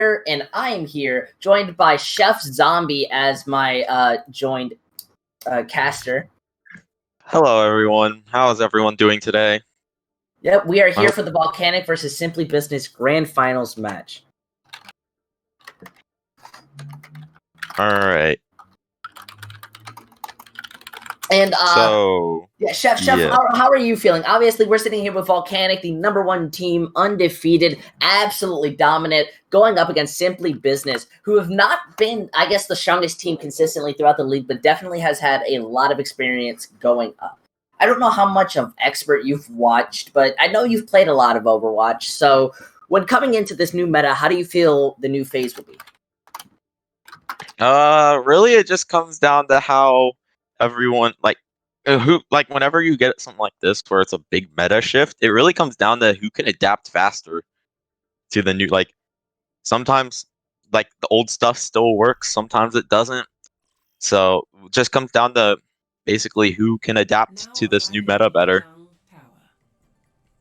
and I am here, joined by Chef Zombie as my joined caster. Hello, everyone. How is everyone doing today? Yep, we are here for the Volcanic versus Simply Business Grand Finals match. All right. And Chef, how are you feeling? Obviously, we're sitting here with Volcanic, the #1 team, undefeated, absolutely dominant, going up against Simply Business, who have not been, I guess, the strongest team consistently throughout the league, but definitely has had a lot of experience going up. I don't know how much of expert you've watched, but I know you've played a lot of Overwatch. So when coming into this new meta, how do you feel the new phase will be? Really, it just comes down to how everyone whenever you get something like this where it's a big meta shift, it really comes down to who can adapt faster to the new. Like sometimes, like the old stuff still works, sometimes it doesn't. So it just comes down to basically who can adapt to this new meta better.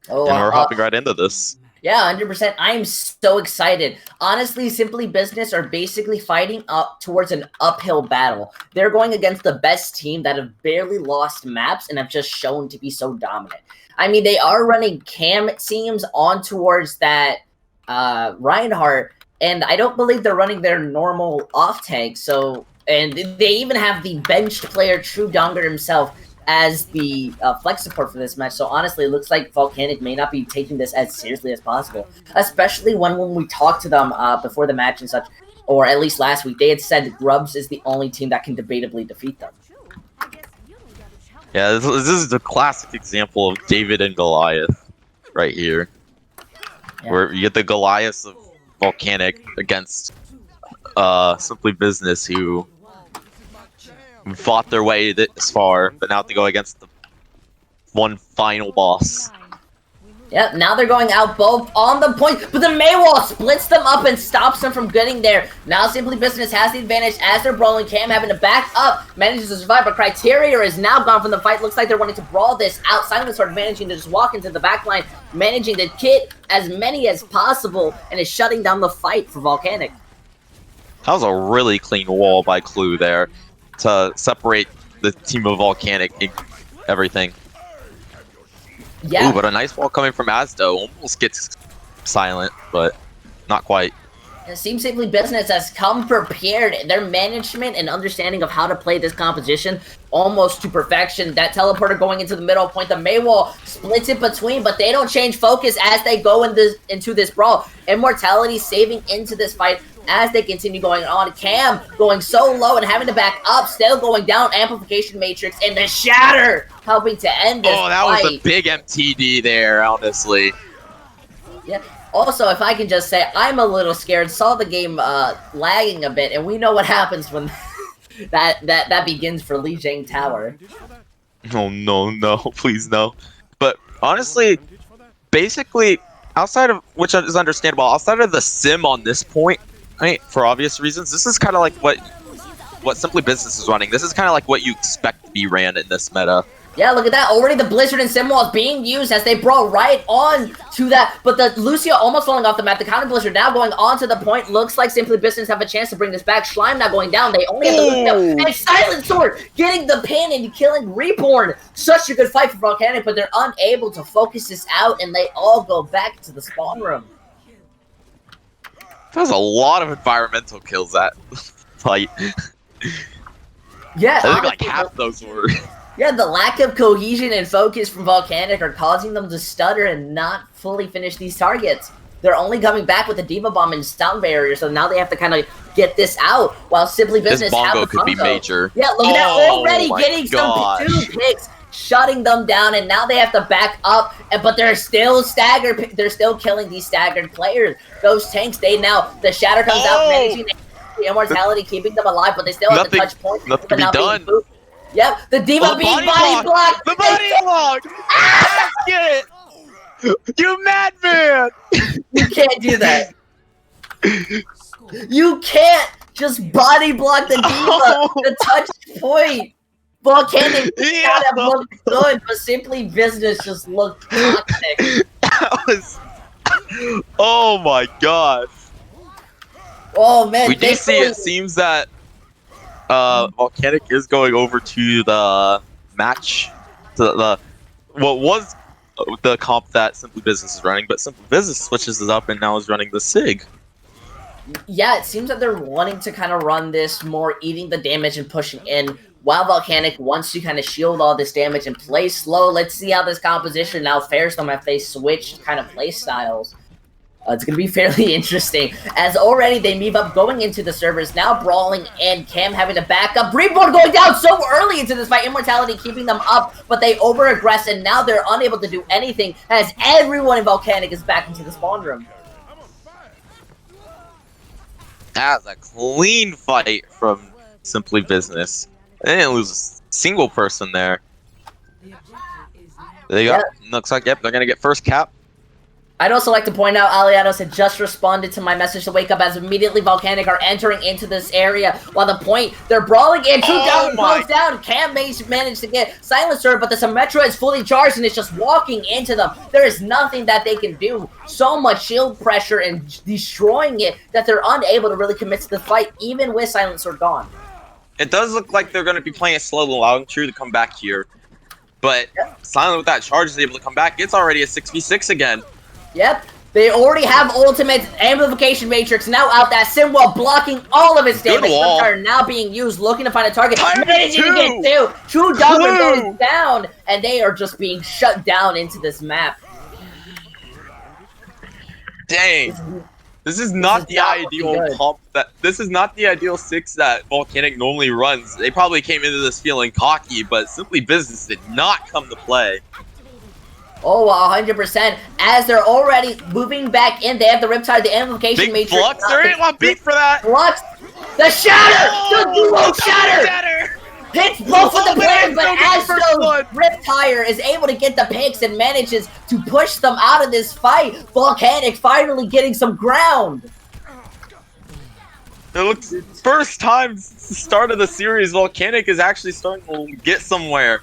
And we're hopping right into this. Yeah, 100%. I'm so excited. Honestly, Simply Business are basically fighting up towards an uphill battle. They're going against the best team that have barely lost maps and have just shown to be so dominant. I mean, they are running Cam, it seems, on towards that Reinhardt, and I don't believe they're running their normal off-tank. So, and they even have the benched player, True Donger himself, as the Flux support for this match. So honestly, it looks like Volcanic may not be taking this as seriously as possible, especially when we talked to them before the match and such, or at least last week, they had said Grubs is the only team that can debatably defeat them. Yeah, this is the classic example of David and Goliath right here. Yeah. Where you get the Goliaths of Volcanic against Simply Business, who fought their way this far, but now they go against the one final boss. Yep, now they're going out both on the point, but the Maywall splits them up and stops them from getting there. Now Simply Business has the advantage as they're brawling. Cam having to back up, manages to survive, but Criteria is now gone from the fight. Looks like they're wanting to brawl this out. Silent Sword managing to just walk into the back line, managing to hit as many as possible, and is shutting down the fight for Volcanic. That was a really clean wall by Clue there to separate the team of Volcanic and everything. Yeah. Ooh, but a nice wall coming from Asdo. Almost gets silent, but not quite. It seems Simply Business has come prepared. Their management and understanding of how to play this composition almost to perfection. That teleporter going into the middle point. The Maywall splits it between, but they don't change focus as they go into this brawl. Immortality saving into this fight as they continue going on. Cam going so low and having to back up, still going down. Amplification Matrix and the Shatter helping to end this that fight. Was a big MTD there, honestly. Yeah. Also, if I can just say, I'm a little scared. Saw the game lagging a bit, and we know what happens when that begins for Li Jing Tower. Oh, no, please no. But honestly, basically, outside of, which is understandable, outside of the sim on this point, for obvious reasons, this is kind of like what Simply Business is running. This is kind of like what you expect to be ran in this meta. Yeah, look at that. Already the Blizzard and Simwall is being used as they brawl right on to that. But the Lucia almost falling off the map. The counter Blizzard now going on to the point. Looks like Simply Business have a chance to bring this back. Slime not going down. They only have the Lucia. And Silent Sword getting the pin and killing Reborn. Such a good fight for Volcanic, but they're unable to focus this out, and they all go back to the spawn room. That was a lot of environmental kills that fight. Yeah, I think like half those were. Yeah, the lack of cohesion and focus from Volcanic are causing them to stutter and not fully finish these targets. They're only coming back with a Diva Bomb and Stun Barrier, so now they have to kind of get this out, while Simply Business have the Bongo could be major. Yeah, look at that, already getting some 2 picks, shutting them down, and now they have to back up, but they're still staggered. They're still killing these staggered players. Those tanks, the Shatter comes out, managing the Immortality, keeping them alive, but they still have to touch points. Nothing to be done. Yep, the Diva being body blocked. The body block! Let's get it! You madman! You can't do that. You can't just body block the Diva, the touch point. Volcanic not have looked good, but Simply Business just looked toxic. That was... Oh my gosh. Oh man, We do see it seems that Volcanic is going over to the match, to the what was the comp that Simply Business is running, but Simply Business switches it up and now is running the Sig. Yeah, it seems that they're wanting to kind of run this more, eating the damage and pushing in, while Volcanic wants to kind of shield all this damage and play slow. Let's see how this composition now fares them if they switch kind of play styles. It's going to be fairly interesting, as already they move up going into the servers, now brawling in, Cam having to back up, Reborn going down so early into this fight, Immortality keeping them up, but they over-aggress, and now they're unable to do anything, as everyone in Volcanic is back into the spawn room. That's a clean fight from Simply Business. They didn't lose a single person there. They got, looks like, yep, they're going to get first cap. I'd also like to point out, Alianos had just responded to my message to wake up, as immediately Volcanic are entering into this area. While the point, they're brawling in, two down, goes down. Cam managed to get Silencer, but the Symmetra is fully charged and it's just walking into them. There is nothing that they can do. So much shield pressure and destroying it that they're unable to really commit to the fight, even with Silencer gone. It does look like they're going to be playing it slow, allowing True to come back here. But Silent with that charge is able to come back. It's already a 6v6 again. Yep, they already have ultimate amplification matrix now out. That Simwell blocking all of its damage. Are now being used, looking to find a target. Managing to get two. True Dogger goes down, and they are just being shut down into this map. Dang. This is not the ideal comp that this is not the ideal 6 that Volcanic normally runs. They probably came into this feeling cocky, but Simply Business did not come to play. Oh, 100%. As they're already moving back in, they have the Riptide, the amplification matrix. Flux, there ain't one beat for that. Flux, the Shatter, the duo Shatter. Hits both of the players, but Astro Riptire is able to get the picks and manages to push them out of this fight. Volcanic finally getting some ground. It looks first time since the start of the series, Volcanic is actually starting to get somewhere.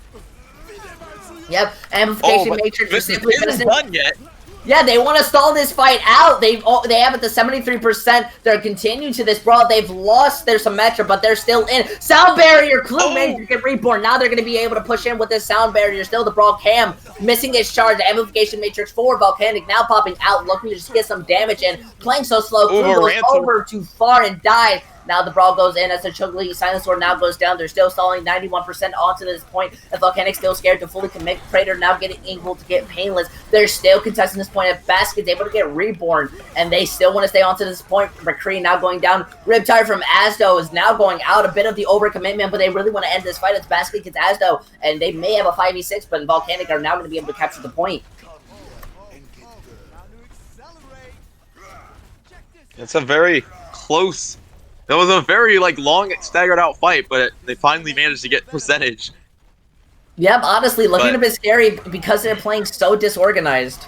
Yep, amplification matrix this isn't done yet. Yeah, they want to stall this fight out. They have it to 73%. They're continuing to this brawl. They've lost their Symmetra, but they're still in. Sound barrier, Clue managed to get reborn. Now they're going to be able to push in with this sound barrier. Still the brawl. Cam missing his charge. The amplification matrix for Volcanic now popping out, looking to just get some damage in. Playing so slow, Clue goes over too far and died. Now the brawl goes in as the Chugly Silent Sword now goes down. They're still stalling 91% onto this point. The Volcanic still scared to fully commit. Praetor now getting able to get Painless. They're still contesting this point. If Basket's able to get reborn, and they still want to stay onto this point. McCree now going down. Riptide from Asdo is now going out. A bit of the overcommitment, but they really want to end this fight. It's Basket gets Asdo, and they may have a 5v6, but Volcanic are now going to be able to capture the point. It's a very close. That was a very long staggered out fight, but they finally managed to get percentage. Yep, honestly, looking a bit scary because they're playing so disorganized.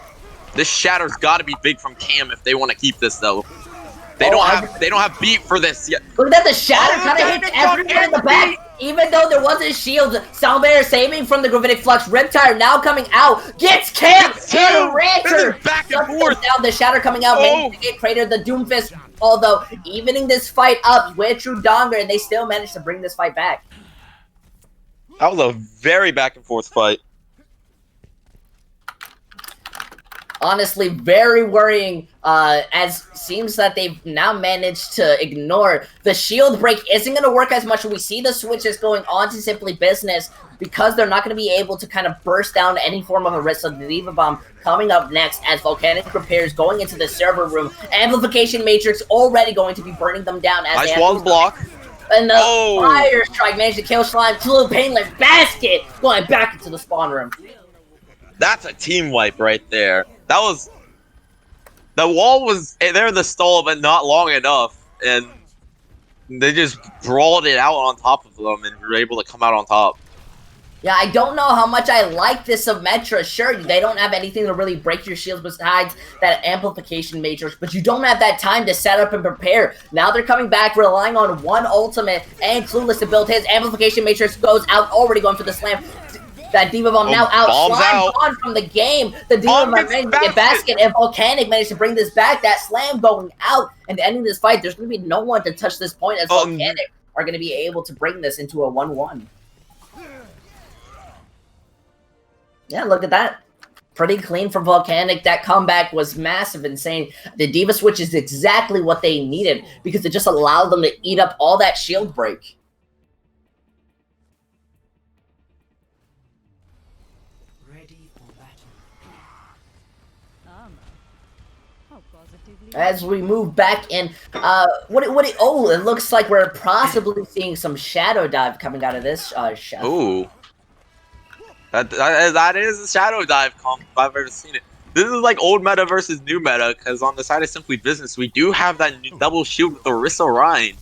This Shatter's got to be big from Cam if they want to keep this though. They don't have beat for this yet. Look at that, the Shatter kind of hits everyone in the back. Even though there wasn't shield, Soundbearer saving from the Gravitic Flux. Riptire now coming out. Gets Cam! Rancher! Back and forth! Down, the Shatter coming out, managing to get Crater, the Doomfist, although evening this fight up with True Donger, and they still managed to bring this fight back. That was a very back and forth fight. Honestly, very worrying, as seems that they've now managed to ignore. The shield break isn't going to work as much. We see the switches going on to Simply Business because they're not going to be able to kind of burst down any form of a risk. So the Diva Bomb coming up next as Volcanic prepares going into the server room. Amplification Matrix already going to be burning them down. As nice wall block. And the Fire Strike managed to kill Slime. Clue Painless Basket going back into the spawn room. That's a team wipe right there. That was... The wall was there, the stall, but not long enough. And they just brawled it out on top of them and were able to come out on top. Yeah, I don't know how much I like this Symmetra. Sure, they don't have anything to really break your shields besides that amplification matrix, but you don't have that time to set up and prepare. Now they're coming back, relying on one ultimate, and Clueless to build his amplification matrix goes out, already going for the slam. That Diva Bomb now out. Slime gone from the game. The Diva Bomb managed to get basket, and Volcanic managed to bring this back. That Slam going out and ending this fight. There's going to be no one to touch this point as Volcanic are going to be able to bring this into a 1-1. Yeah, look at that. Pretty clean from Volcanic. That comeback was massive, insane. The Diva Switch is exactly what they needed because it just allowed them to eat up all that shield break. As we move back in, it looks like we're possibly seeing some Shadow Dive coming out of this, Chef. Ooh. That is a Shadow Dive comp if I've ever seen it. This is like old meta versus new meta, because on the side of Simply Business, we do have that double shield with Orisa Ryan.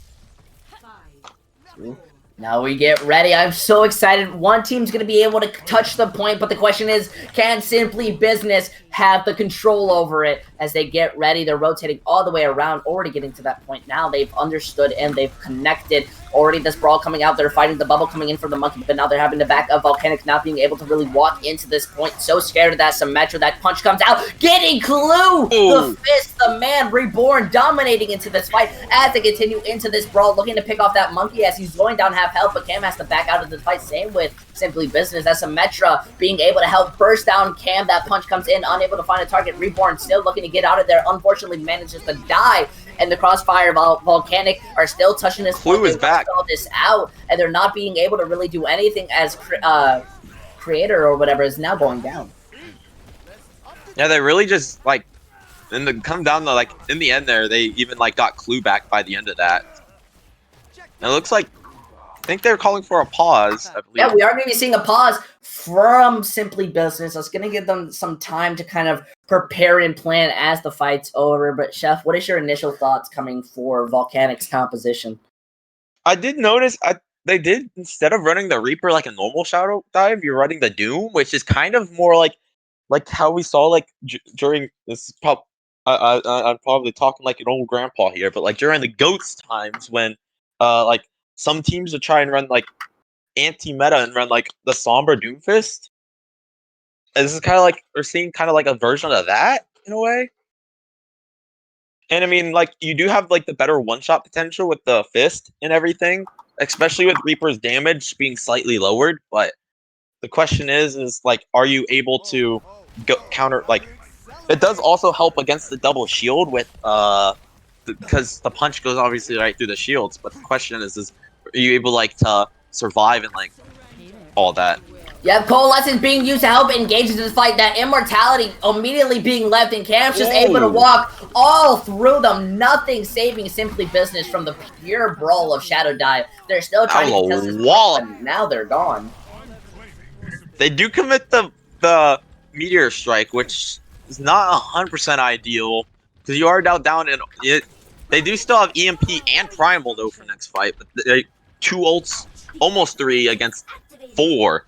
Now we get ready. I'm so excited. One team's going to be able to touch the point, but the question is, can Simply Business have the control over it as they get ready? They're rotating all the way around, already getting to that point now. They've understood and they've connected. Already this brawl coming out. They're fighting the bubble coming in from the monkey, but now they're having to back up. Volcanic not being able to really walk into this point. So scared of that Symmetra. That punch comes out. Getting Clue! Ooh. The fist, the man, Reborn, dominating into this fight as they continue into this brawl, looking to pick off that monkey as he's going down half health, but Cam has to back out of the fight. Same with Simply Business. That's Symmetra being able to help burst down Cam. That punch comes in, unable to find a target. Reborn still looking to get out of there. Unfortunately manages to die. And the Crossfire Volcanic are still touching this. Clue is back. All this out, and they're not being able to really do anything as Creator or whatever is now going down. Yeah, they really just like, come down to like in the end there, they even like got Clue back by the end of that. And it looks like, I think they're calling for a pause, I believe. Yeah, we are going to be seeing a pause from Simply Business. It's going to give them some time to kind of prepare and plan as the fight's over. But Chef, what is your initial thoughts coming for Volcanic's composition? I did notice they did, instead of running the Reaper like a normal Shadow Dive, you're running the Doom, which is kind of more like how we saw like during this. I'm probably talking like an old grandpa here, but like during the GOATS times when like some teams would try and run like anti-meta and run like the Sombra Doomfist. And this is kind of like, we're seeing kind of like a version of that in a way. And I mean, like, you do have like the better one-shot potential with the fist and everything, especially with Reaper's damage being slightly lowered. But the question is like, are you able to counter, like, it does also help against the double shield with because the punch goes obviously right through the shields. But the question is are you able like to survive and like all that? Yeah, Coalescence being used to help engage into this fight. That Immortality immediately being left in Cam's just able to walk all through them. Nothing saving Simply Business from the pure brawl of Shadow Dive. They're still trying to test this wall, but now they're gone. They do commit the Meteor Strike, which is not 100% ideal because you are now down in it. They do still have EMP and Primal though for next fight, but they 2 ults, almost 3 against 4.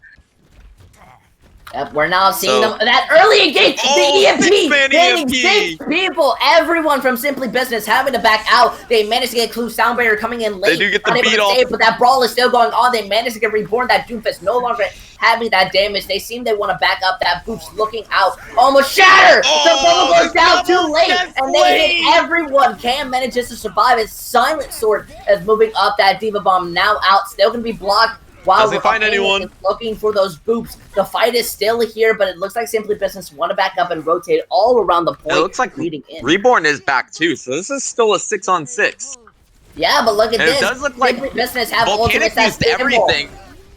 Yep, we're now seeing them. That early engage, the EMP, hitting 6 people. Everyone from Simply Business having to back out. They managed to get Clue Sound Barrier coming in late. They do get the beat off. But that brawl is still going on. They managed to get Reborn. That Doomfist no longer having that damage. They seem they want to back up. That Boot's looking out. Almost shatter. The bubble goes down too late. And they hit everyone. Cam manages to survive. His Silent Sword is moving up. That Diva Bomb now out. Still going to be blocked. While doesn't find anyone. Looking for those boops. The fight is still here, but it looks like Simply Business want to back up and rotate all around the point. It looks like leading in. Reborn is back too, so this is still a 6-on-6. Yeah, but look at this. It does look like Simply Business have Volcanic used everything.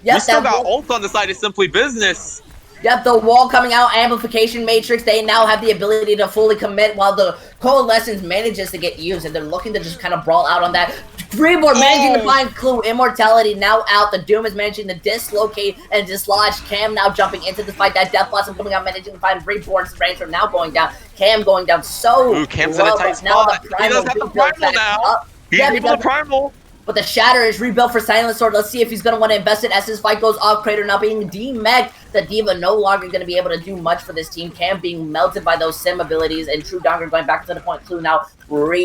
Yep, we still got ult on the side of Simply Business. Yep, the wall coming out, Amplification Matrix, they now have the ability to fully commit while the Coalescence manages to get used, and they're looking to just kind of brawl out on that. Reborn managing to find Clue, Immortality now out, the Doom is managing to dislocate and dislodge. Cam now jumping into the fight, that Death Blossom coming out, managing to find Reborn's range from now going down. Cam going down so Cam's in a tight spot. He does have the Primal now. He's able to Primal. But the Shatter is rebuilt for Silent Sword. Let's see if he's going to want to invest it as this fight goes off. Crater now being demech. The Diva no longer going to be able to do much for this team. Cam being melted by those sim abilities. And True Donger going back to the point. Clue now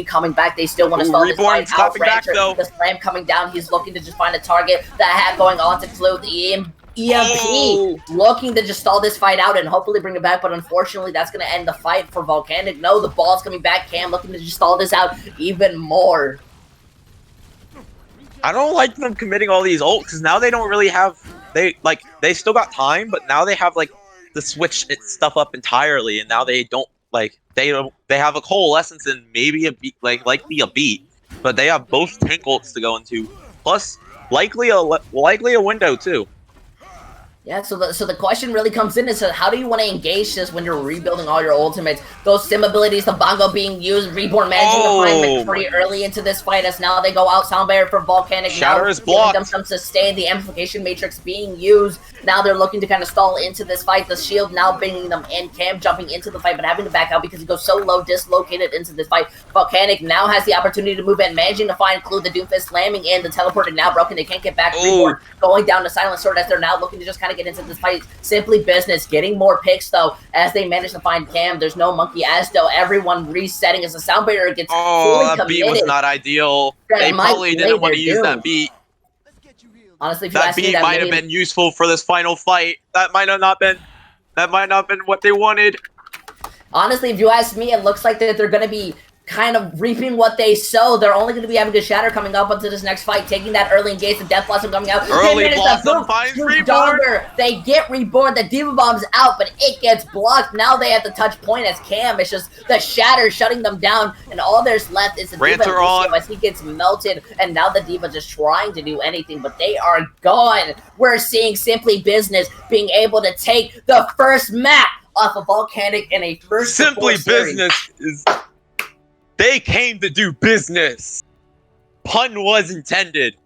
coming back. They still want to stall this fight out. Back, though. The Slam coming down. He's looking to just find a target. The hat going on to Clue. The EMP looking to just stall this fight out and hopefully bring it back, but unfortunately that's going to end the fight for Volcanic. No, the ball's coming back. Cam looking to just stall this out even more. I don't like them committing all these ults because now they don't really have they still got time, but now they have like to switch stuff up entirely, and now they don't they have a coalescence and maybe a beat likely a beat, but they have both tank ults to go into, plus likely a window too. Yeah, so the question really comes in is how do you want to engage this when you're rebuilding all your ultimates? Those sim abilities, the bongo being used, Reborn managing to find pretty early into this fight as now they go out, Sound Barrier for Volcanic. Shatter now is blocked. Them some sustain, the Amplification Matrix being used. Now they're looking to kind of stall into this fight. The shield now bringing them in. Cam jumping into the fight, but having to back out because he goes so low, dislocated into this fight. Volcanic now has the opportunity to move in, managing to find Clue. The Doomfist slamming in. The teleporter now broken. They can't get back. Reborn going down to Silent Sword as they're now looking to just kind of get into this fight. Simply Business getting more picks though as they manage to find Cam. There's no Monkey as though everyone resetting as the Sound Barrier gets fully that committed. beat was not ideal. They probably didn't want to use that beat. Honestly, if that beat might have been useful for this final fight. That might not have been what they wanted. Honestly, if you ask me, it looks like that they're going to be kind of reaping what they sow. They're only going to be having a Shatter coming up onto this next fight, taking that early engage, the Death Blossom coming out. Early Blossom finds Reborn. They get Reborn, the Diva Bomb's out, but it gets blocked. Now they have to touch point as Cam. It's just the Shatter shutting them down, and all there's left is the Diva as he gets melted, and now the Diva just trying to do anything, but they are gone. We're seeing Simply Business being able to take the first map off of Volcanic in a first Simply Business is... They came to do business. Pun was intended.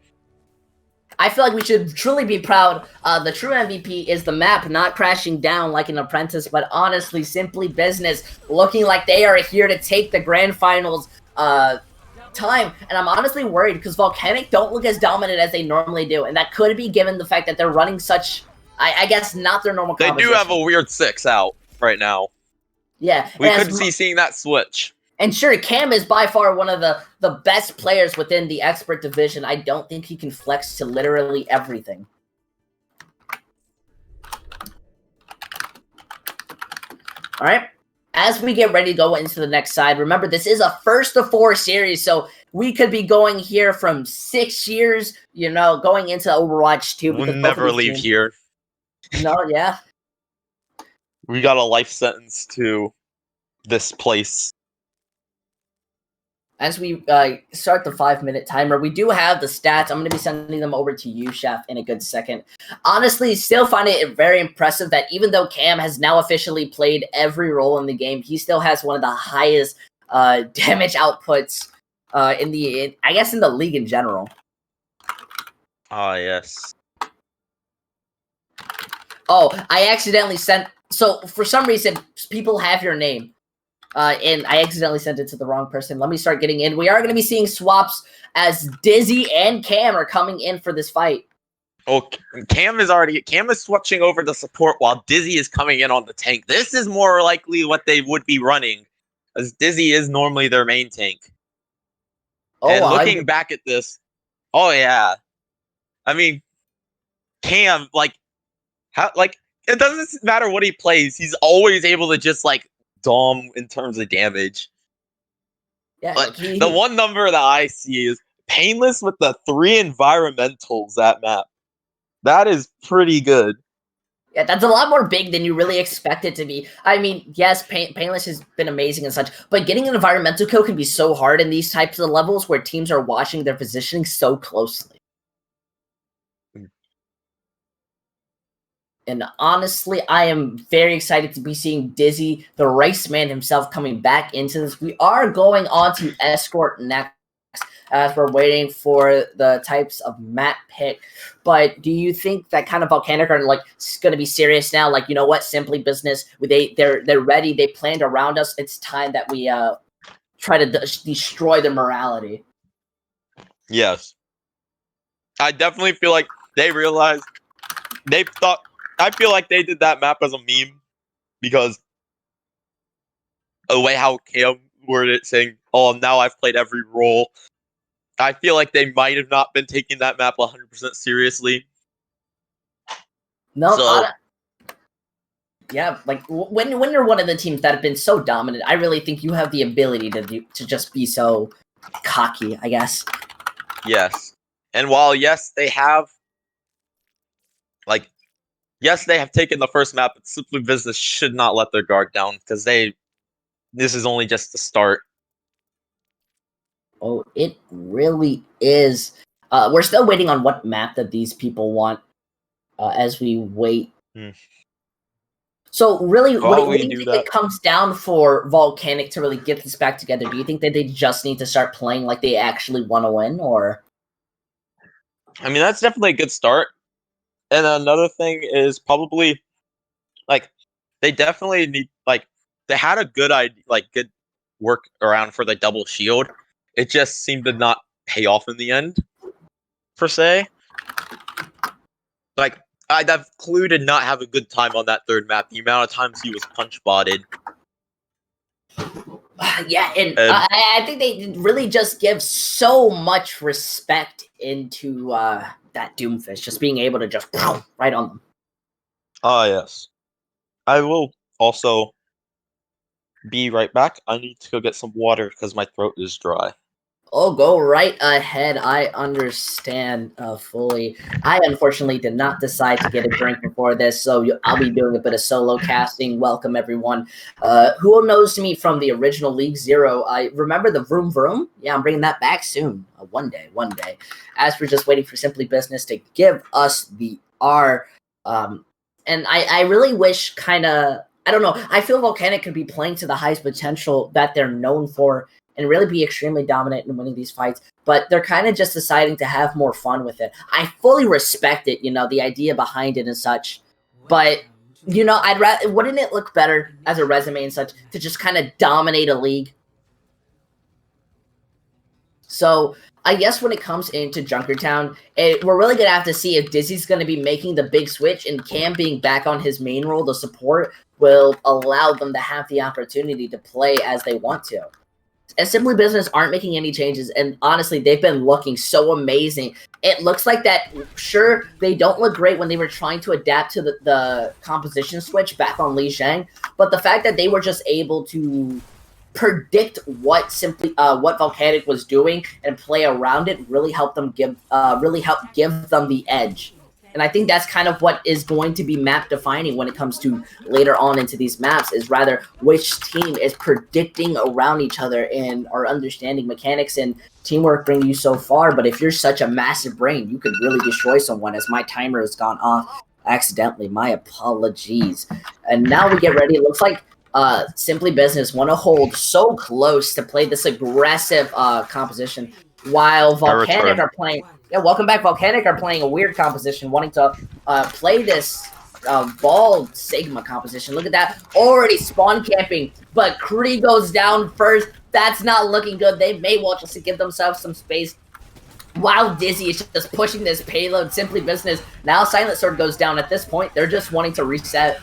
I feel like we should truly be proud. The true MVP is the map not crashing down like an Apprentice, but honestly, Simply Business looking like they are here to take the grand finals time. And I'm honestly worried because Volcanic don't look as dominant as they normally do. And that could be given the fact that they're running such, I guess, not their normal composition. They do have a weird 6 out right now. Yeah. We could see seeing that switch. And sure, Cam is by far one of the best players within the expert division. I don't think he can flex to literally everything. All right. As we get ready to go into the next side, remember, this is a first of 4 series, so we could be going here from 6 years, you know, going into Overwatch 2. We'll never leave here. No, yeah. We got a life sentence to this place. As we start the 5-minute timer, we do have the stats. I'm going to be sending them over to you, Chef, in a good second. Honestly, still find it very impressive that even though Cam has now officially played every role in the game, he still has one of the highest damage outputs in the league in general. Ah, yes. Oh, I accidentally sent... So, for some reason, people have your name. And I accidentally sent it to the wrong person. Let me start getting in. We are going to be seeing swaps as Dizzy and Cam are coming in for this fight. Oh, Cam is switching over to support while Dizzy is coming in on the tank. This is more likely what they would be running, as Dizzy is normally their main tank. Oh, and looking back at this, oh yeah, I mean, Cam, it doesn't matter what he plays, he's always able to just dom in terms of damage. Yeah, but the one number that I see is Painless with the 3 environmentals that map. That is pretty good. Yeah, that's a lot more big than you really expect it to be. I mean, yes, Painless has been amazing and such, but getting an environmental kill can be so hard in these types of levels where teams are watching their positioning so closely. And honestly, I am very excited to be seeing Dizzy, the race man himself, coming back into this. We are going on to Escort next as we're waiting for the types of map pick. But do you think that kind of Volcanic are going to be serious now? You know what? Simply Business. They're ready. They planned around us. It's time that we try to destroy their morality. Yes. I definitely feel like they realized I feel like they did that map as a meme because the way how Cam worded it, saying, "Oh, now I've played every role." I feel like they might have not been taking that map 100% seriously. No, So yeah, like when you're one of the teams that have been so dominant, I really think you have the ability to just be so cocky, I guess. yes, and while yes they have like yes they have taken the first map, but Simply Business should not let their guard down because this is only just the start. Oh, it really is. We're still waiting on what map that these people want as we wait. Hmm. So, really, While what we do you do think that, it comes down for Volcanic to really get this back together? Do you think that they just need to start playing like they actually want to win, or? I mean that's definitely a good start. And another thing is probably like they definitely need like they had a good idea, like good work around for the double shield. It just seemed to not pay off in the end, per se. Like that Clue did not have a good time on that third map. The amount of times he was punch botted. Yeah, and And I think they really just give so much respect into that Doomfish, just being able to just right on them. yes, I will also be right back. I need to go get some water because my throat is dry. Oh, go right ahead. I understand fully. I unfortunately did not decide to get a drink before this, so I'll be doing a bit of solo casting. Welcome, everyone. Who knows me from the original League Zero? I remember the Vroom Vroom. Yeah, I'm bringing that back soon. One day, one day. As we're just waiting for Simply Business to give us the R. And I really wish kind of, I don't know, I feel Volcanic could be playing to the highest potential that they're known for and really be extremely dominant in winning these fights, but they're kind of just deciding to have more fun with it. I fully respect it, the idea behind it and such, but I'd rather, wouldn't it look better as a resume and such to just kind of dominate a league? So I guess when it comes into Junkertown, we're really gonna have to see if Dizzy's gonna be making the big switch, and Cam being back on his main role, the support, will allow them to have the opportunity to play as they want to. And Simply Business aren't making any changes, and honestly, they've been looking so amazing. It looks like that, sure, they don't look great when they were trying to adapt to the composition switch back on Li Shang, but the fact that they were just able to predict what Volcanic was doing and play around it really helped give them the edge. And I think that's kind of what is going to be map defining when it comes to later on into these maps, is rather which team is predicting around each other and are understanding mechanics, and teamwork bring you so far. But if you're such a massive brain, you could really destroy someone, as my timer has gone off accidentally. My apologies. And now we get ready. It looks like Simply Business want to hold so close to play this aggressive composition, while Volcanic are playing. Yeah, welcome back. Volcanic are playing a weird composition, wanting to play this ball Sigma composition. Look at that, already spawn camping, but Kree goes down first. That's not looking good. They may well just give themselves some space. While Dizzy is just pushing this payload, Simply Business, now Silent Sword goes down. At this point, they're just wanting to reset.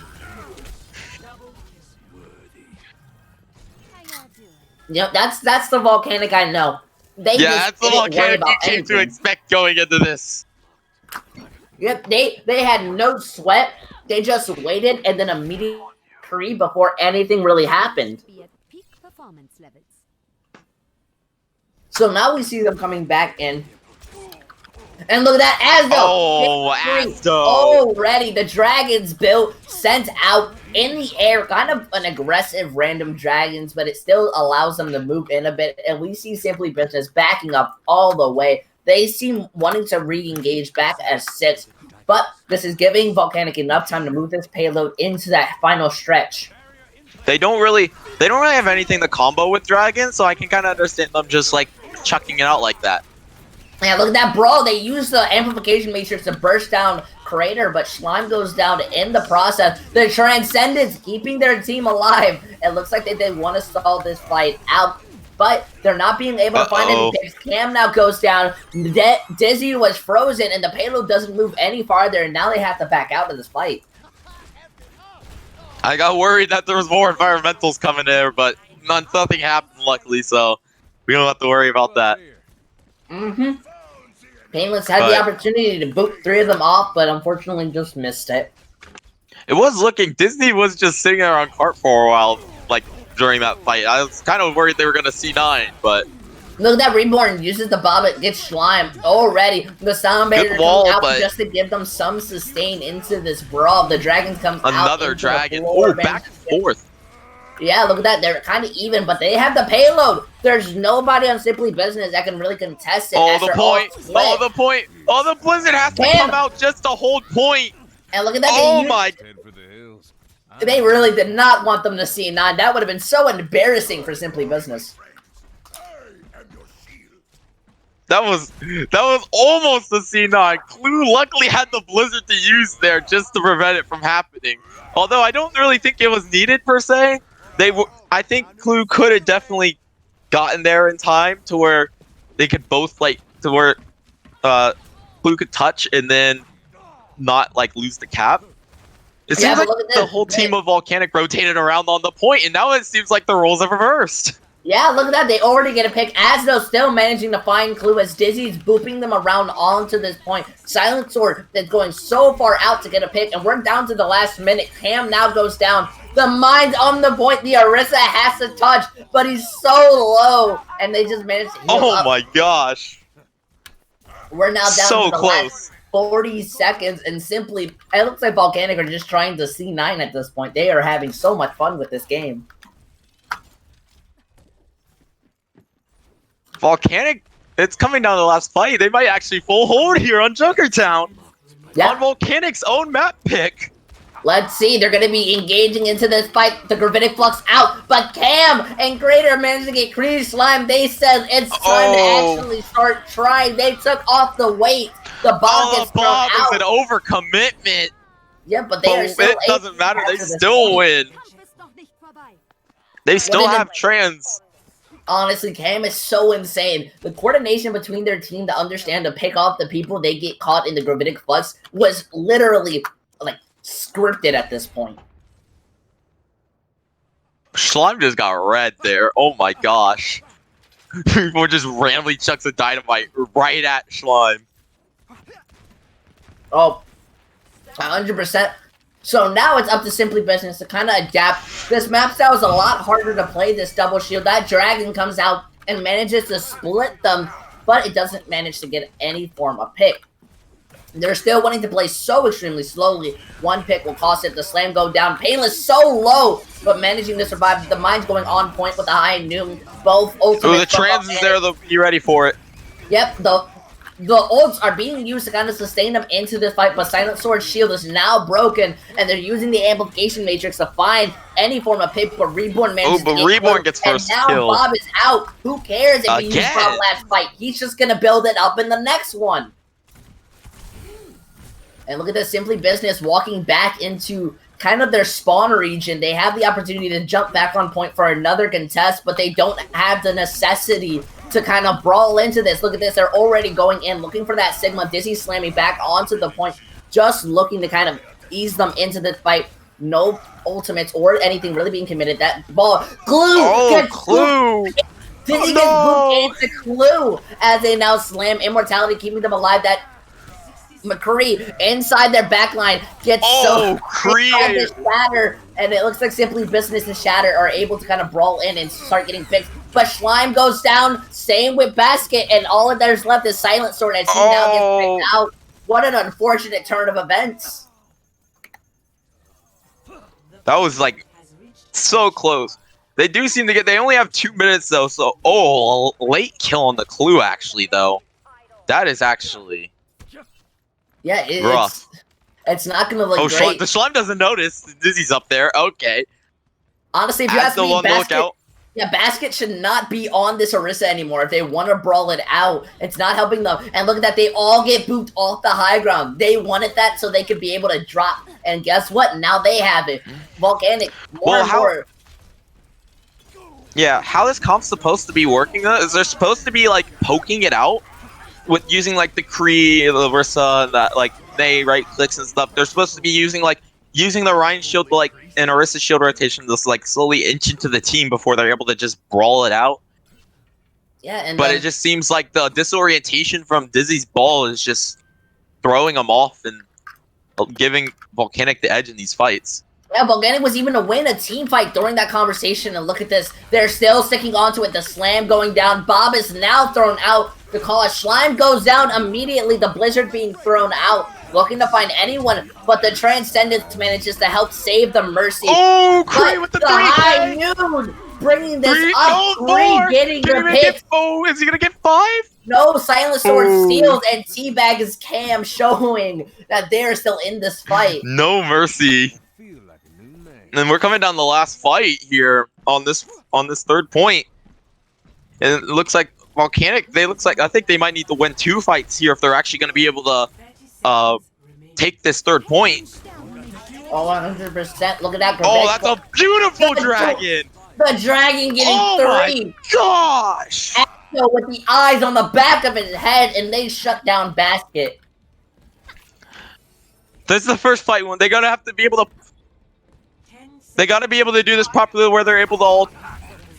That's the Volcanic I know. That's the Volcanic you came to expect going into this. Yep, they had no sweat. They just waited and then immediately before anything really happened. So now we see them coming back in. And look at that, Asdo! Oh, Asdo! Already, the Dragons built, sent out in the air, kind of an aggressive random Dragons, but it still allows them to move in a bit. And we see Simply Business backing up all the way. They seem wanting to re-engage back as 6, but this is giving Volcanic enough time to move this payload into that final stretch. They don't really have anything to combo with Dragons, so I can kind of understand them just like chucking it out like that. Yeah, look at that brawl. They use the amplification matrix to burst down Crater, but Slime goes down in the process. The Transcendents keeping their team alive. It looks like they want to stall this fight out, but they're not being able to find any picks. Cam now goes down. Dizzy was frozen, and the payload doesn't move any farther, and now they have to back out of this fight. I got worried that there was more environmentals coming there, but nothing happened, luckily, so we don't have to worry about that. Mm-hmm. Painless had the opportunity to boot 3 of them off, but unfortunately just missed it. It was looking, Disney was just sitting there on cart for a while, like, during that fight. I was kind of worried they were going to C9, but... Look at that, Reborn uses the Bobbit, gets Slime already. The Sound Barrier comes out just to give them some sustain into this brawl. The Dragons comes out. Another Dragon. Oh, back and forth. Yeah, look at that. They're kind of even, but they have the payload. There's nobody on Simply Business that can really contest it. Oh, the point. Oh, the point. Oh, the Blizzard has to come out just to hold point. And look at that. Oh, my. They really did not want them to see 9. That would have been so embarrassing for Simply Business. That was almost a C9. Clue luckily had the Blizzard to use there just to prevent it from happening. Although I don't really think it was needed per se. I think Clue could have definitely gotten there in time to where they could both to where Clue could touch and then not lose the cap. It seems like the whole team of Volcanic rotated around on the point, and now it seems like the roles have reversed. Yeah, look at that. They already get a pick. Asno still managing to find Clue as Dizzy's booping them around onto this point. Silent Sword that's going so far out to get a pick, and we're down to the last minute. Cam now goes down. The Mind's on the point. The Orisa has to touch, but he's so low, and they just managed to heal up. My gosh. We're now down to the last 40 seconds, and simply, it looks like Volcanic are just trying to C9 at this point. They are having so much fun with this game. Volcanic, it's coming down to the last fight. They might actually full hold here on Junkertown. Yeah. On Volcanic's own map pick. Let's see. They're going to be engaging into this fight. The Gravitic Flux out. But Cam and Greater managed to get Creed Slime. They said it's time to actually start trying. They took off the weight. The bomb gets thrown out. The bomb is an overcommitment. Yeah, but they are still it doesn't matter. They still win. They still have trans. Honestly, Cam is so insane. The coordination between their team to understand to pick off the people they get caught in the Gravitic Flux was literally, scripted at this point. Slime just got red there. Oh my gosh. People just randomly chucks a dynamite right at Slime. Oh, 100%. So now it's up to Simply Business to kind of adapt. This map style is a lot harder to play, this double shield. That Dragon comes out and manages to split them, but it doesn't manage to get any form of pick. They're still wanting to play so extremely slowly. One pick will cost it. The slam go down. Painless so low, but managing to survive. The Mind's going on point with a high noon. Both ultimates. Oh, the trans is there. You ready for it? Yep, the ults are being used to kind of sustain them into this fight, but Silent Sword's shield is now broken, and they're using the Amplification Matrix to find any form of pick, but Reborn manages to get Reborn gets first kill. And now Bob is out. Who cares if he used Bob last fight? He's just going to build it up in the next one. And look at this, Simply Business walking back into kind of their spawn region. They have the opportunity to jump back on point for another contest, but they don't have the necessity to kind of brawl into this. Look at this. They're already going in, looking for that Sigma. Dizzy slamming back onto the point, just looking to kind of ease them into this fight. No ultimates or anything really being committed. That ball. Glue! Oh, Clue! Dizzy gets booped into Clue as they now slam Immortality, keeping them alive. That McCree inside their backline gets Shatter, and it looks like Simply Business and Shatter are able to kind of brawl in and start getting picked. But Slime goes down, same with Basket, and all of there's left is Silent Sword as he now gets picked out. What an unfortunate turn of events. That was so close. They do seem to get, they only have 2 minutes though, so late kill on the Clue actually though. That is actually yeah, it's not gonna look great. The Slime doesn't notice. Dizzy's up there. Okay. Honestly, if you ask me, Basket should not be on this Orisa anymore if they want to brawl it out. It's not helping them. And look at that, they all get booped off the high ground. They wanted that so they could be able to drop. And guess what? Now they have it. Volcanic, more. Yeah, how this comp's supposed to be working though is they're supposed to be poking it out with using the Kree, the Orisa, and that they right clicks and stuff. They're supposed to be using using the Ryan shield and Orisa shield rotation to slowly inch into the team before they're able to just brawl it out. Yeah, and But then it just seems like the disorientation from Dizzy's ball is just throwing him off and giving Volcanic the edge in these fights. yeah, Volcanic was even to win a team fight during that conversation, and look at this. They're still sticking onto it. The slam going down. Bob is now thrown out. The call a slime goes down immediately. The blizzard being thrown out. Looking to find anyone, but the Transcendence manages to help save the Mercy. Oh, Cree But with the the 3K! high noon bringing this Three, up. no, Cree four. getting Can he the make it? pick. Oh, is he gonna get 5? No, Silent Sword Oh. steals, and Teabag is Cam, showing that they're still in this fight. No mercy. And we're coming down the last fight here on this third point. And it looks like Volcanic, I think they might need to win 2 fights here if they're actually going to be able to take this third point. Oh, 100%. Look at that. Oh, that's a beautiful dragon. The dragon getting Oh 3. my gosh. Axel with the eyes on the back of his head, and they shut down Basket. This is the first fight when they're going to have to be able to... They got to be able to do this properly where they're able to all...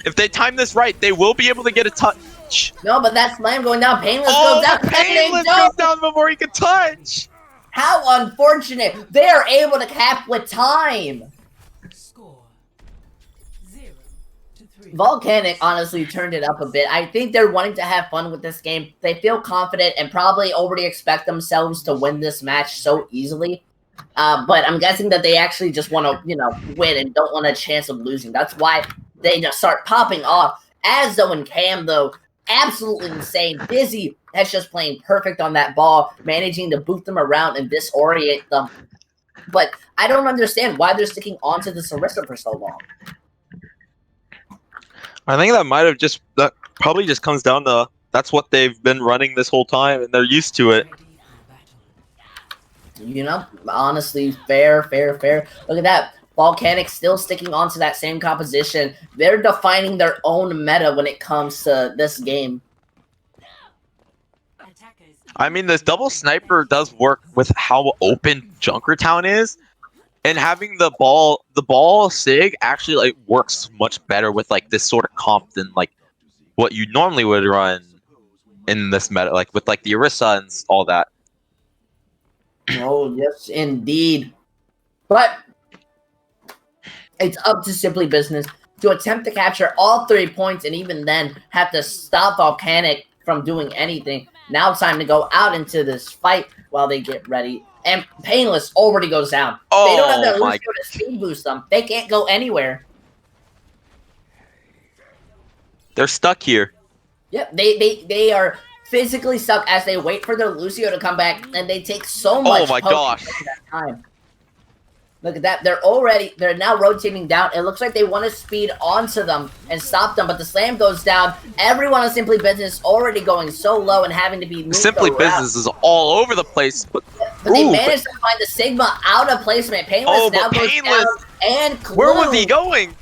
If they time this right, they will be able to get a touch. No, but that slam going down. Painless Oh, goes down. Painless goes down before he can touch. How unfortunate. They are able to cap with time. Score 0-3. Volcanic honestly turned it up a bit. I think they're wanting to have fun with this game. They feel confident and probably already expect themselves to win this match so easily. But I'm guessing that they actually just want to, win and don't want a chance of losing. That's why they just start popping off. Azzo and Cam, though, absolutely insane. Dizzy that's just playing perfect on that ball, managing to boot them around and disorient them. But I don't understand why they're sticking onto this Orisa for so long. I think that probably just comes down to that's what they've been running this whole time and they're used to it. Honestly, fair. Look at that. Volcanic still sticking onto that same composition. They're defining their own meta when it comes to this game. I mean, this double sniper does work with how open Junkertown is. And having the ball sig actually works much better with this sort of comp than what you normally would run in this meta, with the Orisa and all that. Oh, yes, indeed. But it's up to Simply Business to attempt to capture all 3 points and even then have to stop Volcanic from doing anything. Now it's time to go out into this fight while they get ready. And Painless already goes down. They don't have their Lucio to speed boost them. They can't go anywhere. They're stuck here. Yep, they are physically stuck as they wait for their Lucio to come back, and they take so much. Oh my gosh! That time. Look at that. They're now rotating down. It looks like they want to speed onto them and stop them, but the slam goes down. Everyone on Simply Business already going so low and having to be moved Simply Business is all over the place, but they managed to find the Sigma out of placement. Painless now goes down and Clue. Where was he going?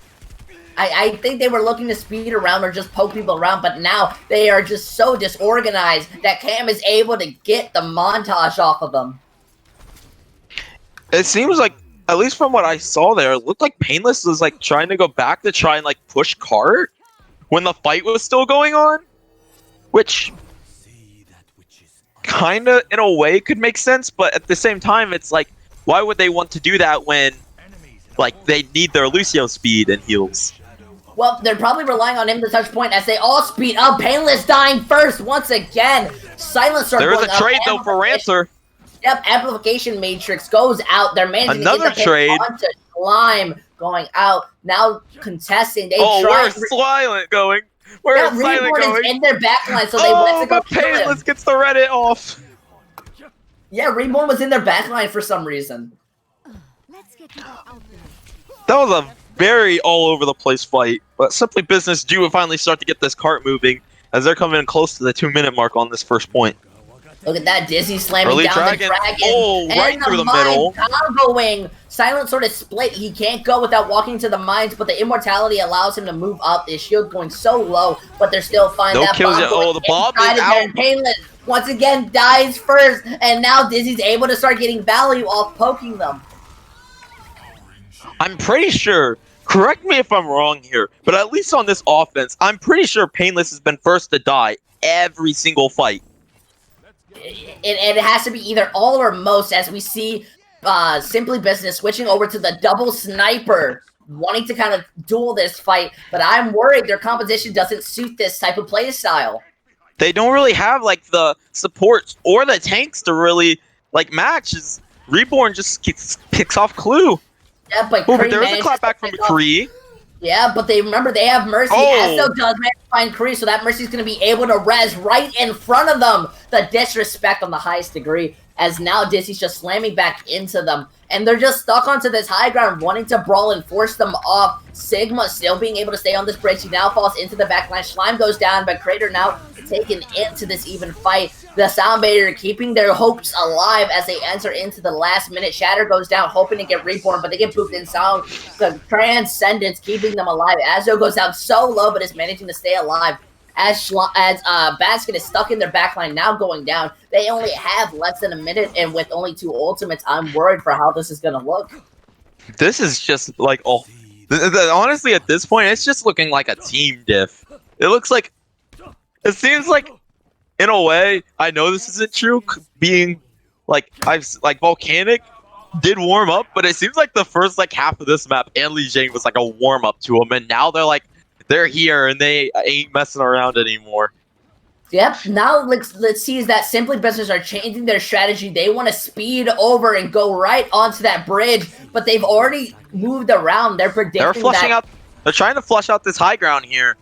I think they were looking to speed around or just poke people around, but now they are just so disorganized that Cam is able to get the montage off of them. It seems like, at least from what I saw there, it looked like Painless was trying to go back to try and push Cart when the fight was still going on, which kind of in a way could make sense, but at the same time it's why would they want to do that when they need their Lucio speed and heals? Well, they're probably relying on him to touch point as they all speed up. Painless dying first once again. Silencer. There is a trade though for Rancer. Yep, Amplification Matrix goes out. They're managing another to get the trade onto Slime going out. Now contesting. Where's Silent going? Where is Silent going? Is in their backline, so they went to go Painless gets the Reddit off. Yeah, Reborn was in their backline for some reason. That was a very all over the place fight, but Simply Business do finally start to get this cart moving as they're coming in close to the 2-minute mark on this first point. Look at that, Dizzy slamming Early down dragon. the dragon. Oh, right and through the middle. Comboing. Silent sort of split. He can't go without walking to the mines, but the immortality allows him to move up. His shield going so low, but they're still fine. No that kills yet. Oh, the bomb is out. Painless once again dies first, and now Dizzy's able to start getting value off poking them. I'm pretty sure Correct me if I'm wrong here, but at least on this offense, I'm pretty sure Painless has been first to die every single fight. It has to be either all or most, as we see Simply Business switching over to the double sniper, wanting to kind of duel this fight, but I'm worried their composition doesn't suit this type of play style. They don't really have like the support or the tanks to really like match. Reborn just picks off Clue. Yeah, but but there is a clapback from McCree. Yeah, but they have Mercy. Asto does manage to find Kree, so that Mercy's going to be able to res right in front of them. The disrespect on the highest degree, as now Dizzy's just slamming back into them. And they're just stuck onto this high ground, wanting to brawl and force them off. Sigma still being able to stay on this bridge. He now falls into the backline. Slime goes down, but Crater now taken into this even fight. The Soundbaiter keeping their hopes alive as they enter into the last minute. Shatter goes down, hoping to get Reborn, but they get pooped in sound. The Transcendence keeping them alive. Azo goes down so low, but is managing to stay alive. As Basket is stuck in their backline, now going down. They only have less than a minute, and with only 2 ultimates, I'm worried for how this is going to look. This is just like, honestly, at this point, it's just looking like a team diff. It seems like, in a way, I know this isn't true, being like, Volcanic did warm up, but it seems like the first half of this map, and Li Jing was like a warm up to them, and now they're here and they ain't messing around anymore. Yep. Now let's see is that Simply Business are changing their strategy. They want to speed over and go right onto that bridge, but they've already moved around. They're predicting They're trying to flush out this high ground here.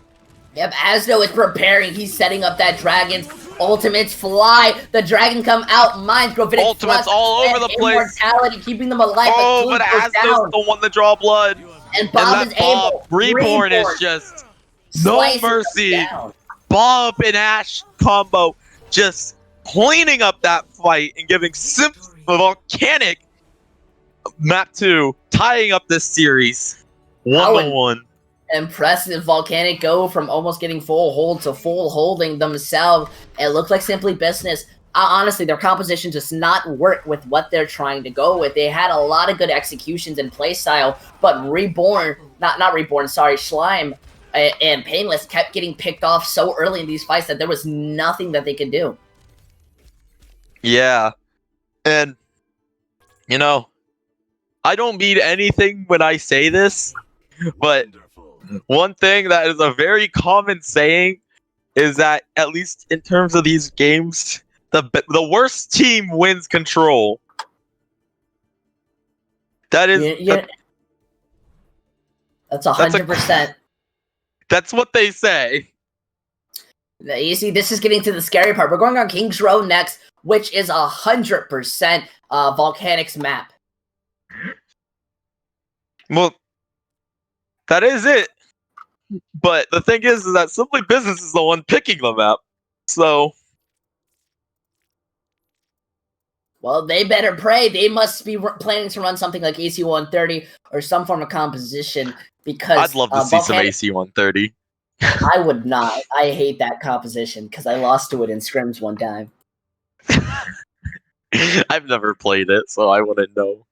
Yep. Asno is preparing. He's setting up that dragon's ultimates fly. The dragon come out. Mines Gravitic ultimates all over the place. Immortality keeping them alive. But Asno's the one to draw blood. And Bob is able. Reborn is just no mercy. Bob and Ash combo just cleaning up that fight and giving Volcanic map 2 tying up this series 1-1. Impressive. Volcanic go from almost getting full hold to full holding themselves. It looks like Simply Business. Honestly, their composition does not work with what they're trying to go with. They had a lot of good executions and playstyle, but Slime and Painless kept getting picked off so early in these fights that there was nothing that they could do. Yeah. And, I don't mean anything when I say this, but one thing that is a very common saying is that, at least in terms of these games, the worst team wins control. That is... That's 100%. That's what they say. You see, this is getting to the scary part. We're going on King's Row next, which is 100% Volcanic's map. Well, that is it. But the thing is that Simply Business is the one picking the map. So... Well, they better pray. They must be planning to run something like AC-130 or some form of composition, because... I'd love to see some AC-130. I would not. I hate that composition because I lost to it in scrims one time. I've never played it, so I wouldn't know.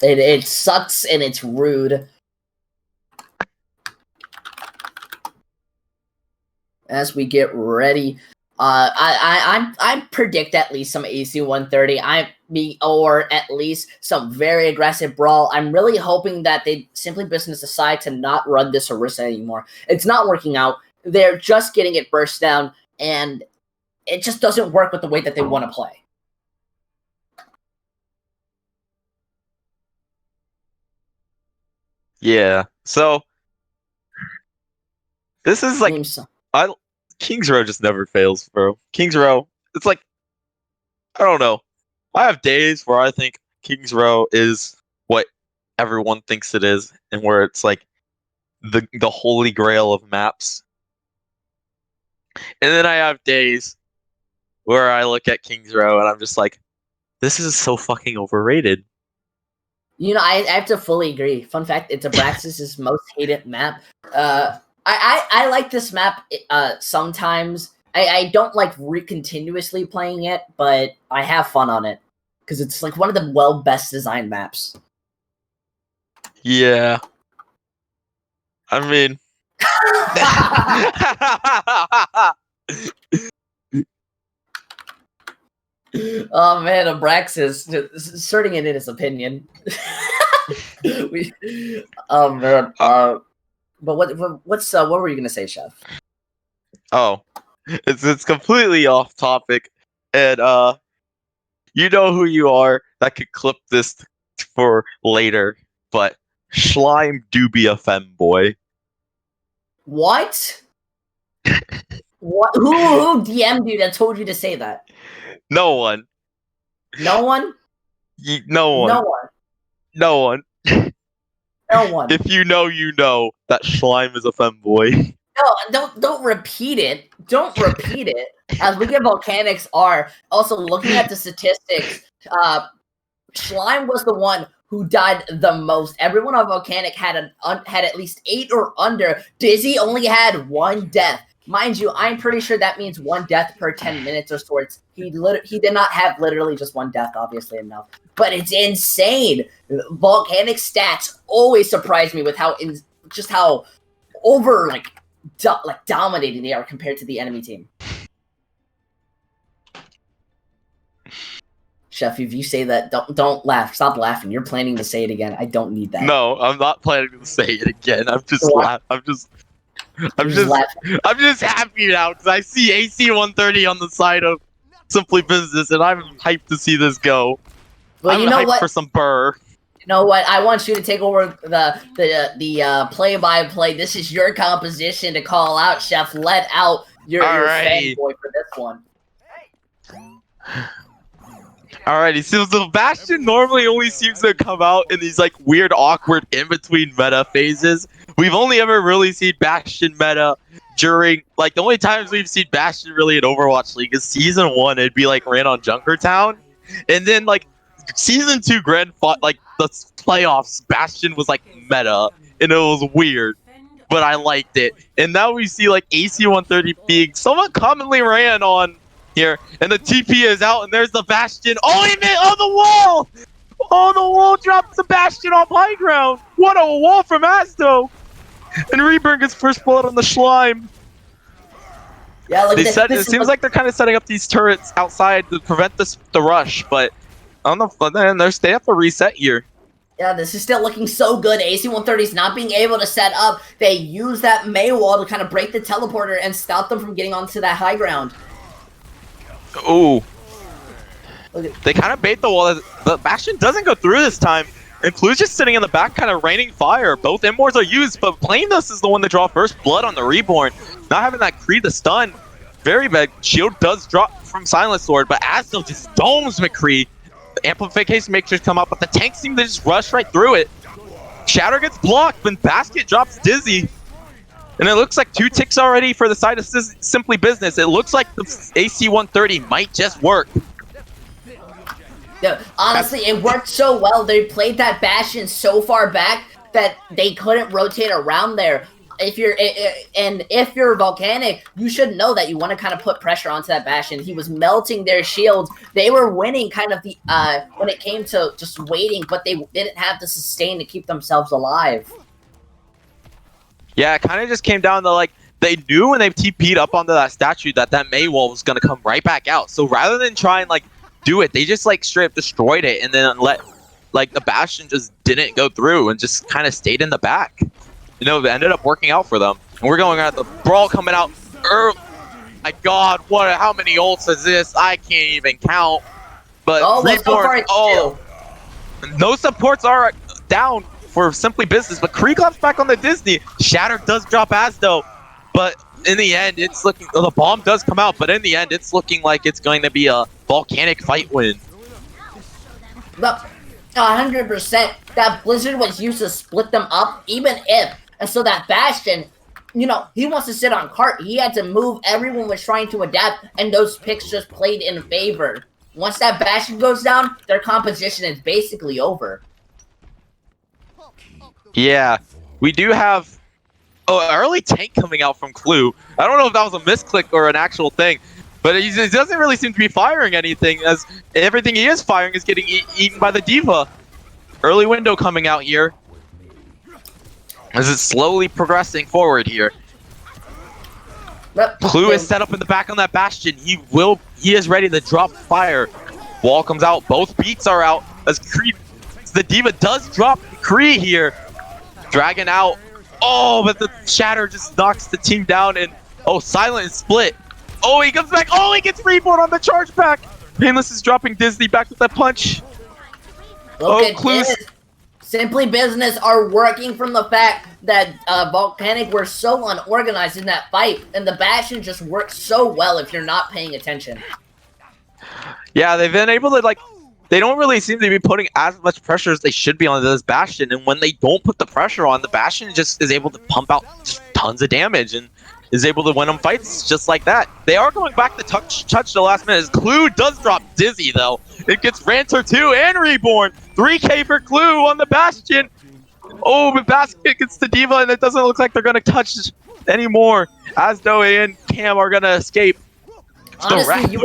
It sucks and it's rude. As we get ready... I predict at least some AC-130. Or at least some very aggressive brawl. I'm really hoping that they Simply Business decide to not run this Orisa anymore. It's not working out. They're just getting it burst down, and it just doesn't work with the way that they want to play. Yeah. So this is like King's Row just never fails, bro. King's Row, it's like, I don't know. I have days where I think King's Row is what everyone thinks it is, and where it's like the holy grail of maps. And then I have days where I look at King's Row and I'm just like, this is so fucking overrated. I have to fully agree. Fun fact, it's Abraxas' most hated map. I like this map sometimes. I don't like continuously playing it, but I have fun on it. Because it's like one of the best designed maps. Yeah. I mean, Oh man, Abraxas asserting it in his opinion. Oh man. But what were you gonna say, Chef? oh, it's completely off topic, and you know who you are. That could clip this for later, but Slime do be a femboy. What? What? Who DM'd you that told you to say that? No one. No one. No one. No one. No one. No one. If you know that Slime is a femboy. No, don't repeat it. Don't repeat it. As we get Volcanics are also looking at the statistics. Slime was the one who died the most. Everyone on Volcanic had at least 8 or under. Dizzy only had 1 death. Mind you, I'm pretty sure that means 1 death per 10 minutes or sorts. He did not have literally just 1 death, obviously enough. But it's insane. Volcanic stats always surprise me with how over dominating they are compared to the enemy team. Chef, if you say that, don't laugh. Stop laughing. You're planning to say it again. I don't need that. No, I'm not planning to say it again. I'm just happy now because I see AC 130 on the side of Simply Business, and I'm hyped to see this go. Well, you know hyped what? For some burr. You know what? I want you to take over the play-by-play. This is your composition to call out, Chef. Let out your fanboy for this one. Alrighty, so Sebastian normally only seems to come out in these like weird, awkward in-between meta phases. We've only ever really seen Bastion meta during, like, the only times we've seen Bastion really in Overwatch League is Season 1, it'd be like ran on Junkertown. And then like Season 2 like the playoffs, Bastion was like meta, and it was weird. But I liked it. And now we see like AC 130 being somewhat commonly ran on here, and the TP is out, and there's the Bastion. Oh, he made on the wall! Oh, the wall dropped the Bastion off high ground. What a wall from Asto! And Reburn gets first blood on the Slime. Yeah, look, it seems like they're kind of setting up these turrets outside to prevent the rush, but I don't know. Then they have to reset here. Yeah, this is still looking so good. AC-130 is not being able to set up. They use that May wall to kind of break the teleporter and stop them from getting onto that high ground. Ooh. They kind of bait the wall. The Bastion doesn't go through this time. And Flu's just sitting in the back kind of raining fire. Both Immorts are used, but Plainness is the one to draw first blood on the Reborn. Not having that Kree to stun. Very bad. Shield does drop from Silent Sword, but Asto just domes McCree. The Amplification Matrix come up, but the tanks seem to just rush right through it. Shatter gets blocked, then Basket drops Dizzy. And it looks like 2 ticks already for the side of Simply Business. It looks like the AC-130 might just work. Yeah, honestly, it worked so well. They played that Bastion so far back that they couldn't rotate around there. If you're Volcanic, you should know that you want to kind of put pressure onto that Bastion. He was melting their shields. They were winning kind of the when it came to just waiting, but they didn't have the sustain to keep themselves alive. Yeah, it kind of just came down to, like, they knew when they TP'd up onto that statue that May wall was going to come right back out. So rather than try and, like, do it, they just, like, straight up destroyed it and then let, like, the Bastion just didn't go through and just kind of stayed in the back. You know, it ended up working out for them. And we're going at the Brawl coming out early. My God, how many ults is this? I can't even count. But Reborn, no supports are down for Simply Business, but Kriegloff's back on the Disney. Shatter does drop Asdo, but in the end, it's looking. The bomb does come out, but in the end, it's looking like it's going to be a Volcanic fight win. But 100%, that Blizzard was used to split them up, even if, and so that Bastion, you know, he wants to sit on cart. He had to move. Everyone was trying to adapt, and those picks just played in favor. Once that Bastion goes down, their composition is basically over. Yeah, we do have an early tank coming out from Clue. I don't know if that was a misclick or an actual thing, but he doesn't really seem to be firing anything, as everything he is firing is getting eaten by the D.Va. Early window coming out here. As it's slowly progressing forward here. Clue is set up in the back on that Bastion. He is ready to drop fire. Wall comes out. Both beats are out. As the D.Va does drop Kree here. Dragon out. Oh, but the Shatter just knocks the team down. And oh, Silent is split. Oh, he comes back. Oh, he gets Reborn on the charge back. Painless is dropping Disney back with that punch. Look at this. Simply Business are working from the fact that Volcanic were so unorganized in that fight, and the Bastion just works so well if you're not paying attention. Yeah, they've been able to, like, they don't really seem to be putting as much pressure as they should be on this Bastion, and when they don't put the pressure on, the Bastion just is able to pump out just tons of damage and is able to win them fights just like that. They are going back to touch the last minute. As Clue does drop Dizzy, though. It gets Ranter 2 and Reborn. 3K for Clue on the Bastion. Oh, but Basket gets the D.Va, and it doesn't look like they're going to touch anymore. Asdo and Cam are going to escape. Honestly, you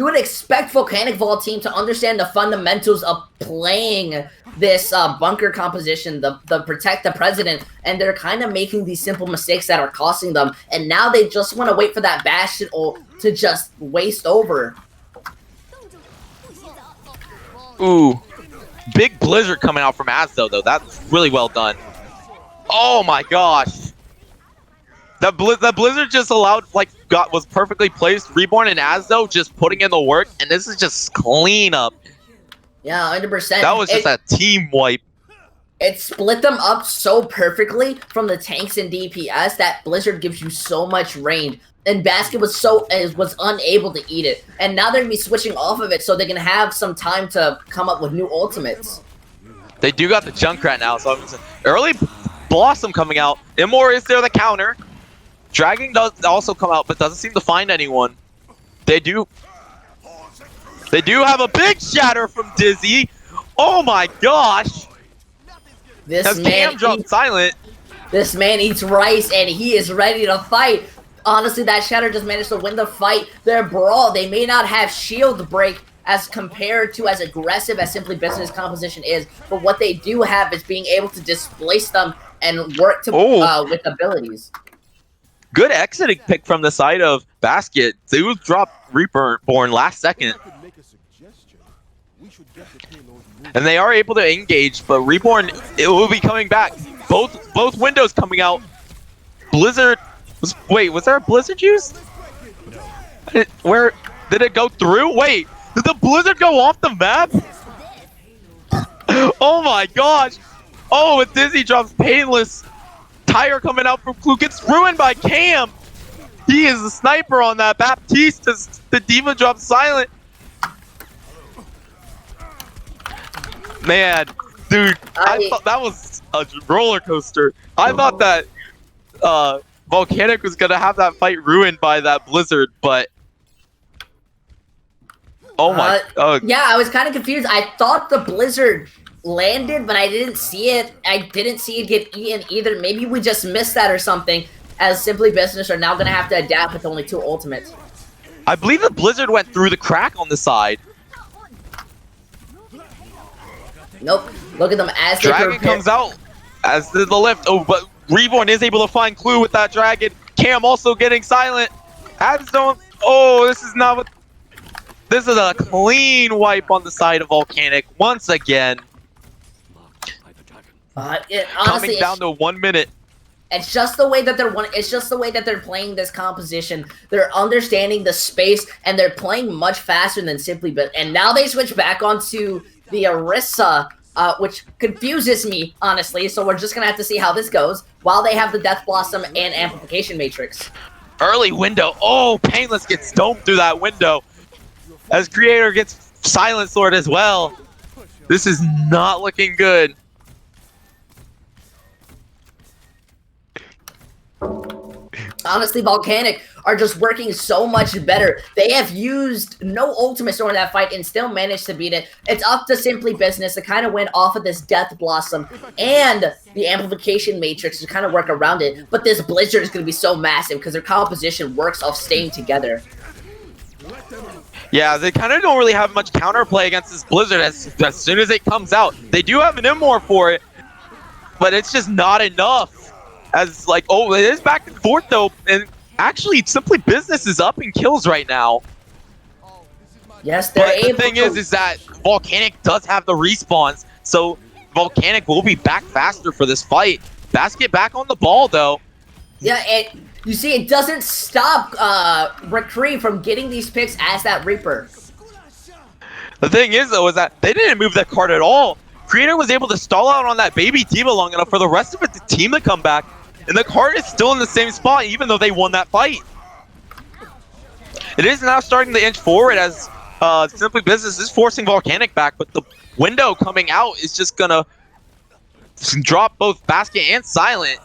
would expect Volcanic Vault team to understand the fundamentals of playing this bunker composition, the protect the president, and they're kind of making these simple mistakes that are costing them. And now they just want to wait for that Bastion ult to just waste over. Ooh, big blizzard coming out from Asdo though. That's really well done. Oh my gosh. That blizzard just was perfectly placed. Reborn and Asdo just putting in the work, and this is just clean up. Yeah, 100%. That was just a team wipe. It split them up so perfectly from the tanks and DPS that Blizzard gives you so much range. And Basket was unable to eat it. And now they're going to be switching off of it, so they're going to have some time to come up with new ultimates. They do got the Junkrat now, so early Blossom coming out. Immor is there the counter. Dragon does also come out, but doesn't seem to find anyone. They do have a big shatter from Dizzy. Oh my gosh! This man dropped Silent. This man eats rice, and he is ready to fight. Honestly, that Shatter just managed to win the fight. Their brawl, they may not have shield break as compared to as aggressive as Simply Business composition is, but what they do have is being able to displace them and work to with abilities. Good exiting pick from the side of Basket. They will drop Reborn last second. And they are able to engage, but Reborn, it will be coming back. Both windows coming out. Blizzard. Wait, was there a Blizzard used? Where did it go through? Wait, did the Blizzard go off the map? Oh my gosh. Oh, and Dizzy drops Painless. Tire coming out from Clue gets ruined by Cam. He is a sniper on that. Baptiste, the D.Va drops Silent. Man, dude, I thought that was a roller coaster. I thought that Volcanic was gonna have that fight ruined by that Blizzard, but oh my! Yeah, I was kind of confused. I thought the Blizzard landed, but I didn't see it. I didn't see it get eaten either. Maybe we just missed that or something. As Simply Business are now gonna have to adapt with only 2 ultimates. I believe the Blizzard went through the crack on the side. Nope. Look at them as Dragon comes out as the lift. Oh, but Reborn is able to find Clue with that Dragon. Cam also getting Silent. Abstone. Oh, this is not what. This is a clean wipe on the side of Volcanic once again. Honestly, coming down to 1 minute. It's just the way that they're playing this composition. They're understanding the space and they're playing much faster than Simply Business. And now they switch back onto the Orisa, which confuses me, honestly. So we're just gonna have to see how this goes while they have the Death Blossom and Amplification Matrix. Early window. Oh, Painless gets domed through that window. As Creator gets Silent Sword as well. This is not looking good. Honestly, Volcanic are just working so much better. They have used no ultimates during that fight and still managed to beat it. It's up to Simply Business to kind of win off of this Death Blossom and the Amplification Matrix to kind of work around it. But this Blizzard is going to be so massive because their composition works off staying together. Yeah, they kind of don't really have much counterplay against this Blizzard as soon as it comes out. They do have an Immor for it. but it's just not enough. As like, oh, it is back and forth though, and actually, Simply Business is up in kills right now. Yes, they're But the able thing to... is that Volcanic does have the respawns, so Volcanic will be back faster for this fight. Basket back on the ball though. Yeah, you see, it doesn't stop Recree from getting these picks as that Reaper. The thing is though, is that they didn't move that card at all. Creator was able to stall out on that baby D.Va long enough for the rest of it, the team to come back. And the card is still in the same spot, even though they won that fight. It is now starting to inch forward as Simply Business is forcing Volcanic back, but the window coming out is just gonna drop both Basket and Silent.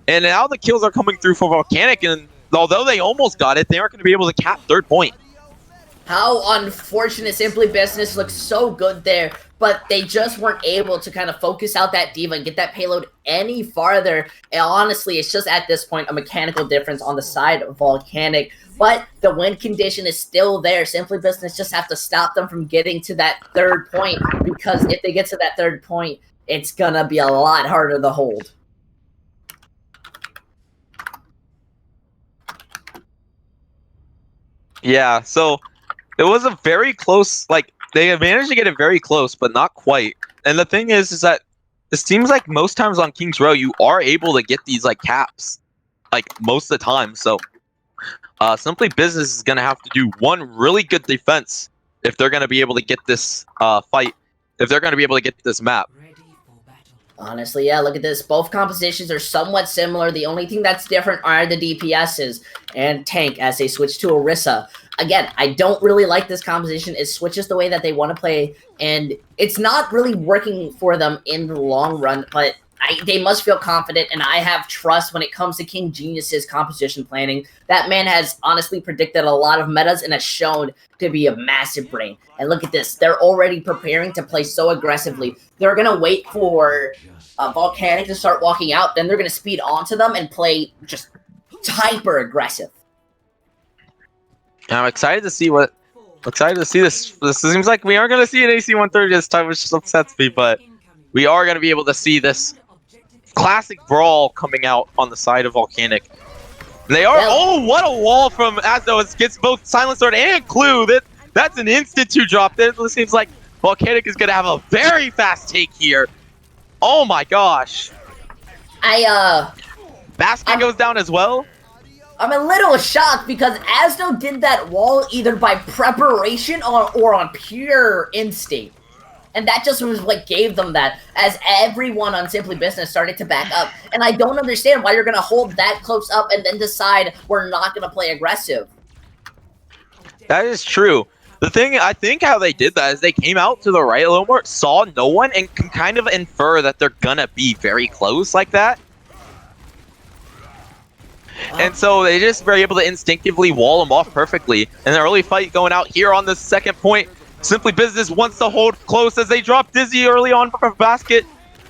And now the kills are coming through for Volcanic, and although they almost got it, they aren't going to be able to cap third point. How unfortunate. Simply Business looks so good there, but they just weren't able to kind of focus out that D.Va and get that payload any farther. And honestly, it's just at this point a mechanical difference on the side of Volcanic. But the win condition is still there. Simply Business just have to stop them from getting to that third point, because if they get to that third point, it's going to be a lot harder to hold. Yeah, so it was a very close, like, they managed to get it very close, but not quite. And the thing is that it seems like most times on King's Row, you are able to get these, like, caps, like, most of the time. So Simply Business is going to have to do one really good defense if they're going to be able to get this fight, if they're going to be able to get this map. Honestly, yeah, look at this. Both compositions are somewhat similar. The only thing that's different are the DPSs and tank as they switch to Orisa. Again, I don't really like this composition. It switches the way that they want to play, and it's not really working for them in the long run, but they must feel confident, and I have trust when it comes to King Genius's composition planning. That man has honestly predicted a lot of metas and has shown to be a massive brain. And look at this. They're already preparing to play so aggressively. They're going to wait for Volcanic to start walking out, then they're going to speed onto them and play just hyper aggressive. I'm excited to see what. Excited to see this. This seems like we aren't going to see an AC-130 this time, which just upsets me, but we are going to be able to see this classic brawl coming out on the side of Volcanic. They are. Oh, what a wall from Asdo! It gets both Silent Sword and Clue. That's an instant 2-drop. It seems like Volcanic is going to have a very fast take here. Oh my gosh! Basket goes down as well. I'm a little shocked because Asdo did that wall either by preparation or on pure instinct. And that just was what gave them that, as everyone on Simply Business started to back up. And I don't understand why you're going to hold that close up and then decide we're not going to play aggressive. That is true. The thing, I think how they did that is they came out to the right a little more, saw no one, and can kind of infer that they're going to be very close like that. And so they just were able to instinctively wall them off perfectly. And the early fight going out here on the second point. Simply Business wants to hold close as they drop Dizzy early on from Basket.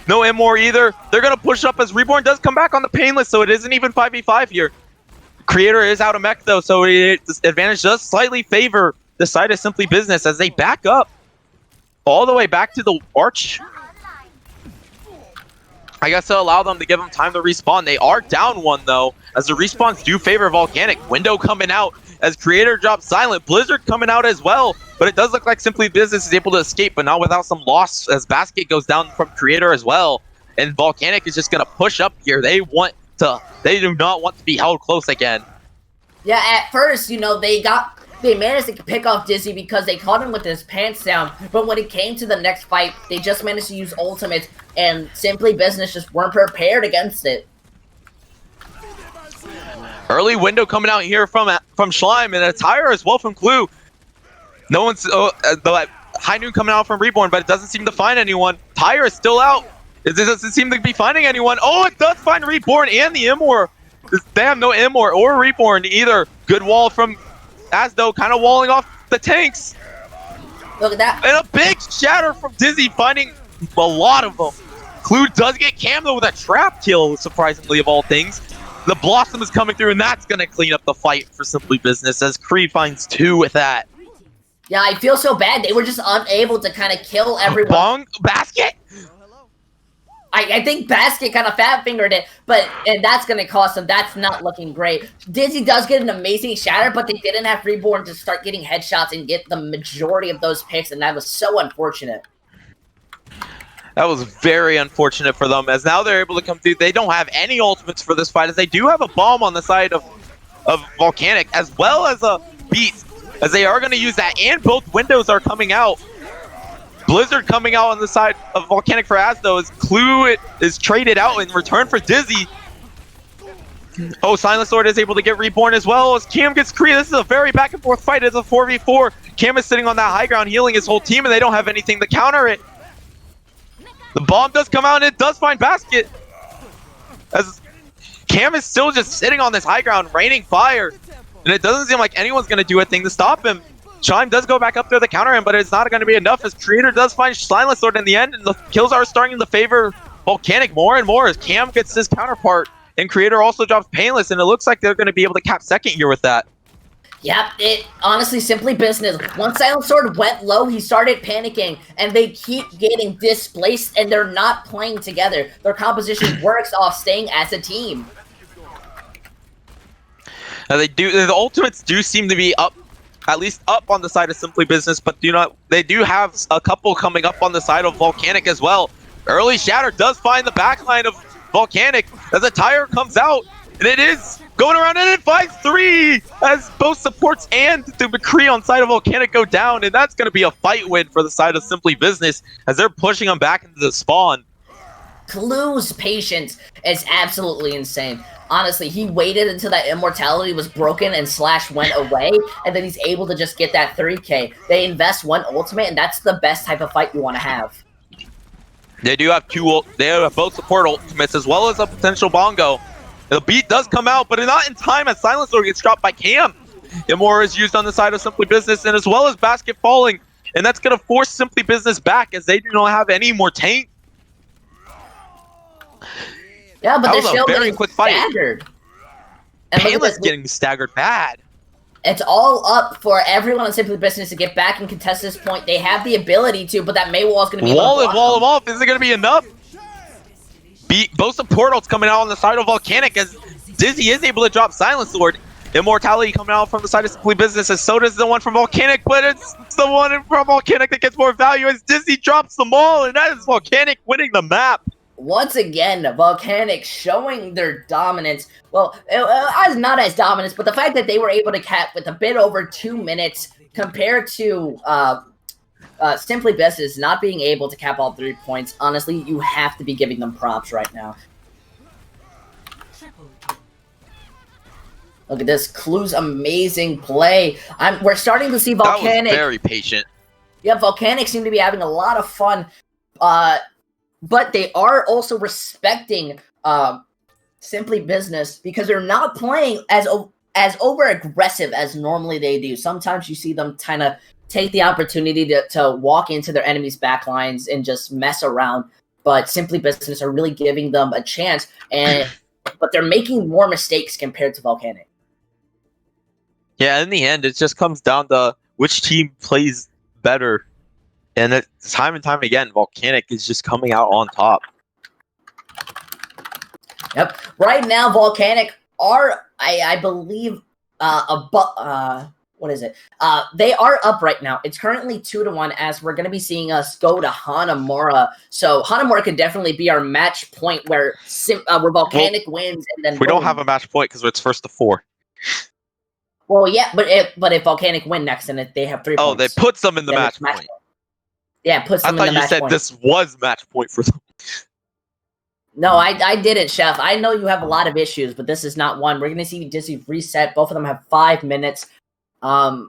No M-More either. They're going to push up as Reborn does come back on the Painless, so it isn't even 5v5 here. Creator is out of mech though, so this advantage does slightly favor the side of Simply Business as they back up all the way back to the Arch. I guess to allow them to give them time to respawn. They are down one though, as the respawns do favor Volcanic. Window coming out as Creator drops Silent. Blizzard coming out as well, but it does look like Simply Business is able to escape, but not without some loss as Basket goes down from Creator as well. And Volcanic is just going to push up here. They do not want to be held close again. Yeah, at first, you know, they managed to pick off Dizzy because they caught him with his pants down, but when it came to the next fight, they just managed to use ultimates, and Simply Business just weren't prepared against it. Early window coming out here from Schleim, and a tire as well from Clue. No one's the high noon coming out from Reborn, but it doesn't seem to find anyone. Tire is still out. It doesn't seem to be finding anyone. Oh, it does find Reborn and the M-More. They have no M-More or Reborn either. Good wall from Asdo, kind of walling off the tanks. Look at that. And a big shatter from Dizzy, finding a lot of them. Clue does get Cam though with a trap kill, surprisingly of all things. The Blossom is coming through, and that's going to clean up the fight for Simply Business as Kree finds 2 with that. Yeah, I feel so bad. They were just unable to kind of kill everyone. Bong Basket? I think Basket kind of fat-fingered it, and that's going to cost them. That's not looking great. Dizzy does get an amazing shatter, but they didn't have Reborn to start getting headshots and get the majority of those picks, and that was so unfortunate. That was very unfortunate for them, as now they're able to come through. They don't have any ultimates for this fight, as they do have a bomb on the side of Volcanic, as well as a Beast, as they are going to use that, and both windows are coming out. Blizzard coming out on the side of Volcanic for Asdo, as Clue is traded out in return for Dizzy. Oh, Silent Sword is able to get Reborn as well, as Cam gets Kree. This is a very back and forth fight. It's a 4v4. Cam is sitting on that high ground, healing his whole team, and they don't have anything to counter it. The bomb does come out, and it does find Basket, as Cam is still just sitting on this high ground, raining fire, and it doesn't seem like anyone's going to do a thing to stop him. Chime does go back up there to counter him, but it's not going to be enough, as Creator does find Silent Sword in the end, and the kills are starting to favor Volcanic more and more, as Cam gets his counterpart, and Creator also drops Painless, and it looks like they're going to be able to cap second here with that. Yep, it honestly simply business. Once Silent Sword went low, he started panicking, and they keep getting displaced, and they're not playing together. Their composition works off staying as a team. Now the ultimates do seem to be up, at least up on the side of Simply Business, but they do have a couple coming up on the side of Volcanic as well. Early Shatter does find the backline of Volcanic as the tire comes out, and it is going around, and it finds 3 as both supports and the McCree on side of Volcanic go down, and that's going to be a fight win for the side of Simply Business as they're pushing them back into the spawn. Clue's patience is absolutely insane. Honestly, he waited until that immortality was broken and Slash went away, and then he's able to just get that 3K. They invest one ultimate, and that's the best type of fight you want to have. They do have they have both support ultimates as well as a potential bongo. The beat does come out, but not in time as Silent Sword gets dropped by Cam. Immor is used on the side of Simply Business, and as well as Basket falling, and that's going to force Simply Business back as they do not have any more tank. Yeah, but they're still very getting quick fight. staggered. And Painless getting staggered bad. It's all up for everyone on Simply Business to get back and contest this point. They have the ability to, but that Maywall is going to be wall him off. Is it going to be enough? Both support ults coming out on the side of Volcanic as Dizzy is able to drop Silent Sword. Immortality coming out from the side of Simply Business, as so does the one from Volcanic, but it's the one from Volcanic that gets more value as Dizzy drops them all, and that is Volcanic winning the map. Once again, Volcanic showing their dominance. Well, not as dominance, but the fact that they were able to cap with a bit over 2 minutes compared to Simply Business not being able to cap all 3 points. Honestly, you have to be giving them props right now. Look at this, Clue's amazing play. We're starting to see Volcanic. That was very patient. Yeah, Volcanic seem to be having a lot of fun. But they are also respecting Simply Business because they're not playing as over aggressive as normally they do. Sometimes you see them kind of take the opportunity to walk into their enemies' backlines and just mess around. But Simply Business are really giving them a chance, but they're making more mistakes compared to Volcanic. Yeah, in the end, it just comes down to which team plays better. And time and time again, Volcanic is just coming out on top. Yep. Right now, Volcanic are, I believe, what is it? They are up right now. It's currently 2-1, as we're going to be seeing us go to Hanamura. So Hanamura could definitely be our match point where Volcanic wins, and then we don't have a match point because it's first to 4. Well, yeah, but if Volcanic win next, and they have 3 points. Oh, they put them in the match point. Yeah, puts them in the match point. I thought you said this was match point for them. No, I didn't, Chef. I know you have a lot of issues, but this is not one. We're going to see Dizzy reset. Both of them have 5 minutes. And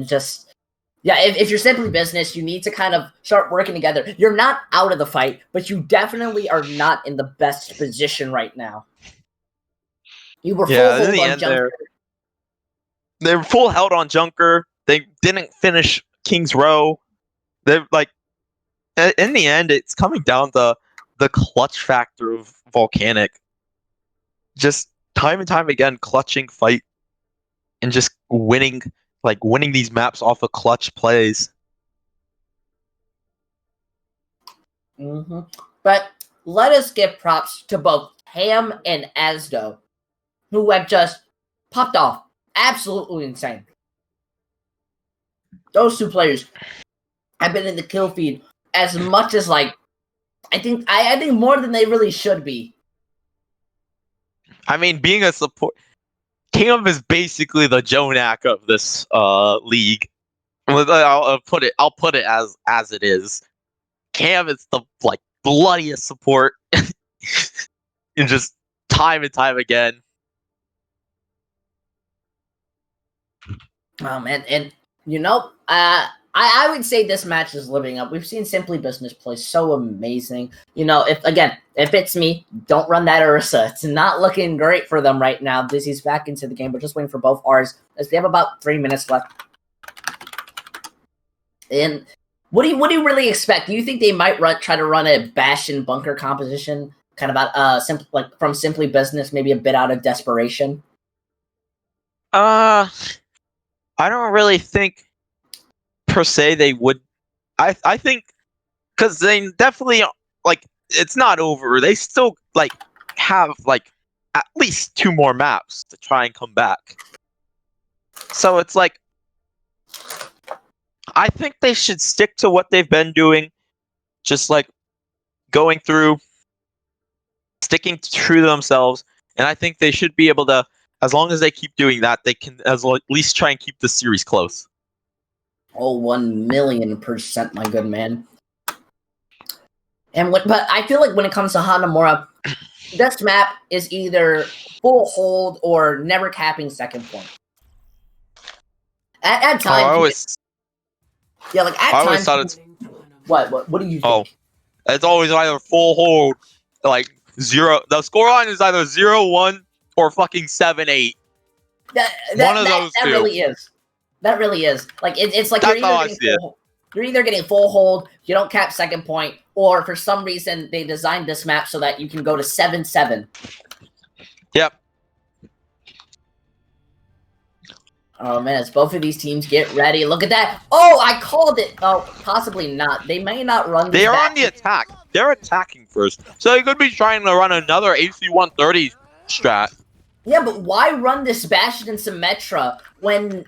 just, yeah, if you're Simply Business, you need to kind of start working together. You're not out of the fight, but you definitely are not in the best position right now. You were full hold on Junker. They were full held on Junker. They didn't finish King's Row. They're like, in the end, it's coming down to the clutch factor of Volcanic. Just time and time again, clutching fight and just winning these maps off of clutch plays. But But let us give props to both Ham and Asdo, who have just popped off. Absolutely insane. Those two players have been in the kill feed as much as I think more than they really should be. I mean, being a support, Cam is basically the Jonak of this league. I'll put it as it is. Cam is the bloodiest support, and just time and time again. Oh man, and I would say this match is living up. We've seen Simply Business play so amazing. If it's me, don't run that Ursa. It's not looking great for them right now. Dizzy's back into the game, but just waiting for both R's as they have about 3 minutes left. And what do you really expect? Do you think they might try to run a Bastion bunker composition, kind of about from Simply Business, maybe a bit out of desperation? I don't really think per se they would. I think because they definitely it's not over. They still have at least 2 more maps to try and come back. So it's I think they should stick to what they've been doing, just going through, sticking true to themselves, and I think they should be able to. As long as they keep doing that, they can at least try and keep the series close. Oh, 1,000,000%, my good man. But I feel like when it comes to Hanamura, this map is either full hold or never capping second point. At times, I always thought it's what do you think? Oh, it's always either full hold, 0. The scoreline is either 0-1 or fucking 7-8. One of those two. That really is. It's like you're either getting full hold, you don't cap second point, or for some reason they designed this map so that you can go to 7-7. Yep. Oh man, as both of these teams get ready. Look at that. Oh, I called it. Oh, possibly not. They may not run this. They are on the attack. They're attacking first. So they could be trying to run another AC-130 strat. Yeah, but why run this Bastion and Symmetra when,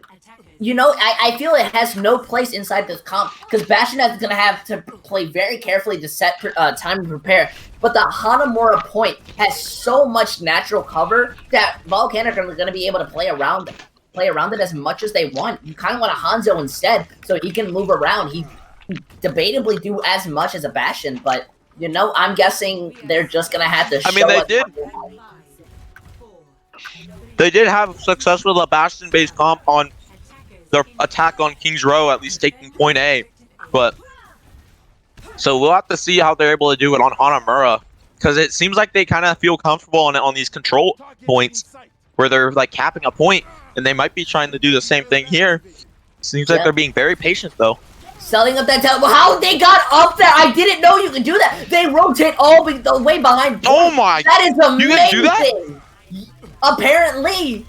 I feel it has no place inside this comp, because Bastion is going to have to play very carefully to set time to prepare, but the Hanamura point has so much natural cover that Volcanic are going to be able to play around it as much as they want. You kind of want a Hanzo instead, so he can move around. He debatably do as much as a Bastion, but, I'm guessing they're just going to have to They did have success with a Bastion-based comp on their attack on King's Row, at least taking point A. So we'll have to see how they're able to do it on Hanamura, because it seems like they kind of feel comfortable on these control points where they're capping a point, and they might be trying to do the same thing here. Seems like they're being very patient though. Selling up that teleport. How they got up there? I didn't know you could do that. They rotate all the way behind. Oh my! That is amazing. You can do that? Apparently,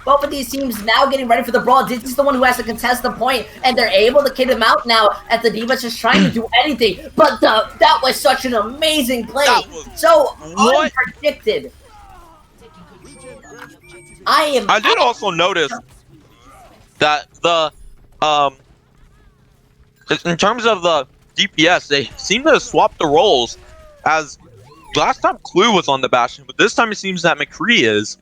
both of these teams now getting ready for the brawl. This is the one who has to contest the point, and they're able to kid him out now as the Diva's just trying to do anything. But that was such an amazing play. So unpredicted. I did also notice that in terms of the DPS, they seem to swap the roles. As last time Clue was on the Bastion, but this time it seems that McCree is.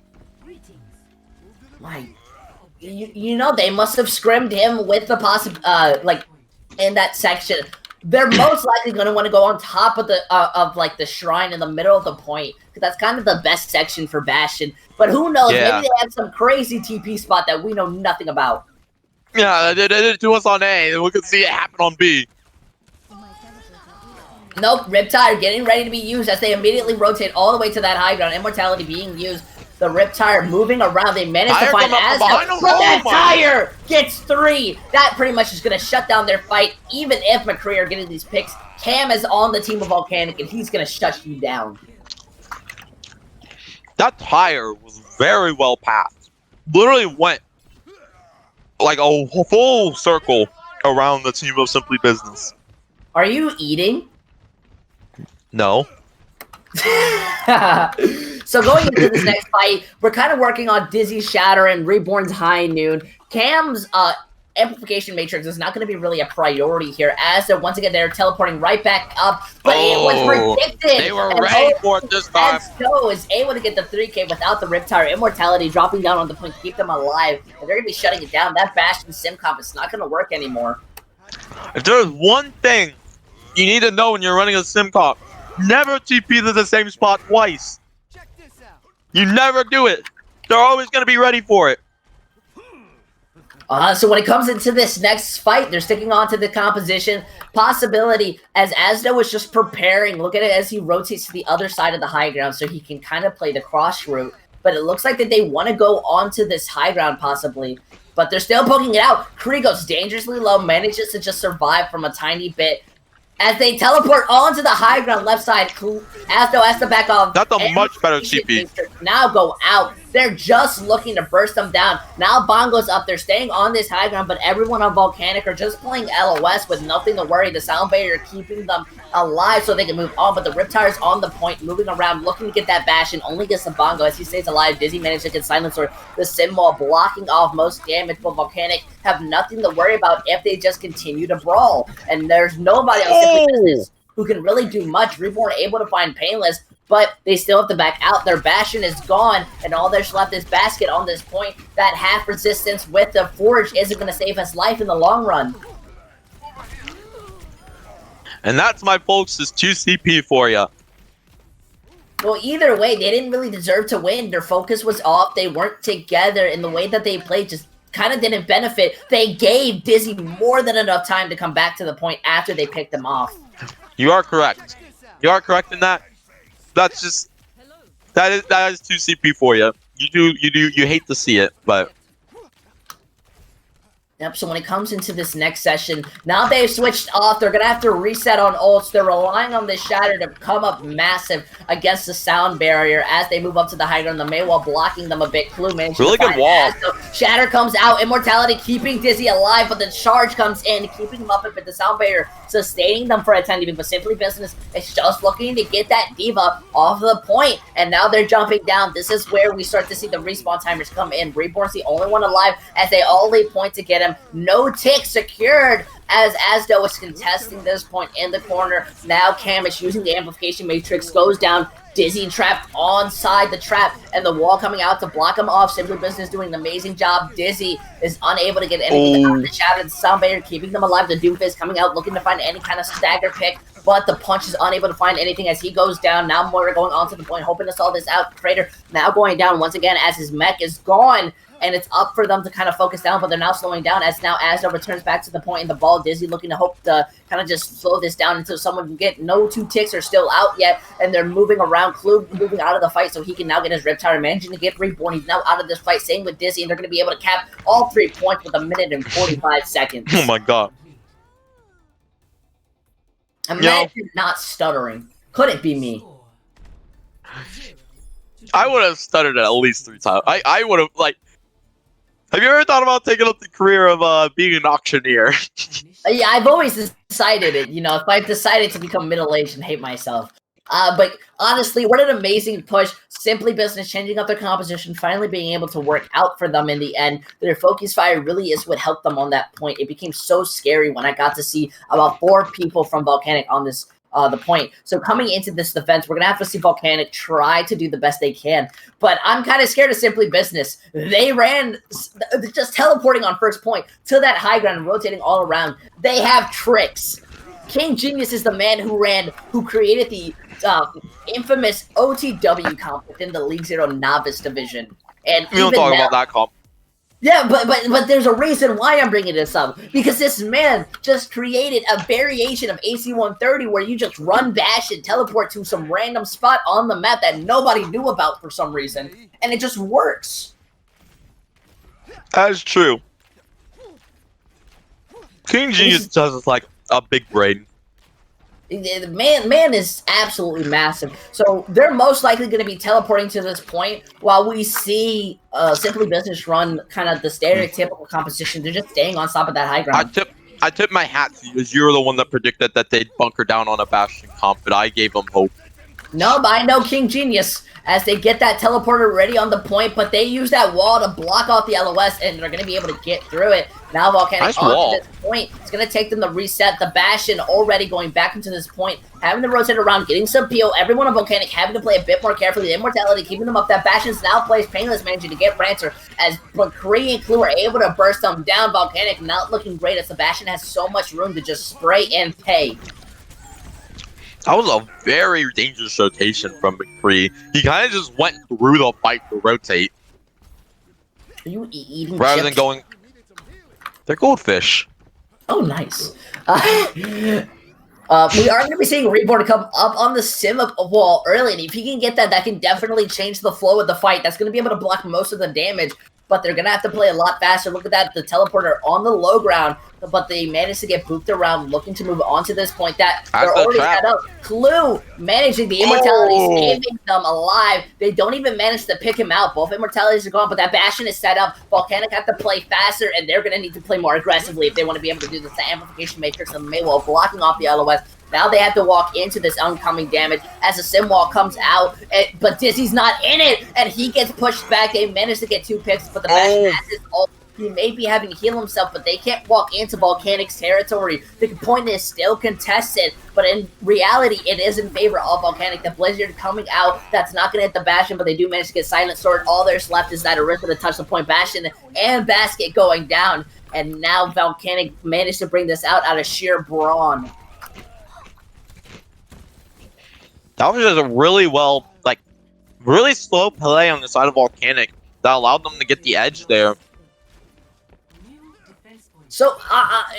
They must have scrimmed him with the in that section. They're most likely going to want to go on top of the shrine in the middle of the point, because that's kind of the best section for Bastion. But who knows? Yeah. Maybe they have some crazy TP spot that we know nothing about. Yeah, they did it to us on A, and we could see it happen on B. Nope, Riptide getting ready to be used as they immediately rotate all the way to that high ground. Immortality being used. The Riptide moving around. They managed to find Asda, but that Tire gets 3. That pretty much is going to shut down their fight. Even if McCree are getting these picks, Cam is on the team of Volcanic, and he's going to shut you down. That Tire was very well passed. Literally went a full circle around the team of Simply Business. Are you eating? No. So going into this next fight, we're kind of working on Dizzy Shatter and Reborn's High Noon. Cam's amplification matrix is not going to be really a priority here, as they're once again they're teleporting right back up. But it was predicted. They were ready for it this time. Snow is able to get the 3K without the Riptire Immortality dropping down on the point to keep them alive, and they're going to be shutting it down. That Bastion Simcomp is not going to work anymore. If there's one thing you need to know when you're running a Simcomp, never TP to the same spot twice. You never do it. They're always going to be ready for it. So when it comes into this next fight, they're sticking on to the composition. Possibility, as Asdo is just preparing. Look at it as he rotates to the other side of the high ground so he can kind of play the cross route. But it looks like that they want to go onto this high ground possibly. But they're still poking it out. Kree goes dangerously low, manages to just survive from a tiny bit. As they teleport onto the high ground left side, Asdo has to back off. That's a much better TP. Now go out. They're just looking to burst them down. Now Bongo's up. They're staying on this high ground, but everyone on Volcanic are just playing LOS with nothing to worry. The sound barrier keeping them alive so they can move on, but the Riptire's on the point, moving around, looking to get that Bastion. Only gets the Bongo as he stays alive. Dizzy managed to get Silencer. The Symbol blocking off most damage, but Volcanic have nothing to worry about if they just continue to brawl. And there's nobody else who can really do much. Reborn able to find Painless, but they still have to back out. Their Bastion is gone, and all there's left is Basket on this point. That half resistance with the Forge isn't going to save his life in the long run. And that's, my folks, is 2 CP for you. Well, either way, they didn't really deserve to win. Their focus was off. They weren't together, and the way that they played just kind of didn't benefit. They gave Dizzy more than enough time to come back to the point after they picked them off. You are correct. You are correct in that. That's just that is 2 CP for you. You hate to see it, but Yep, so when it comes into this next session, now they've switched off. They're going to have to reset on ults. They're relying on this Shatter to come up massive against the sound barrier as they move up to the high ground. The Maywall blocking them a bit. Clue managed really good wall. Shatter comes out. Immortality keeping Dizzy alive, but the charge comes in, keeping them up a bit. The sound barrier sustaining them for a 10 DB, but Simply Business is just looking to get that Diva off the point, and now they're jumping down. This is where we start to see the respawn timers come in. Reborn's the only one alive as they all lay point to get him. No tick secured as Asdo is contesting this point in the corner. Now Kamish using the amplification matrix goes down. Dizzy trapped onside the trap, and the wall coming out to block him off. Simply Business doing an amazing job. Dizzy is unable to get anything out of the Shatter. The sound barrier keeping them alive. The Doomfist coming out looking to find any kind of stagger pick, but the Punch is unable to find anything as he goes down. Now Moira going onto the point, hoping to stall this out. Crater now going down once again as his mech is gone. And it's up for them to kind of focus down, but they're now slowing down as now Asdo returns back to the point in the ball. Dizzy looking to hope to kind of just slow this down until someone can get. No 2 ticks are still out yet, and they're moving around. Clue moving out of the fight so he can now get his Riptire, managing to get Reborn. He's now out of this fight. Same with Dizzy, and they're going to be able to cap all 3 points with 1 minute and 45 seconds. Oh my god. Imagine not stuttering. Could it be me? I would have stuttered at least 3 times. I would have, like... Have you ever thought about taking up the career of being an auctioneer? Yeah, I've always decided it. You know, if I've decided to become middle-aged and hate myself. But honestly, what an amazing push. Simply Business changing up their composition, finally being able to work out for them in the end. Their focus fire really is what helped them on that point. It became so scary when I got to see about 4 people from Volcanic on this the point. So coming into this defense, we're going to have to see Volcanic try to do the best they can. But I'm kind of scared of Simply Business. They ran, just teleporting on first point to that high ground and rotating all around. They have tricks. King Genius is the man who created the infamous OTW comp within the League Zero Novice Division. And we don't talk about that comp. Yeah, but there's a reason why I'm bringing this up. Because this man just created a variation of AC-130 where you just run dash and teleport to some random spot on the map that nobody knew about for some reason. And it just works. That is true. King Genius does like a big brain. The man is absolutely massive. So they're most likely going to be teleporting to this point while we see Simply Business run kind of the stereotypical composition. They're just staying on top of that high ground. I tip my hat to you, because you were the one that predicted that they'd bunker down on a Bastion comp, but I gave them hope. No, but I know King Genius as they get that teleporter ready on the point, but they use that wall to block off the LOS, and they're going to be able to get through it. Now Volcanic onto this point. It's going to take them to reset. The Bastion already going back into this point, having to rotate around, getting some peel. Everyone on Volcanic having to play a bit more carefully. The Immortality keeping them up. That Bastion's now plays Painless, managing to get Prancer as McCree and Clue are able to burst them down. Volcanic not looking great as the Bastion has so much room to just spray and pay. That was a very dangerous rotation from McCree. He kind of just went through the fight to rotate. Are you eating rather chips? than going... They're goldfish. Oh, nice. We are going to be seeing Reborn come up on the sim wall early, and if he can get that, that can definitely change the flow of the fight. That's going to be able to block most of the damage, but they're going to have to play a lot faster. Look at that, the teleporter on the low ground, but they managed to get booped around, looking to move on to this point. That they're already set up. Clue managing the Immortality, saving them alive. They don't even manage to pick him out. Both Immortalities are gone, but that Bastion is set up. Volcanic have to play faster, and they're going to need to play more aggressively if they want to be able to do this. The Amplification Matrix and Maywell blocking off the LOS. Now they have to walk into this oncoming damage as the sim wall comes out, but Dizzy's not in it, and he gets pushed back. They manage to get 2 picks, but the Bastion has his ult. He may be having to heal himself, but they can't walk into Volcanic's territory. The point is still contested, but in reality, it is in favor of Volcanic. The Blizzard coming out, that's not going to hit the Bastion, but they do manage to get Silent Sword. All there's left is that Arista to touch the point. Bastion and Basket going down, and now Volcanic managed to bring this out of sheer brawn. That was just a really really slow play on the side of Volcanic that allowed them to get the edge there. So,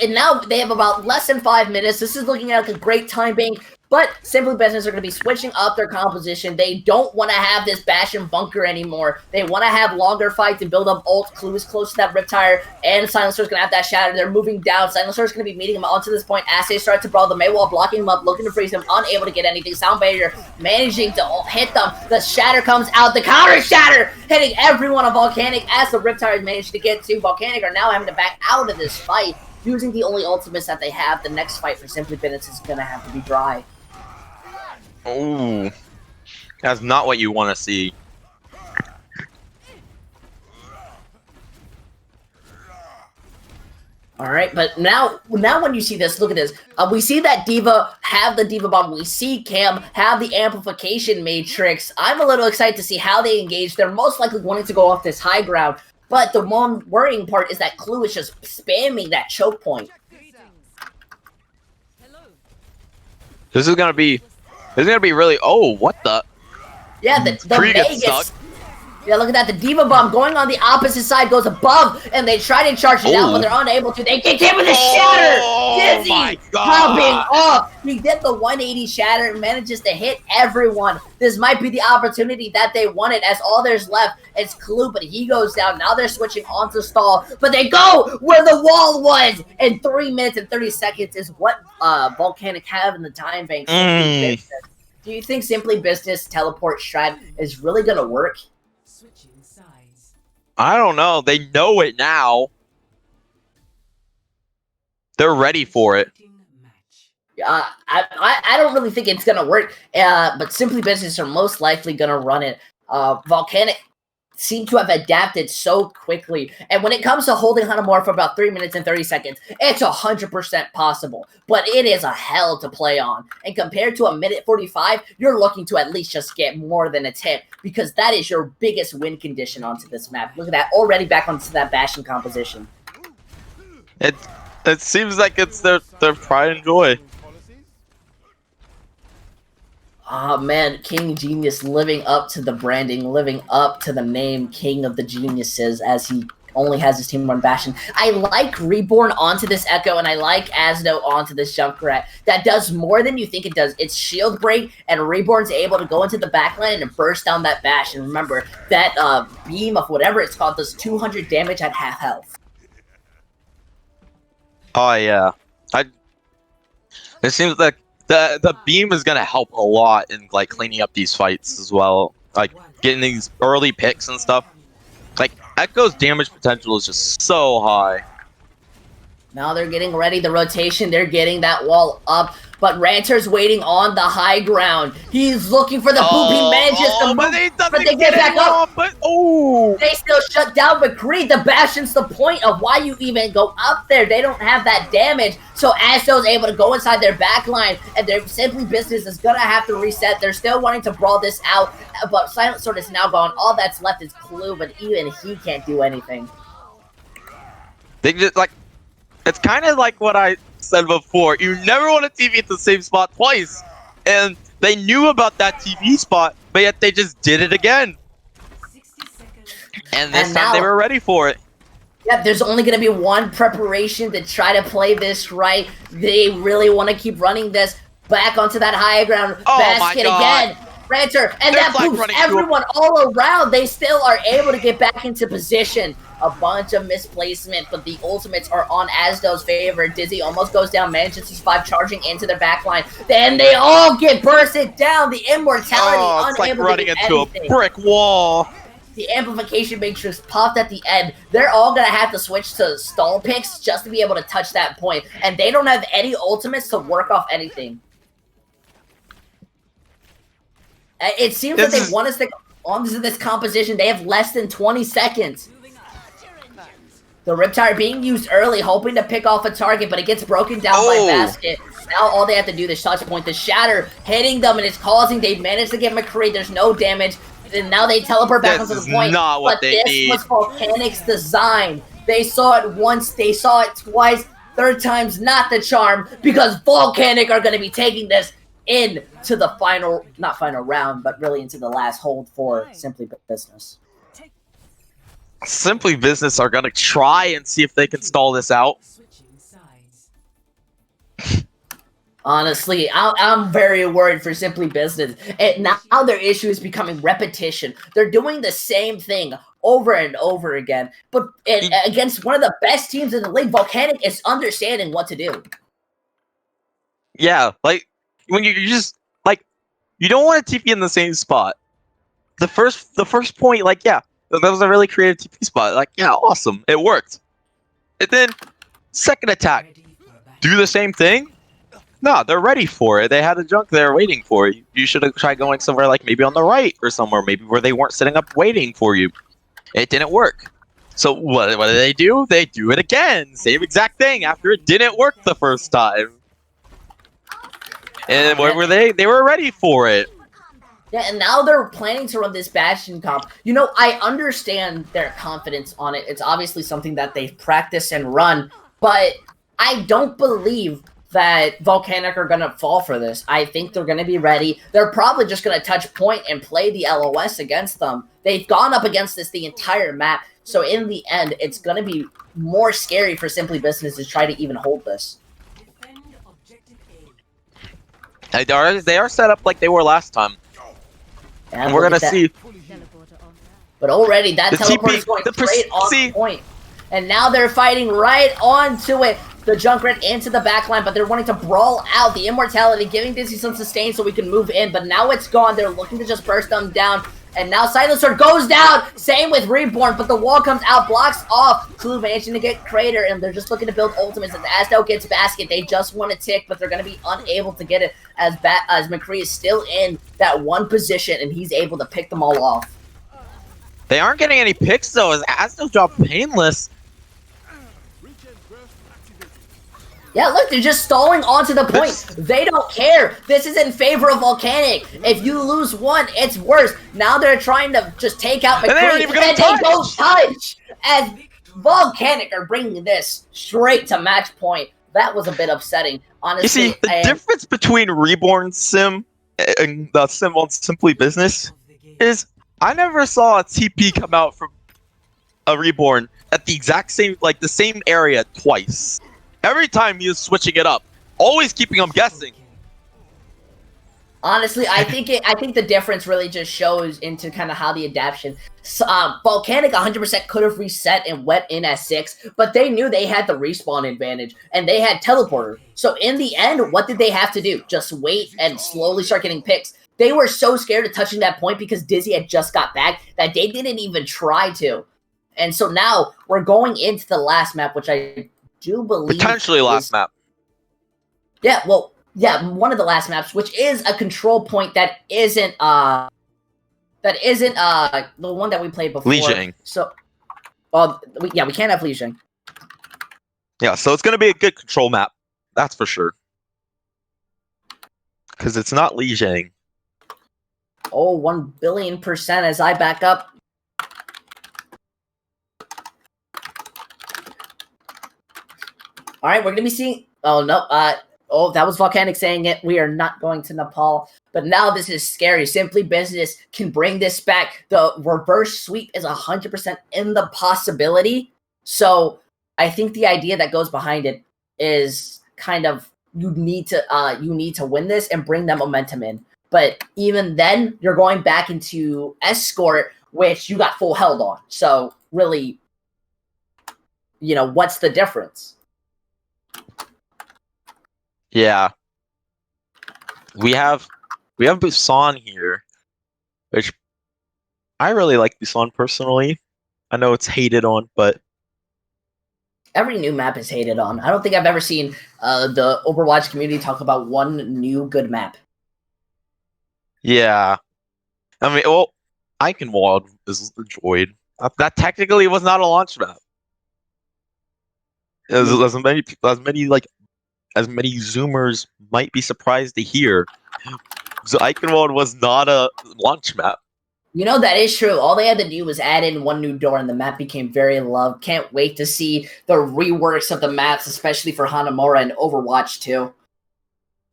and now they have about less than 5 minutes. This is looking like a great time bank, but Simply Business are going to be switching up their composition. They don't want to have this Bastion bunker anymore. They want to have longer fights and build up ult. Clue is close to that Riptire, and Silencer's going to have that Shatter. They're moving down. Silencer's going to be meeting him onto this point as they start to brawl. The Maywall blocking him up, looking to freeze him, unable to get anything. Sound Barrier managing to hit them. The Shatter comes out. The counter Shatter hitting everyone on Volcanic as the Riptire managed to get to. Volcanic are now having to back out of this fight, using the only ultimates that they have. The next fight for Simply Business is going to have to be dry. Oh, that's not what you want to see. All right, but now when you see this, look at this. We see that D.Va have the D.Va bomb. We see Cam have the amplification matrix. I'm a little excited to see how they engage. They're most likely wanting to go off this high ground, but the one worrying part is that Clue is just spamming that choke point. This is gonna be really. Oh, what the? Yeah, the Vegas. Yeah, look at that. The D.Va bomb going on the opposite side goes above, and they try to charge it down, but they're unable to. They get hit with a Shatter! Dizzy popping off. He did the 180 Shatter and manages to hit everyone. This might be the opportunity that they wanted, as all there's left is Clue, but he goes down. Now they're switching on to Stall, but they go where the wall was. And 3 minutes and 30 seconds is what Volcanic have in the time bank. Do you think Simply Business teleport strat is really going to work? I don't know. They know it now. They're ready for it. I don't really think it's going to work, but Simply Business are most likely going to run it. Volcanic seem to have adapted so quickly, and when it comes to holding Hanamura for about 3 minutes and 30 seconds, it's 100% possible, but it is a hell to play on. And compared to a minute 45, you're looking to at least just get more than a tip, because that is your biggest win condition onto this map. Look at that, already back onto that Bastion composition. It seems like it's their pride and joy. Oh man, King Genius living up to the branding, living up to the name King of the Geniuses, as he only has his team run Bastion. I like Reborn onto this Echo, and I like Asno onto this Junkrat. That does more than you think it does. It's shield break, and Reborn's able to go into the backline and burst down that Bastion. Remember, that beam of whatever it's called does 200 damage at half health. Oh yeah. It seems like the beam is gonna help a lot in like cleaning up these fights as well, like getting these early picks and stuff. Like Echo's damage potential is just so high. Now they're getting ready. The rotation, they're getting that wall up. But Ranter's waiting on the high ground. He's looking for the boop. He manages to move, but he doesn't but they get back up. But they still shut down McCree. The Bastion's the point of why you even go up there. They don't have that damage. So Astro's able to go inside their backline, and their Simply Business is going to have to reset. They're still wanting to brawl this out, but Silent Sword is now gone. All that's left is Clue, but even he can't do anything. They just, like, it's kind of like what I said before. You never want to TV at the same spot twice. And they knew about that TV spot, but yet they just did it again. And this time they were ready for it. Yep, there's only going to be one preparation to try to play this right. They really want to keep running this back onto that high ground basket again. Ranter, and that boosts everyone all around. They still are able to get back into position. A bunch of misplacement, but the ultimates are on Asdo's favor. Dizzy almost goes down, manages to survive, charging into their backline. Then they all get bursted down. The immortality, it's like running into a brick wall. The amplification matrix popped at the end. They're all going to have to switch to stall picks just to be able to touch that point. And they don't have any ultimates to work off anything. It seems that they want to stick on to this composition. They have less than 20 seconds. The Riptire being used early, hoping to pick off a target, but it gets broken down by Basket. Now all they have to do is touch point. The Shatter hitting them, and it's causing. They managed to get McCree. There's no damage. And now they teleport back onto the point. Not what they need. This was Volcanic's design. They saw it once. They saw it twice. Third time's not the charm, because Volcanic are going to be taking this into the final, not final round, but really into the last hold for Simply Business. Simply Business are going to try and see if they can stall this out. Honestly, I'm very worried for Simply Business. And now their issue is becoming repetition. They're doing the same thing over and over again. But against one of the best teams in the league, Volcanic is understanding what to do. Yeah, like, when you just, like, you don't want to TP in the same spot. The first point, like, yeah, that was a really creative TP spot. Like, yeah, awesome. It worked. And then, second attack. Do the same thing? No, they're ready for it. They had a junk there waiting for you. You should have tried going somewhere like maybe on the right or somewhere, maybe where they weren't sitting up waiting for you. It didn't work. So what do? They do it again. Same exact thing after it didn't work the first time. And where were they? They were ready for it. Yeah, and now they're planning to run this Bastion comp. You know, I understand their confidence on it. It's obviously something that they've practiced and run, but I don't believe that Volcanic are going to fall for this. I think they're going to be ready. They're probably just going to touch point and play the LOS against them. They've gone up against this the entire map, so in the end, it's going to be more scary for Simply Business to try to even hold this. They are set up like they were last time. And we're going to see. But already, that teleport is going straight on point. And now they're fighting right onto it. The Junkrat into the backline, but they're wanting to brawl out. The Immortality giving Dizzy some sustain so we can move in, but now it's gone. They're looking to just burst them down. And now Silent Sword goes down. Same with Reborn, but the wall comes out, blocks off. Clue managing to get Crater, and they're just looking to build ultimates. As Asdo gets Basket, they just want to tick, but they're going to be unable to get it as McCree is still in that one position, and he's able to pick them all off. They aren't getting any picks, though, as Asdo's job painless. Yeah, look, they're just stalling onto the point. They don't care. This is in favor of Volcanic. If you lose one, it's worse. Now they're trying to just take out McCree, and they don't touch. As Volcanic are bringing this straight to match point. That was a bit upsetting, honestly. You see, the difference between Reborn Sim and the Sim on Simply Business is I never saw a TP come out from a Reborn at the exact same, like the same area twice. Every time he was switching it up, always keeping them guessing. Honestly, I think the difference really just shows into kind of how the adaptation. Volcanic 100% could have reset and went in at 6, but they knew they had the respawn advantage, and they had Teleporter. So in the end, what did they have to do? Just wait and slowly start getting picks. They were so scared of touching that point because Dizzy had just got back that they didn't even try to. And so now we're going into the last map, which I do believe Potentially last map. Yeah, well, yeah, one of the last maps, which is a control point that isn't the one that we played before. Lijiang. So, we can't have Lijiang. Yeah, so it's gonna be a good control map. That's for sure. Because it's not Lijiang. Oh, 1,000,000,000% as I back up. All right, we're gonna be seeing. Oh no! Oh, that was Volcanic saying it. We are not going to Nepal. But now this is scary. Simply Business can bring this back. The reverse sweep is 100% in the possibility. So I think the idea that goes behind it is kind of you need to win this and bring that momentum in. But even then, you're going back into escort, which you got full held on. So really, what's the difference? Yeah. We have Busan here, which I really like Busan personally. I know it's hated on, but every new map is hated on. I don't think I've ever seen the Overwatch community talk about one new good map. yeah. I mean, well, Eichenwald is enjoyed. That technically was not a launch map. As many Zoomers might be surprised to hear. So Eichenwald was not a launch map. That is true. All they had to do was add in one new door and the map became very loved. Can't wait to see the reworks of the maps, especially for Hanamura and Overwatch 2.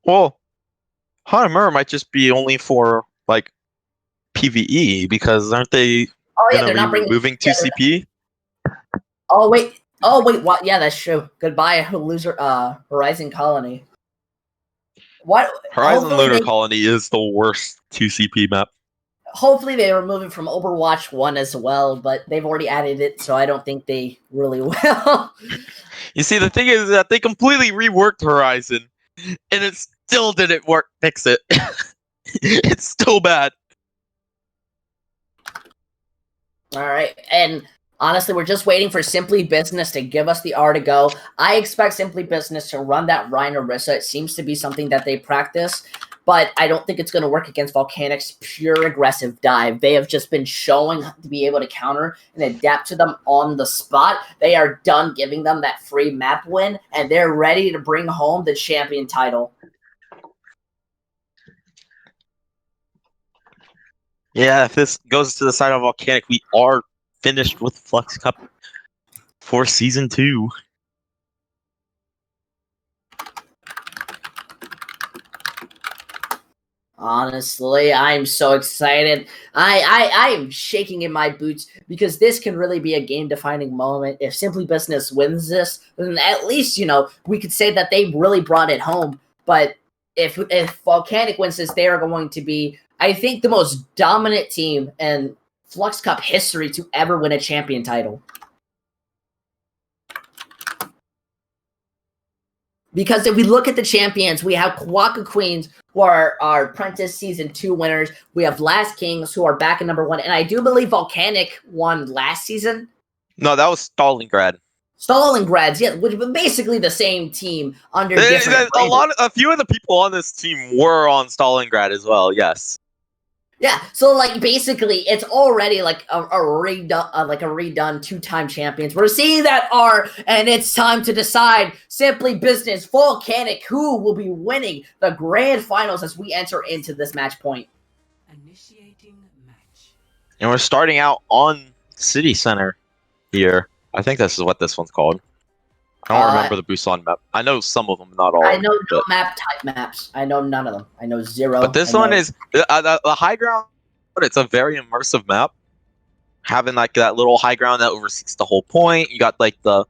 Well, Hanamura might just be only for, PvE, because aren't they they're not moving 2CP? Oh, wait. What? Yeah, that's true. Goodbye, loser, Horizon Colony. What? Horizon Lunar Colony is the worst 2CP map. Hopefully they remove it from Overwatch 1 as well, but they've already added it, so I don't think they really will. You see, the thing is that they completely reworked Horizon, and it still didn't fix it. It's still bad. Alright, and honestly, we're just waiting for Simply Business to give us the R to go. I expect Simply Business to run that Rhine Orisa. It seems to be something that they practice, but I don't think it's going to work against Volcanic's pure aggressive dive. They have just been showing to be able to counter and adapt to them on the spot. They are done giving them that free map win, and they're ready to bring home the champion title. Yeah, if this goes to the side of Volcanic, we are finished with Flux Cup for Season 2. Honestly, I'm so excited. I am shaking in my boots because this can really be a game-defining moment. If Simply Business wins this, then at least, we could say that they really brought it home. But if Volcanic wins this, they are going to be, I think, the most dominant team in Flux Cup history to ever win a champion title. Because if we look at the champions, we have Kwaka Queens, who are our Apprentice Season 2 winners. We have Last Kings, who are back at number 1. And I do believe Volcanic won last season. No, that was Stalingrad. Stalingrad's, yeah, which was basically the same team under different. A few of the people on this team were on Stalingrad as well, yes. Yeah, so basically, it's already a redone two-time champions. We're seeing that and it's time to decide. Simply Business, Volcanic, who will be winning the grand finals as we enter into this match point. Initiating match. And we're starting out on City Center here. I think this is what this one's called. I don't remember the Busan map. I know some of them, not all. I know no map type maps. I know none of them. I know zero. But this one is the high ground. It's a very immersive map. Having that little high ground that oversees the whole point. You got the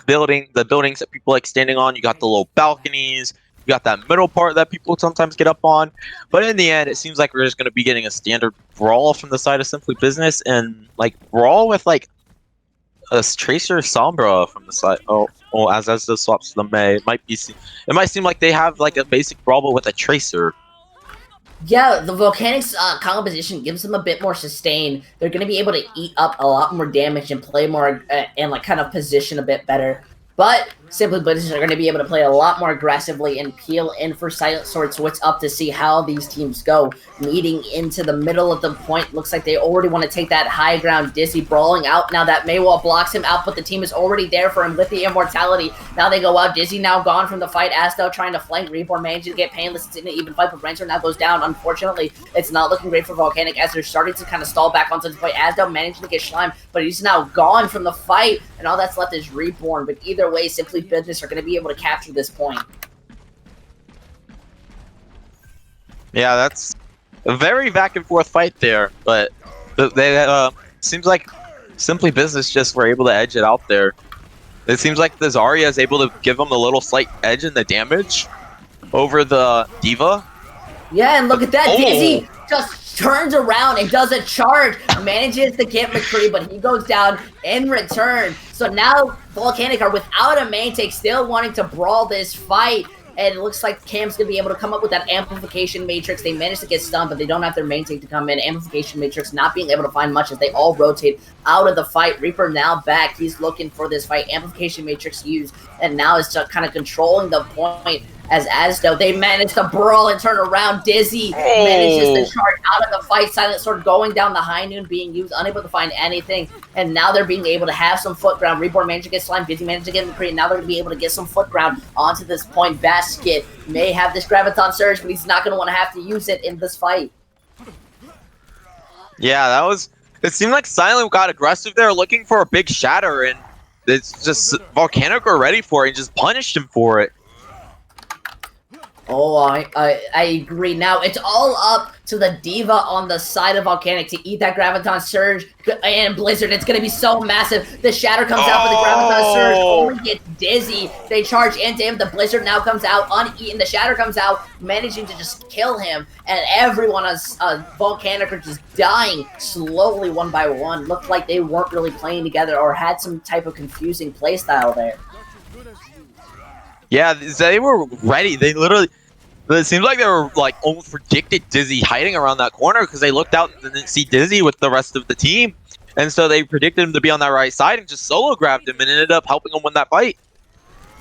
buildings that people standing on. You got the little balconies. You got that middle part that people sometimes get up on. But in the end, it seems like we're just going to be getting a standard brawl from the side of Simply Business, and brawl with a Tracer Sombra from the side. As the swaps to the May, it might seem like they have a basic brawl but with a Tracer. Yeah, the Volcanic's composition gives them a bit more sustain. They're going to be able to eat up a lot more damage and play more and kind of position a bit better. But Simply Business are going to be able to play a lot more aggressively and peel in for Silent Sword, so it's up to see how these teams go. Meeting into the middle of the point, looks like they already want to take that high ground. Dizzy brawling out now that Maywall blocks him out, but the team is already there for him with the immortality. Now they go out. Dizzy now gone from the fight. Asdo trying to flank. Reborn managing to get Painless. It's in an even fight, but Rancer now goes down. Unfortunately, it's not looking great for Volcanic as they're starting to kind of stall back onto the fight. Asdo managing to get Slime, but he's now gone from the fight, and all that's left is Reborn. But either way, Simply Business are going to be able to capture this point. Yeah, that's a very back and forth fight there, but they seems like Simply Business just were able to edge it out there. It seems like the Zarya is able to give them a little slight edge in the damage over the Diva. Yeah, and look at that. Dizzy just turns around and does a charge, manages to get McCree, but he goes down in return. So now Volcanic are without a main take, still wanting to brawl this fight. And it looks like Cam's going to be able to come up with that Amplification Matrix. They managed to get stunned, but they don't have their main take to come in. Amplification Matrix not being able to find much as they all rotate out of the fight. Reaper now back. He's looking for this fight. Amplification Matrix used, and now is just kind of controlling the point as Asdo. They manage to brawl and turn around. Dizzy manages to charge out of the fight. Silent Sword going down the high noon being used, unable to find anything. And now they're being able to have some foot ground. Reborn managed to get Slime. Dizzy managed to get McCree. And now they're going to be able to get some foot ground onto this point. Basket may have this Graviton Surge, but he's not going to want to have to use it in this fight. Yeah, that was... It seemed like Silent got aggressive there, looking for a big shatter, and it's just Volcanic were ready for it and just punished him for it. Oh, I agree. Now, it's all up to the Diva on the side of Volcanic to eat that Graviton Surge and Blizzard. It's going to be so massive. The Shatter comes out, but the Graviton Surge only gets Dizzy. They charge into him. The Blizzard now comes out uneaten. The Shatter comes out, managing to just kill him. And everyone on Volcanic are just dying slowly one by one. Looked like they weren't really playing together or had some type of confusing playstyle there. Yeah, they were ready. They literally... It seems like they were like almost predicted Dizzy hiding around that corner because they looked out and didn't see Dizzy with the rest of the team. And so they predicted him to be on that right side and just solo grabbed him and ended up helping him win that fight.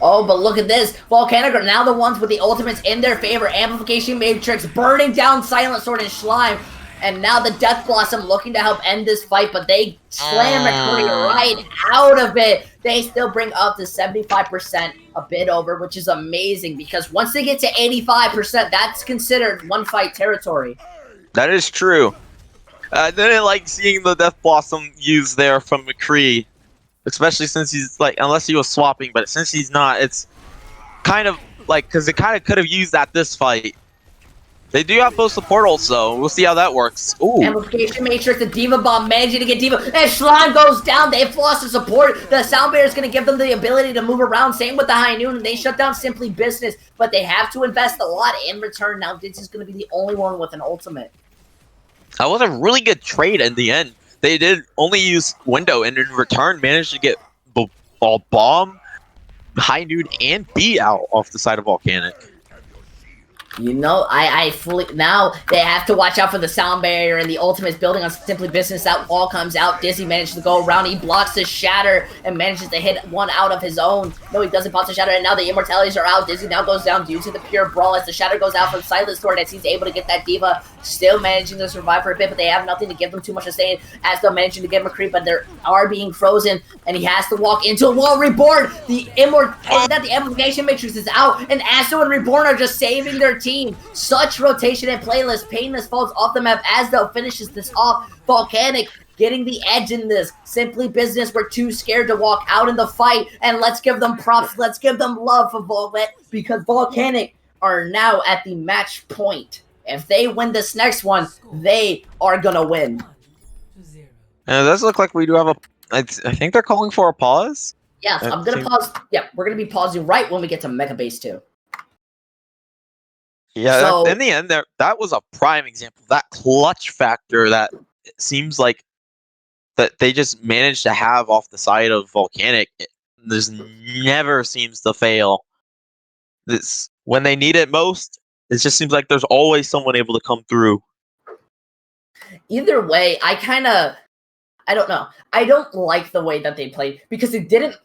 Oh, but look at this. Volcanic are now the ones with the ultimates in their favor. Amplification Matrix burning down Silent Sword and Slime. And now the Death Blossom looking to help end this fight, but they slam McCree right out of it. They still bring up to 75%, a bit over, which is amazing because once they get to 85%, that's considered one fight territory. That is true. I didn't like seeing the Death Blossom used there from McCree, especially since he's like, unless he was swapping, but since he's not, it's kind of like, because it kind of could have used that this fight. They do have both support also. We'll see how that works. Ooh. Amplification Matrix, the Diva Bomb managing to get Diva. And Slime goes down. They've lost the support. The Sound Barrier is going to give them the ability to move around. Same with the High Noon. And they shut down Simply Business. But they have to invest a lot in return. Now Dizzy's going to be the only one with an ultimate. That was a really good trade in the end. They did only use Window and in return managed to get Bomb, High Noon, and B out off the side of Volcanic. You know, I fully... Now, they have to watch out for the Sound Barrier and the ultimates building on Simply Business. That wall comes out. Dizzy manages to go around. He blocks the Shatter and manages to hit one out of his own. No, he doesn't pop the Shatter, and now the Immortalities are out. Dizzy now goes down due to the pure brawl as the Shatter goes out from Silent Sword as he's able to get that Diva. Still managing to survive for a bit, but they have nothing to give them too much to say. As they're managing to get McCree, but they are being frozen, and he has to walk into a wall. Reborn! The Amplification Matrix is out, and Asto and Reborn are just saving their team. Such rotation and playlist. Painless falls off the map as though finishes this off. Volcanic getting the edge in this. Simply Business were too scared to walk out in the fight, and let's give them props. Let's give them love for Volvet because Volcanic are now at the match point. If they win this next one, they are gonna win. And it does look like we do have a... I think they're calling for a pause. Yes, I'm gonna pause. Yeah, we're gonna be pausing right when we get to Mega Base 2. Yeah, So, in the end, that was a prime example. That clutch factor that it seems like that they just managed to have off the side of Volcanic. This never seems to fail. This when they need it most, it just seems like there's always someone able to come through. either way, I don't know. I don't like the way that they played because it didn't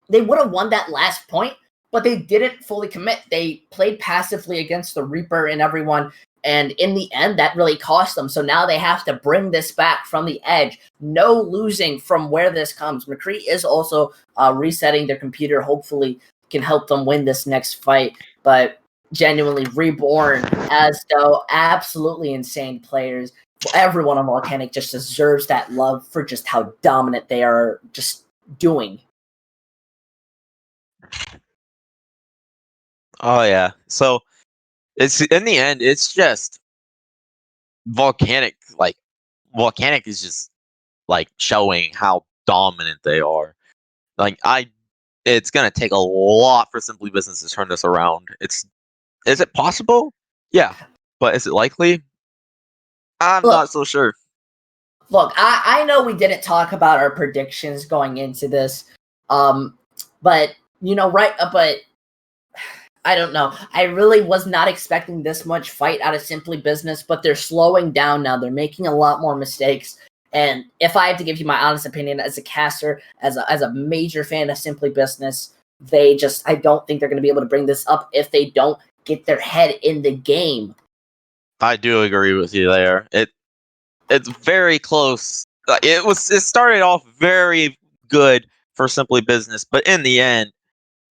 they would have won that last point, but they didn't fully commit. They played passively against the Reaper and everyone, and in the end, that really cost them. So now they have to bring this back from the edge. No losing from where this comes. McCree is also resetting their computer. Hopefully, can help them win this next fight. But genuinely, Reborn, as though absolutely insane players. Everyone on Volcanic just deserves that love for just how dominant they are just doing. Oh yeah. So it's in the end, it's just Volcanic. Like Volcanic is just like showing how dominant they are. Like it's gonna take a lot for Simply Business to turn this around. Is it possible? Yeah, but is it likely? I'm Look, not so sure. Look, I know we didn't talk about our predictions going into this, but but I don't know. I really was not expecting this much fight out of Simply Business, but they're slowing down now. They're making a lot more mistakes. And if I have to give you my honest opinion as a caster, as a major fan of Simply Business, I don't think they're going to be able to bring this up if they don't get their head in the game. I do agree with you there. It's very close. It started off very good for Simply Business, but in the end,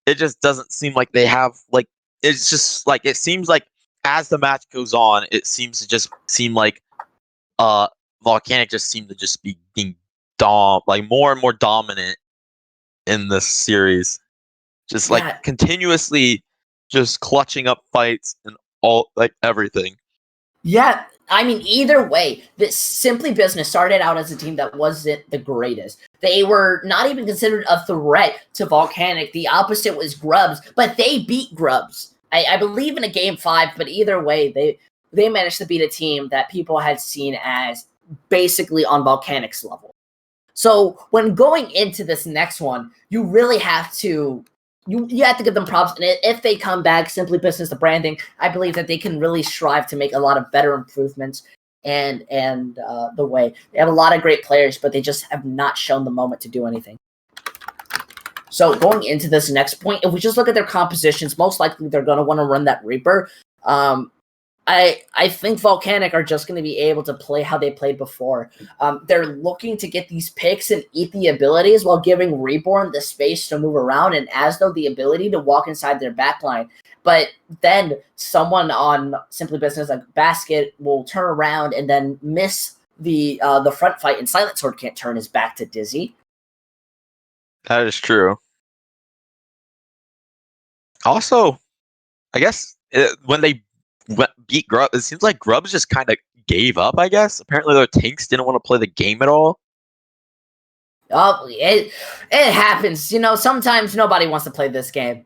it just doesn't seem like they have like. It's just like it seems like as the match goes on, it seems to just seem like Volcanic just seem to just be being like more and more dominant in this series, just like Yeah, continuously just clutching up fights and all like everything. Yeah, I mean, either way, this Simply Business started out as a team that wasn't the greatest. They were not even considered a threat to Volcanic. The opposite was Grubs, but they beat Grubs. I believe in a game 5, but either way, they managed to beat a team that people had seen as basically on Volcanic's level. So when going into this next one, you really have to you have to give them props. And if they come back, Simply Business, the branding, I believe that they can really strive to make a lot of better improvements. And the way they have a lot of great players, but they just have not shown the moment to do anything. So going into this next point, if we just look at their compositions, most likely they're going to want to run that Reaper. I think Volcanic are just going to be able to play how they played before. They're looking to get these picks and eat the abilities while giving Reborn the space to move around and as though the ability to walk inside their backline. But then someone on Simply Business like Basket will turn around and then miss the front fight, and Silent Sword can't turn his back to Dizzy. That is true. Also, I guess when they beat Grub, it seems like Grubs just kind of gave up. I guess apparently their tanks didn't want to play the game at all. Oh, it happens. Sometimes nobody wants to play this game.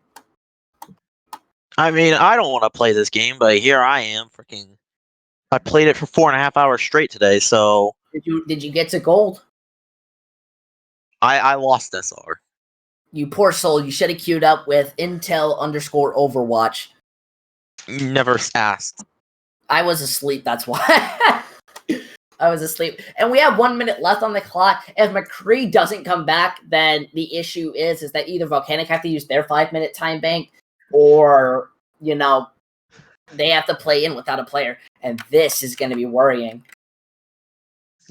I mean, I don't want to play this game, but here I am. Freaking, I played it for 4.5 hours straight today. So Did you get to gold? I lost SR. You poor soul. You should have queued up with Intel_Overwatch. Never asked. I was asleep, that's why. I was asleep. And we have 1 minute left on the clock. If McCree doesn't come back, then the issue is that either Volcanic have to use their 5-minute time bank, or, they have to play in without a player. And this is going to be worrying.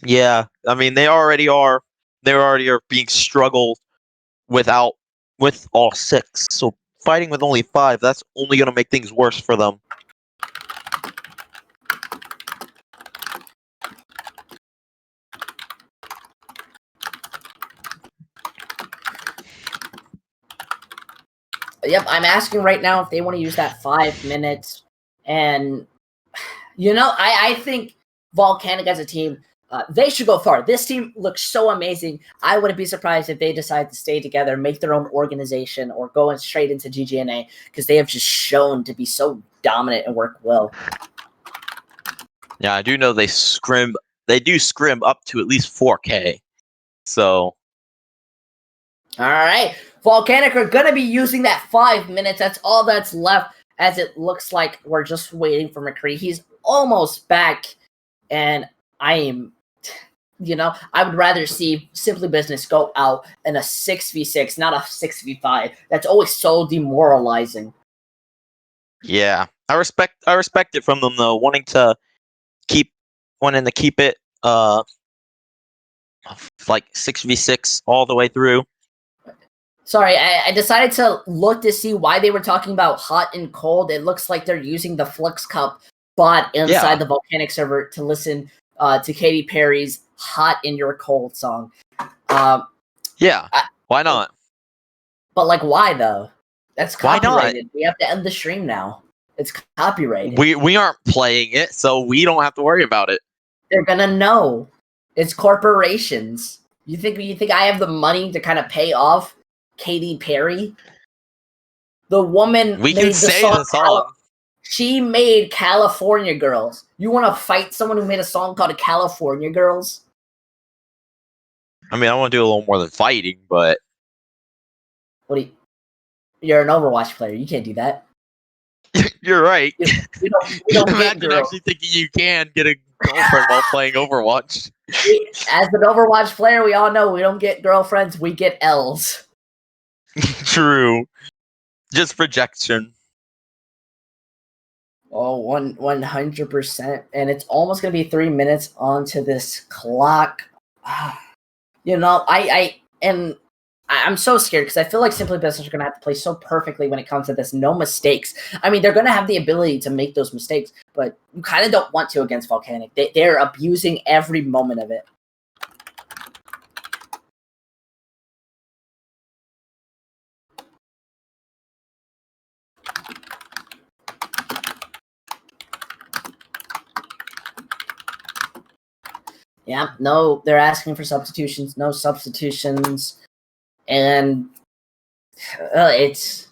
Yeah, I mean they already are. They already are being struggled with all 6. So fighting with only 5, that's only going to make things worse for them. Yep, I'm asking right now if they want to use that 5 minutes. And, I think Volcanic as a team, they should go far. This team looks so amazing. I wouldn't be surprised if they decide to stay together, make their own organization, or go straight into GGNA, because they have just shown to be so dominant and work well. Yeah, I do know they do scrim up to at least 4K. So All right. Volcanic are going to be using that 5 minutes. That's all that's left, as it looks like we're just waiting for McCree. He's almost back, and I am You know, I would rather see Simply Business go out in a 6v6, not a 6v5. That's always so demoralizing. Yeah, I respect it from them though, wanting to keep it like 6v6 all the way through. Sorry, I decided to look to see why they were talking about hot and cold. It looks like they're using the Flux Cup bot inside the Volcanic server to listen to Katy Perry's "Hot in Your Cold" song. Yeah, why not? But like, why though? That's Why not? copyrighted. We have to end the stream now. It's copyrighted. We aren't playing it, so we don't have to worry about it. They're gonna know. It's corporations. You think I have the money to kind of pay off Katy Perry? The woman We made can the say song. the song. She made California Girls. You want to fight someone who made a song called California Girls? I mean, I want to do a little more than fighting, but What do you? You're an Overwatch player. You can't do that. you're right. We don't get Imagine girls. actually thinking you can get a girlfriend while playing Overwatch. As an Overwatch player, we all know we don't get girlfriends. We get L's. True. Just projection. Oh, 100%. And it's almost going to be 3 minutes onto this clock. You know, I'm so scared because I feel like Simply Business are going to have to play so perfectly when it comes to this. No mistakes. I mean, they're going to have the ability to make those mistakes, but you kind of don't want to against Volcanic. They're abusing every moment of it. Yeah, no, they're asking for substitutions. No substitutions. And it's...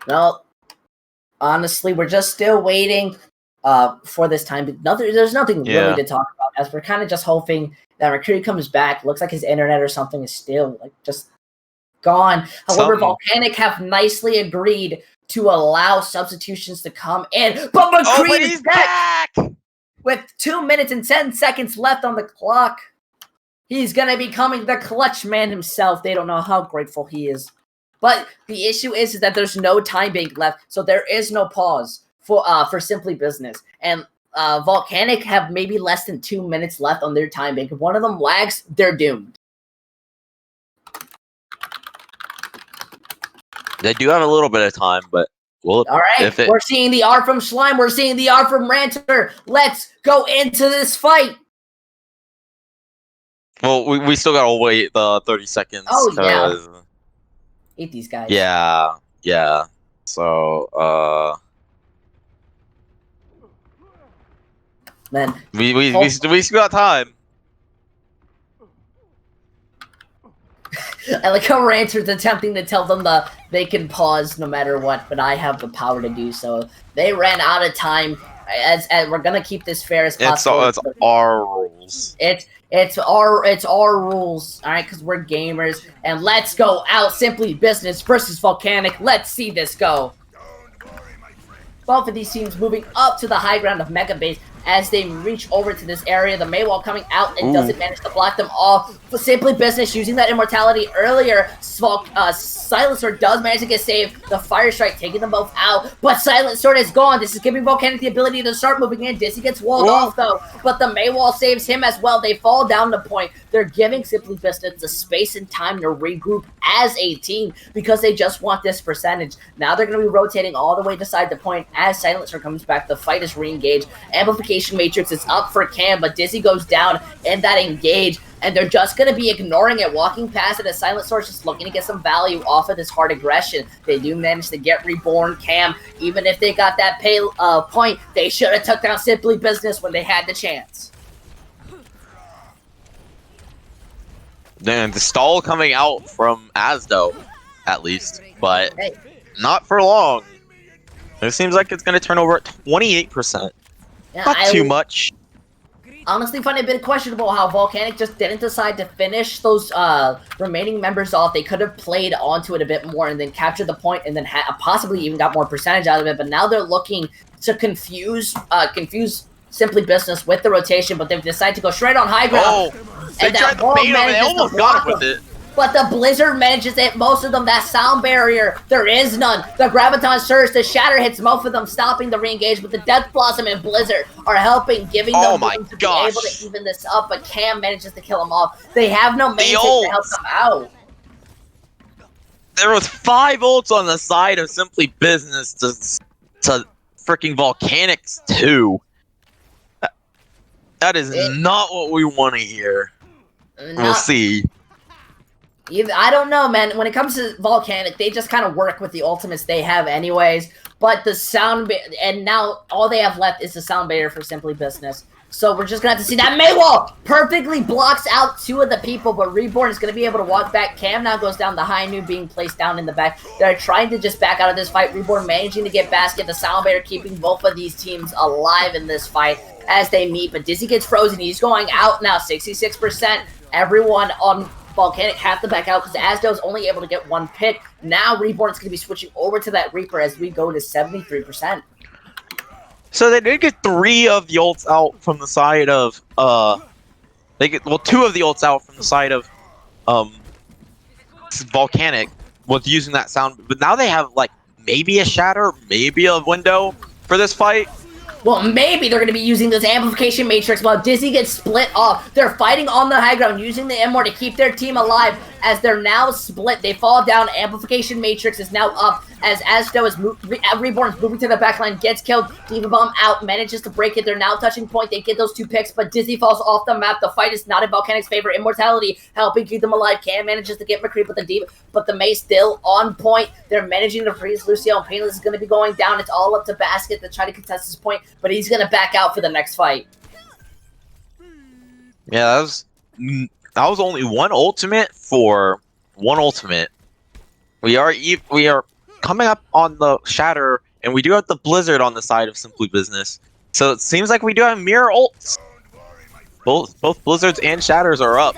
Well, honestly, we're just still waiting for this time. There's nothing really to talk about, as we're kind of just hoping that Mercury comes back. Looks like his internet or something is still like just gone. However, Volcanic have nicely agreed to allow substitutions to come in. But McCree is back! With 2 minutes and 10 seconds left on the clock. He's going to be becoming the clutch man himself. They don't know how grateful he is. But the issue is that there's no time bank left, so there is no pause for Simply Business. And Volcanic have maybe less than 2 minutes left on their time bank. If one of them lags, they're doomed. They do have a little bit of time, but all right. We're seeing the R from Slime. We're seeing the R from Ranter. Let's go into this fight. Well, we still gotta wait the 30 seconds. Oh yeah. Hate these guys. Yeah. So man, we still got time. I like how Ranter's attempting to tell them they can pause no matter what, but I have the power to do so. They ran out of time. As we're gonna keep this fair as possible. It's our rules. It's our rules, all right? Because we're gamers, and let's go out. Simply Business versus Volcanic. Let's see this go. Both of these teams moving up to the high ground of Mega Base as they reach over to this area. The Maywall coming out and doesn't manage to block them all. But Simply Business using that immortality earlier. Silent Sword does manage to get saved. The Fire Strike taking them both out. But Silent Sword is gone. This is giving Volcanic the ability to start moving in. Dizzy gets walled off though. But the Maywall saves him as well. They fall down the point. They're giving Simply Business the space and time to regroup as a team because they just want this percentage. Now they're going to be rotating all the way beside the point as Silent Sword comes back. The fight is re-engaged. Amplification Matrix is up for Cam, but Dizzy goes down in that engage, and they're just going to be ignoring it, walking past it as Silent Sword just looking to get some value off of this hard aggression. They do manage to get reborn Cam. Even if they got that point, they should have took down Simply Business when they had the chance. Then the stall coming out from Asdo, at least, but not for long. It seems like it's going to turn over at 28%. Yeah, not too much. honestly find it a bit questionable how Volcanic just didn't decide to finish those remaining members off. They could have played onto it a bit more and then captured the point and then possibly even got more percentage out of it. But now they're looking to confuse Simply Business with the rotation, but they've decided to go straight on high ground. Oh, they tried to bait him and they almost got him with it. But the Blizzard manages it. Most of them, that sound barrier, there is none. The Graviton Surge, the Shatter hits most of them, stopping the re-engage. But the Death Blossom and Blizzard are helping, giving them room to be able to even this up. But Cam manages to kill them off. They have no main to help them out. There was 5 ults on the side of Simply Business to freaking Volcanic's 2. That is not what we want to hear. We'll see. I don't know, man. When it comes to Volcanic, they just kind of work with the ultimates they have anyways. But the sound... And now all they have left is the sound barrier for Simply Business. So we're just going to have to see that Mei wall perfectly blocks out 2 of the people, but Reborn is going to be able to walk back. Cam now goes down the high noob being placed down in the back. They're trying to just back out of this fight. Reborn managing to get basket. The sound barrier keeping both of these teams alive in this fight as they meet. But Dizzy gets frozen. He's going out now, 66%. Everyone on Volcanic have to back out because Asdo's only able to get 1 pick. Now Reborn is going to be switching over to that Reaper as we go to 73%. So they did get 3 of the ults out from the side of 2 of the ults out from the side of Volcanic with using that sound, but now they have like maybe a shatter, maybe a window for this fight. Well, maybe they're going to be using this amplification matrix while Dizzy gets split off. They're fighting on the high ground, using the M-More to keep their team alive as they're now split. They fall down. Amplification matrix is now up as Asdo is Reborn is moving to the backline, gets killed. Diva Bomb out, manages to break it. They're now touching point. They get those 2 picks, but Dizzy falls off the map. The fight is not in Volcanic's favor. Immortality helping keep them alive. Cam manages to get McCree, but the Mei still on point. They're managing to freeze Lucio, and Painless is going to be going down. It's all up to Basket to try to contest this point, but he's going to back out for the next fight. Yeah, that was only 1 ultimate for 1 ultimate. We are coming up on the Shatter, and we do have the Blizzard on the side of Simply Business. So it seems like we do have mirror ults. Both Blizzards and Shatters are up.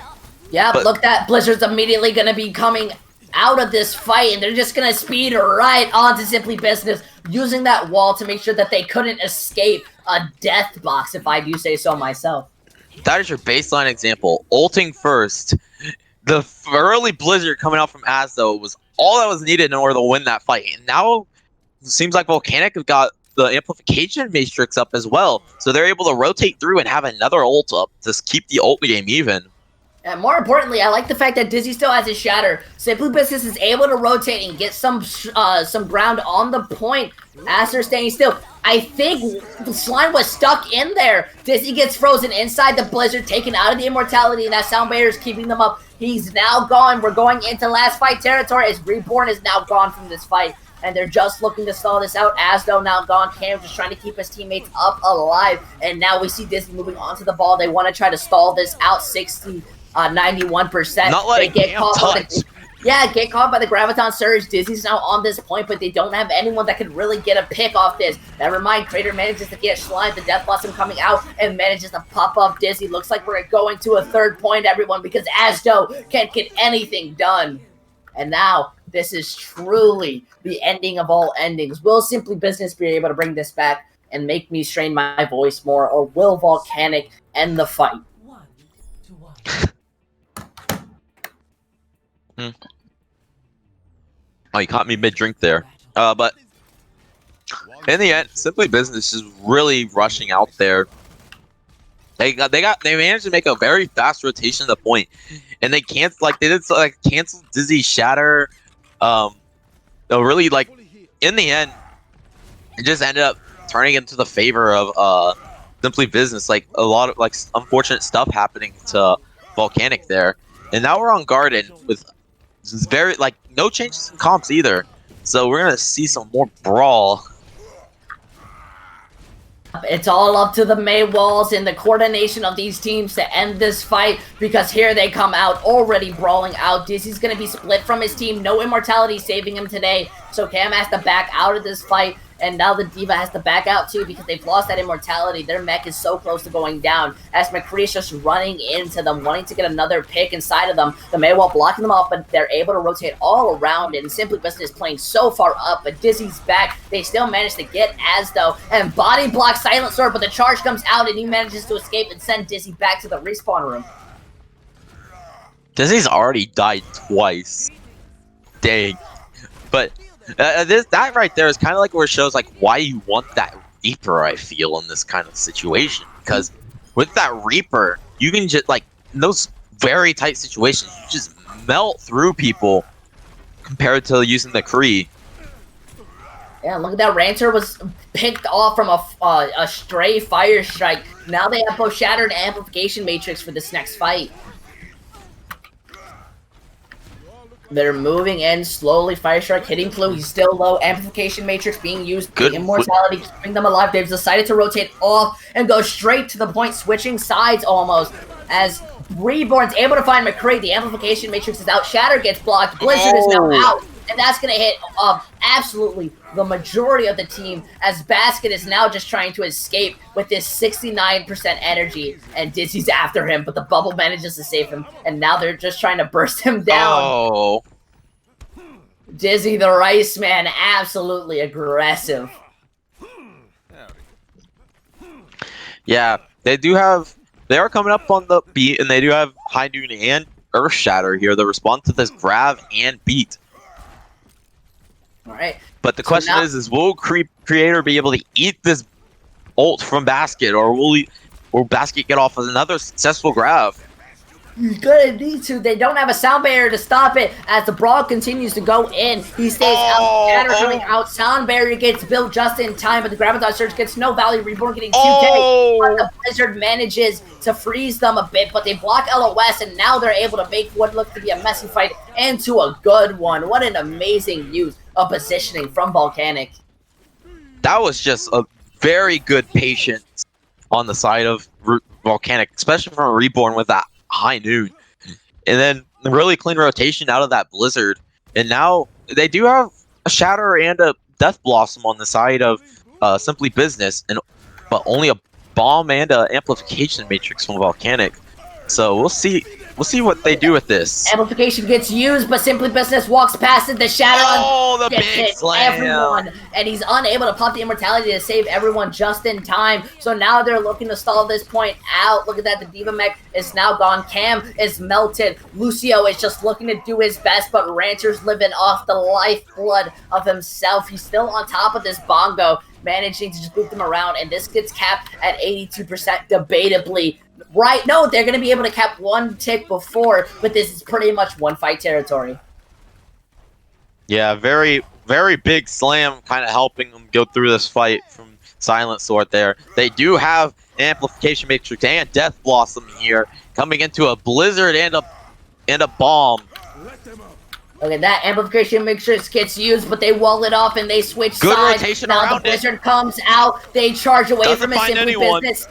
Yeah, but look, that Blizzard's immediately going to be coming out of this fight, and they're just going to speed right onto Simply Business, using that wall to make sure that they couldn't escape a death box, if I do say so myself. That is your baseline example. Ulting first. The early Blizzard coming out from Asdo was all that was needed in order to win that fight. And now it seems like Volcanic have got the amplification matrix up as well. So they're able to rotate through and have another ult up to keep the ult game even. And more importantly, I like the fact that Dizzy still has his Shatter. Simply Business is able to rotate and get some ground on the point as they're staying still. I think the Slime was stuck in there. Dizzy gets frozen inside the Blizzard, taken out of the Immortality, and that sound barrier is keeping them up. He's now gone. We're going into last fight territory as Reborn is now gone from this fight. And they're just looking to stall this out. Asdo now gone. Cam just trying to keep his teammates up alive. And now we see Dizzy moving onto the ball. They want to try to stall this out 91%. Not letting Cam touch. Get caught by the Graviton Surge. Dizzy's now on this point, but they don't have anyone that could really get a pick off this. Never mind, Crater manages to get Slime, the Death Blossom coming out, and manages to pop up Dizzy. Looks like we're going to a 3rd point, everyone, because Asdo can't get anything done. And now, this is truly the ending of all endings. Will Simply Business be able to bring this back and make me strain my voice more, or will Volcanic end the fight? 1-1. Oh, you caught me mid-drink there. But in the end, Simply Business is really rushing out there. They managed to make a very fast rotation to the point, and they cancel Dizzy Shatter. Really in the end, it just ended up turning into the favor of Simply Business. Like a lot of unfortunate stuff happening to Volcanic there, and now we're on Garden with very no changes in comps either. So we're gonna see some more brawl. It's all up to the Mei walls and the coordination of these teams to end this fight, because here they come out already brawling out. Dizzy's going to be split from his team. No Immortality saving him today, so Cam has to back out of this fight. and now the Diva has to back out too because they've lost that immortality. Their mech is so close to going down as McCree is just running into them, wanting to get another pick inside of them. The Maywall blocking them off, but they're able to rotate all around it, and Simply Business playing so far up, but Dizzy's back. They still manage to get As though, and body block Silent Sword, but the charge comes out and he manages to escape and send Dizzy back to the respawn room. Dizzy's already died twice. Dang. But that right there is kind of like where it shows like why you want that Reaper, I feel, in this kind of situation. Because with that Reaper, you can just, like, in those very tight situations, you just melt through people compared to using the Kree. Yeah, look at that. Ranter was picked off from a stray fire strike. Now they have both Shattered and Amplification Matrix for this next fight. They're moving in slowly. Fire Strike hitting Flu. He's still low. Amplification Matrix being used. Good. Immortality keeping them alive. They've decided to rotate off and go straight to the point, switching sides almost. As Reborn's able to find McCree, the Amplification Matrix is out. Shatter gets blocked. Blizzard is now out. And that's going to hit absolutely the majority of the team, as Basket is now just trying to escape with this 69% energy, and Dizzy's after him, but the bubble manages to save him, and now they're just trying to burst him down. Oh. Dizzy the Rice Man, absolutely aggressive. Yeah, they are coming up on the beat, and they do have High Noon and Earth Shatter here to respond to this grab and beat. All right. But the question is will Creator be able to eat this ult from Basket, or will Basket get off with another successful grab? He's gonna need to. They don't have a sound barrier to stop it as the brawl continues to go in. He stays out. Shatter coming out. Sound barrier gets built just in time, but the Graviton Surge gets no value. Reborn getting 2K. But the Blizzard manages to freeze them a bit, but they block LOS, and now they're able to make what looked to be a messy fight into a good one. What an amazing use of positioning from Volcanic. That was just a very good patience on the side of Volcanic, especially from Reborn with that High Noon. And then the really clean rotation out of that Blizzard. And now they do have a Shatter and a Death Blossom on the side of Simply Business, but only a Bomb and a Amplification Matrix from Volcanic. So we'll see what they do with this. Amplification gets used, but Simply Business walks past it. The Shatter the big slam. Everyone, and he's unable to pop the immortality to save everyone just in time. So now they're looking to stall this point out. Look at that, the Diva mech is now gone. Cam is melted. Lucio is just looking to do his best, but Rancher's living off the lifeblood of himself. He's still on top of this bongo, managing to just boot them around, and this gets capped at 82% debatably. Right, no, they're going to be able to cap one tick before, but this is pretty much one fight territory. Yeah, very, very big slam kind of helping them go through this fight from Silent Sword there. They do have Amplification Matrix and Death Blossom here, coming into a Blizzard and a Bomb. Look at that, Amplification Matrix gets used, but they wall it off and they switch Good sides. rotation now around the Blizzard comes out, they charge away from his Simply Business.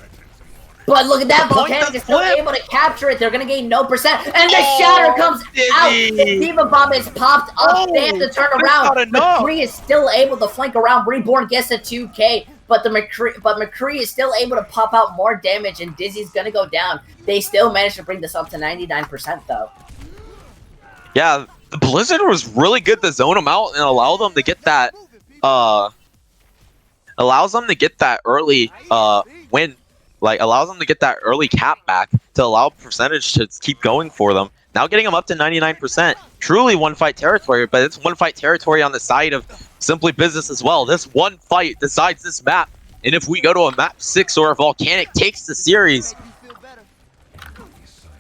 But look at that, Volcanic is still able to capture it. They're going to gain no percent. And the Shatter comes out. The Diva Bomb is popped up. They have to turn around. McCree is still able to flank around. Reborn gets a 2K. But McCree is still able to pop out more damage. And Dizzy's going to go down. They still managed to bring this up to 99% though. Yeah, the Blizzard was really good to zone them out and allow them to get that early win. Like, allows them to get that early cap back to allow percentage to keep going for them. Now getting them up to 99%. Truly one fight territory, but it's one fight territory on the side of Simply Business as well. This one fight decides this map. And if we go to a map 6 or a Volcanic takes the series.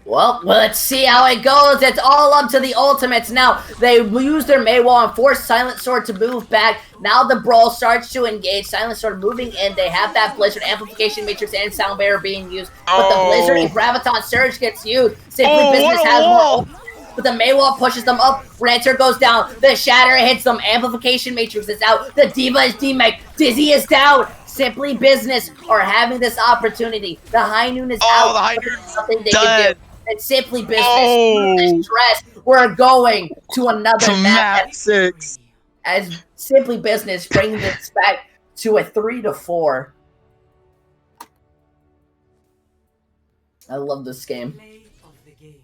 Well, let's see how it goes. It's all up to the ultimates now. They use their Maywall and force Silent Sword to move back. Now the brawl starts to engage. Silent Sword moving in. They have that Blizzard Amplification Matrix and Sound Barrier being used. But the Blizzard and Graviton Surge gets used. Simply Business has more. But the Maywall pushes them up. Ranter goes down. The Shatter hits them. Amplification Matrix is out. The Diva is demech. Dizzy is down. Simply Business are having this opportunity. The High Noon is out. The High Noon's something they can do. And Simply Business, stress, we're going to another map 6. As Simply Business bringing this back to a 3-4. I love this game. Play of the game.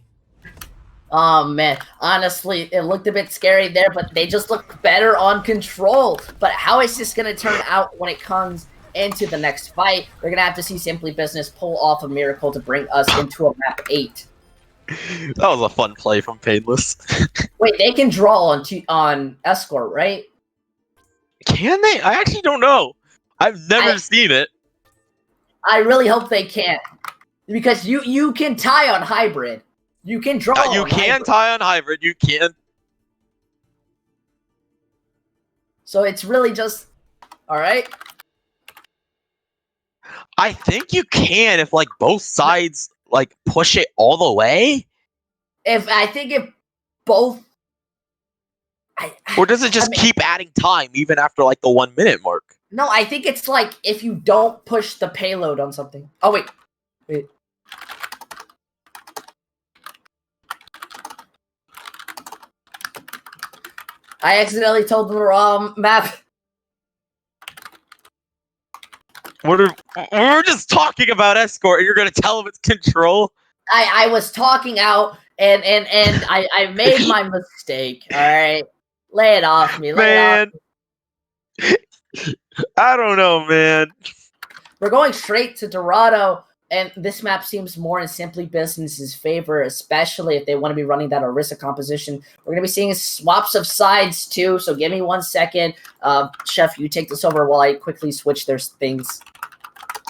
Oh man, honestly, it looked a bit scary there, but they just look better on control. But how is this going to turn out when it comes into the next fight? We're going to have to see Simply Business pull off a miracle to bring us into a map 8. That was a fun play from Painless. Wait, they can draw on Escort, right? Can they? I actually don't know. I've never seen it. I really hope they can't. Because you can tie on Hybrid. You can draw You on can Hybrid. tie on Hybrid. You can. So it's really just... Alright? I think you can if like both sides like push it all the way. If both... Or does it just keep adding time even after like the 1 minute mark? No, I think it's like if you don't push the payload on something. Oh, wait. I accidentally told them the wrong map. We're just talking about Escort and you're gonna tell them it's control? I was talking out and I made my mistake. Alright. Lay it off me. Man. I don't know, man. We're going straight to Dorado, and this map seems more in Simply Business's favor, especially if they want to be running that Orisa composition. We're going to be seeing swaps of sides, too, so give me 1 second. Chef, you take this over while I quickly switch their things.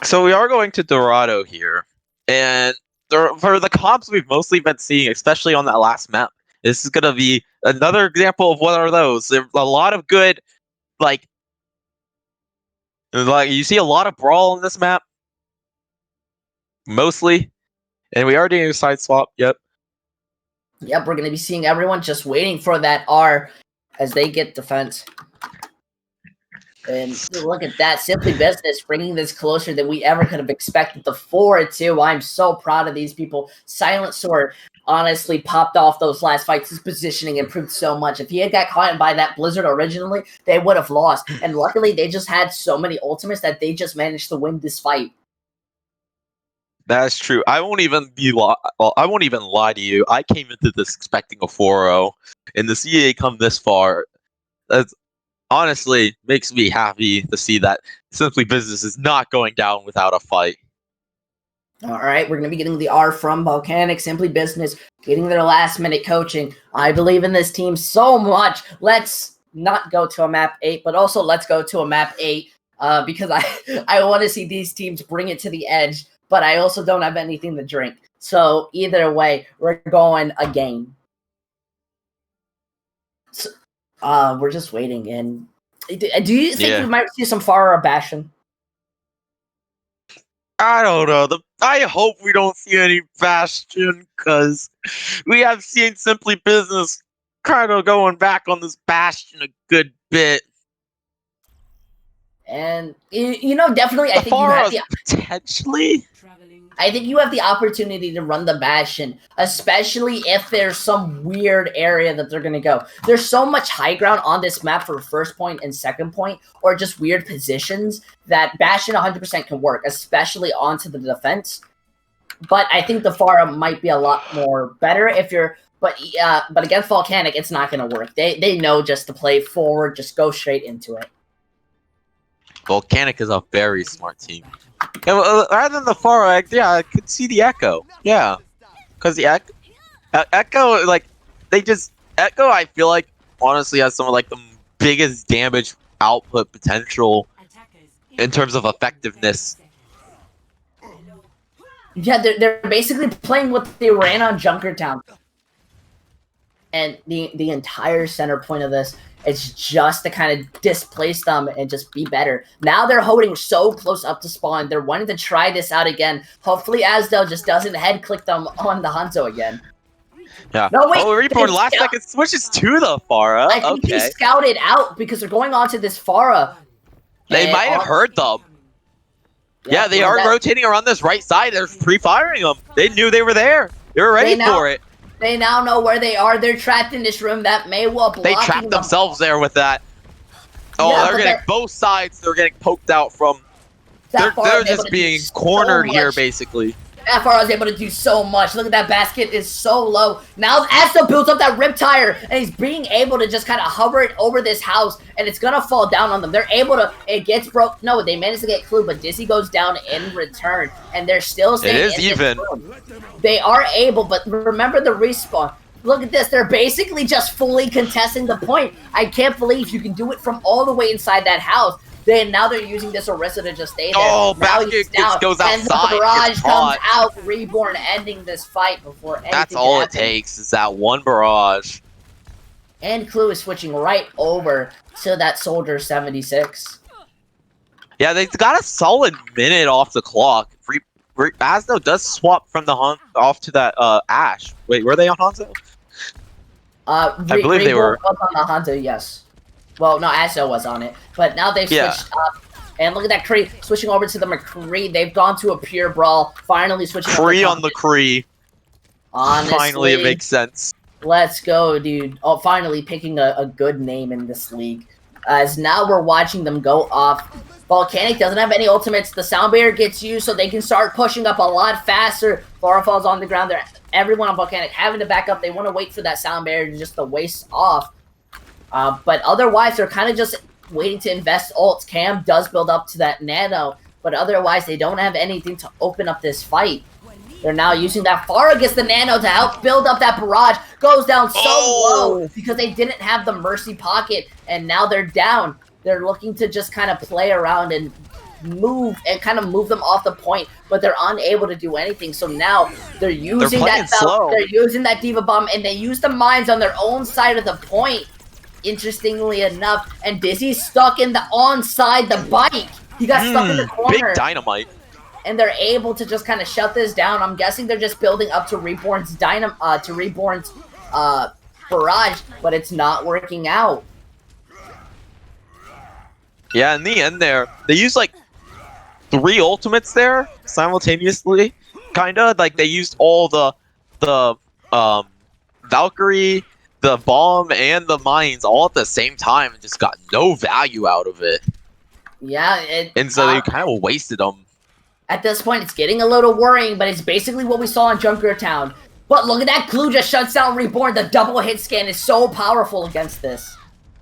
So we are going to Dorado here, and for the comps we've mostly been seeing, especially on that last map, this is going to be another example of what are those. There's a lot of good, like you see a lot of brawl on this map, mostly, and we are doing a side swap. Yep, we're going to be seeing everyone just waiting for that R as they get defense. And look at that, Simply Business bringing this closer than we ever could have expected. The 4-2, I'm so proud of these people. Silent Sword honestly popped off those last fights. His positioning improved so much. If he had got caught by that Blizzard originally, they would have lost. And luckily, they just had so many ultimates that they just managed to win this fight. that's true. I won't even lie to you. I came into this expecting a 4-0, and the CA come this far. That's honestly makes me happy to see that Simply Business is not going down without a fight. All right, we're going to be getting the R from Volcanic, Simply Business, getting their last-minute coaching. I believe in this team so much. Let's not go to a map 8, but also let's go to a map 8 because I want to see these teams bring it to the edge, but I also don't have anything to drink. So either way, we're going a game. So, we're just waiting. And do you think we might see some Farah Bastion? I don't know. I hope we don't see any Bastion, because we have seen Simply Business kind of going back on this Bastion a good bit. And definitely, I think you have potentially. I think you have the opportunity to run the Bastion, especially if there's some weird area that they're going to go. There's so much high ground on this map for first point and second point, or just weird positions, that Bastion 100% can work, especially onto the defense. But I think the Farah might be a lot more better if you're... But against Volcanic, it's not going to work. They know just to play forward, just go straight into it. Volcanic is a very smart team. And, rather than the Farah, I could see the Echo. Yeah, because the Echo, like, Echo, I feel like, honestly, has some of, like, the biggest damage output potential in terms of effectiveness. Yeah, they're basically playing what they ran on Junkertown. And the entire center point of this is just to kind of displace them and just be better. Now they're holding so close up to spawn. They're wanting to try this out again. Hopefully Asdel just doesn't head click them on the Hanzo again. Yeah. No, wait. Oh, report last second switches to the Farah. I think he scouted out because they're going on to this Farah. They might have heard them. Yeah, they are rotating around this right side. They're pre-firing them. They knew they were there. They were ready for it. They now know where they are. They're trapped in this room that may well block them. They trapped themselves there with that. Oh, Yeah, they're but getting both sides. They're getting poked out from. They're just being cornered here, basically. That far, I was able to do so much. Look at that basket is so low. Now Asto builds up that rip tire, and he's being able to just kind of hover it over this house, and it's gonna fall down on them. They're able to. It gets broke. No, they managed to get Clue, but Dizzy goes down in return, and they're still staying. It is even. They are able, but remember the respawn. Look at this. They're basically just fully contesting the point. I can't believe you can do it from all the way inside that house. Now they're using this Orisa to just stay there. Oh, now basket goes outside. And the barrage comes out. Reborn ending this fight before anything. That's all it takes is that one barrage. And Clue is switching right over to that Soldier 76. Yeah, they've got a solid minute off the clock. Asno does swap from the off to that Ash. Wait, were they on Hanzo? I believe they were on the Hanzo. Yes. Well, no, Asno was on it, but now they've switched up. And look at that Kree switching over to the McCree. They've gone to a pure brawl. Finally switching. Kree on the Kree. Honestly, finally, it makes sense. Let's go, dude. Oh, finally picking a good name in this league. As now we're watching them go off. Volcanic doesn't have any ultimates. The sound barrier gets used, so they can start pushing up a lot faster. Flora falls on the ground. Everyone on Volcanic having to back up. They want to wait for that sound barrier to just to waste off. But otherwise, they're kind of just waiting to invest ults. Cam does build up to that nano, but otherwise, they don't have anything to open up this fight. They're now using that Pharah gets the nano to help build up that barrage. Goes down so low because they didn't have the Mercy pocket, and now they're down. They're looking to just kind of play around and move them off the point, but they're unable to do anything. So now they're using they're using that Diva Bomb, and they use the mines on their own side of the point. Interestingly enough, and Dizzy's stuck in the onside the bike. He got stuck in the corner. Big dynamite. And they're able to just kind of shut this down. I'm guessing they're just building up to Reborn's barrage, but it's not working out. Yeah, in the end there, they use like 3 ultimates there simultaneously. Kinda like they used all the Valkyrie, the bomb, and the mines all at the same time and just got no value out of it. Yeah, and so they kind of wasted them. At this point, it's getting a little worrying, but it's basically what we saw in Junkertown. But look at that, Clue just shuts down Reborn. The double hit scan is so powerful against this.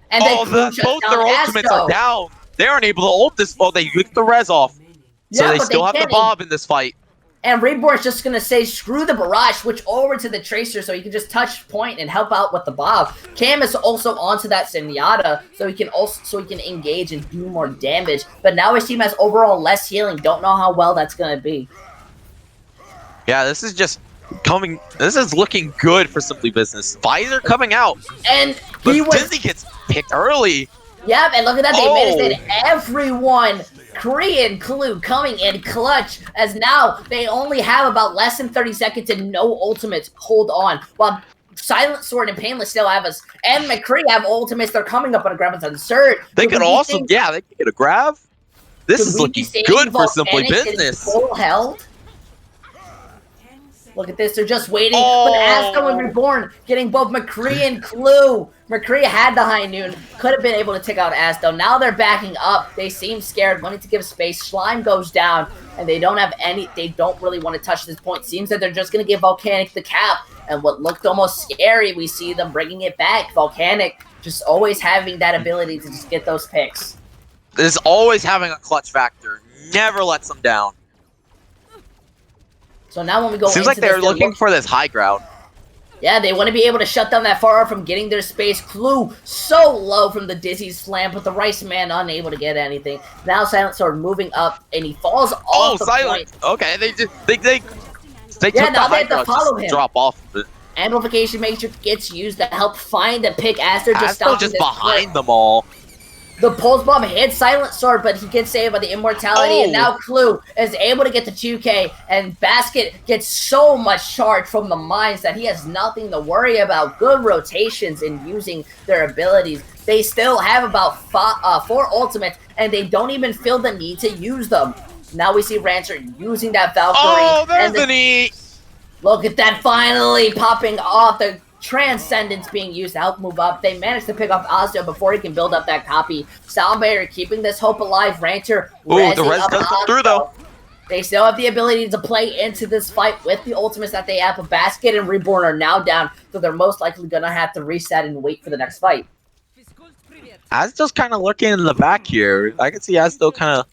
And then both their ultimates are down. They aren't able to ult this. Well, they get the res off. So they still have the Bob in this fight. And Reborn's just going to say, screw the barrage, switch over to the Tracer so he can just touch point and help out with the Bob. Cam is also onto that Zenyatta so he can engage and do more damage. But now his team has overall less healing. Don't know how well that's going to be. Yeah, this is just coming. This is looking good for Simply Business. Visor coming out. And Dizzy gets picked early. Yep, and look at that. They managed it. Everyone, Korean Clue coming in clutch, as now they only have about less than 30 seconds and no ultimates. Hold on. While Silent Sword and Painless still have us, and McCree have ultimates. They're coming up on a grab with Insert. They could also, they can get a grab. This is looking good for Simply Business. Full held. Look at this, they're just waiting. But Asco and Reborn getting both McCree and Clue. McCree had the high noon, could have been able to take out Asco. Now they're backing up. They seem scared, wanting to give space. Slime goes down, and they don't really want to touch this point. Seems that they're just going to give Volcanic the cap. And what looked almost scary, we see them bringing it back. Volcanic just always having that ability to just get those picks. Is always having a clutch factor. Never lets them down. So now when we go seems like they're looking for this high ground. Yeah, they want to be able to shut down that Pharah from getting their space. Clue so low from the Dizzy slam, but the Rice Man unable to get anything. Now Silent Sword moving up, and he falls off the Silent. point. Okay, they took now the they have to follow him. Drop off of it. Amplification Matrix gets used to help find and pick Aster. Just behind them all. The Pulse Bomb hits Silent Sword, but he gets saved by the Immortality, and now Clue is able to get the 2K, and Basket gets so much charge from the mines that he has nothing to worry about. Good rotations in using their abilities. They still have about 4 ultimates, and they don't even feel the need to use them. Now we see Rancher using that Valkyrie. Oh, there's the knee! Look at that, finally popping off. The Transcendence being used to help move up. They managed to pick off Ozio before he can build up that copy. Sound Barrier keeping this hope alive. Rancher Ooh, the res does come through though. They still have the ability to play into this fight with the ultimates that they have. But Basket and Reborn are now down, so they're most likely going to have to reset and wait for the next fight. Asdo's kind of lurking in the back here. I can see Asdo kind of...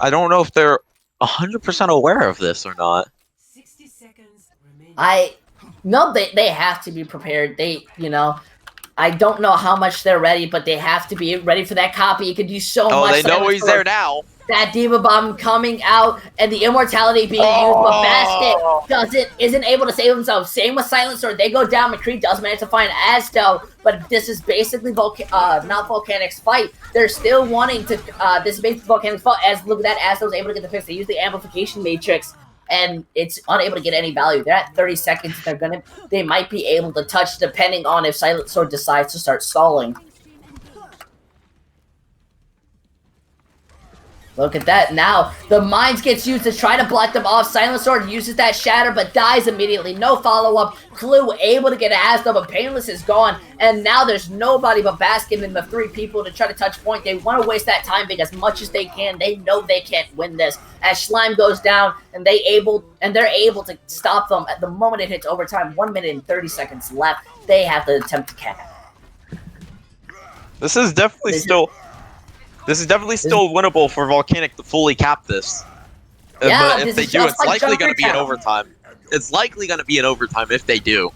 I don't know if they're 100% aware of this or not. 60 seconds remaining. No, they have to be prepared. I don't know how much they're ready, but they have to be ready for that copy. You could do so much. Oh, they know he's there now. That Diva Bomb coming out and the immortality being used, but Basket isn't able to save himself. Same with Silent Sword. They go down. McCree does manage to find Asdo, but this is basically not Volcanic's fight. They're still wanting to. This is basically Volcanic's fault. As look at that, Asdo's able to get the fix. They use the amplification matrix, and it's unable to get any value. They're at 30 seconds. They might be able to touch, depending on if Silent Sword decides to start stalling. Look at that. Now, the Mines gets used to try to block them off. Silent Sword uses that Shatter, but dies immediately. No follow-up. Clue able to get Asdo, but Painless is gone. And now there's nobody but Baskin and the 3 people to try to touch point. They want to waste that time as much as they can. They know they can't win this. As Slime goes down, and they're able to stop them at the moment it hits overtime. 1 minute and 30 seconds left. They have to attempt to cap. This is definitely still winnable for Volcanic to fully cap this. Yeah, but if they do, it's likely going to be in overtime. It's likely going to be in overtime if they do.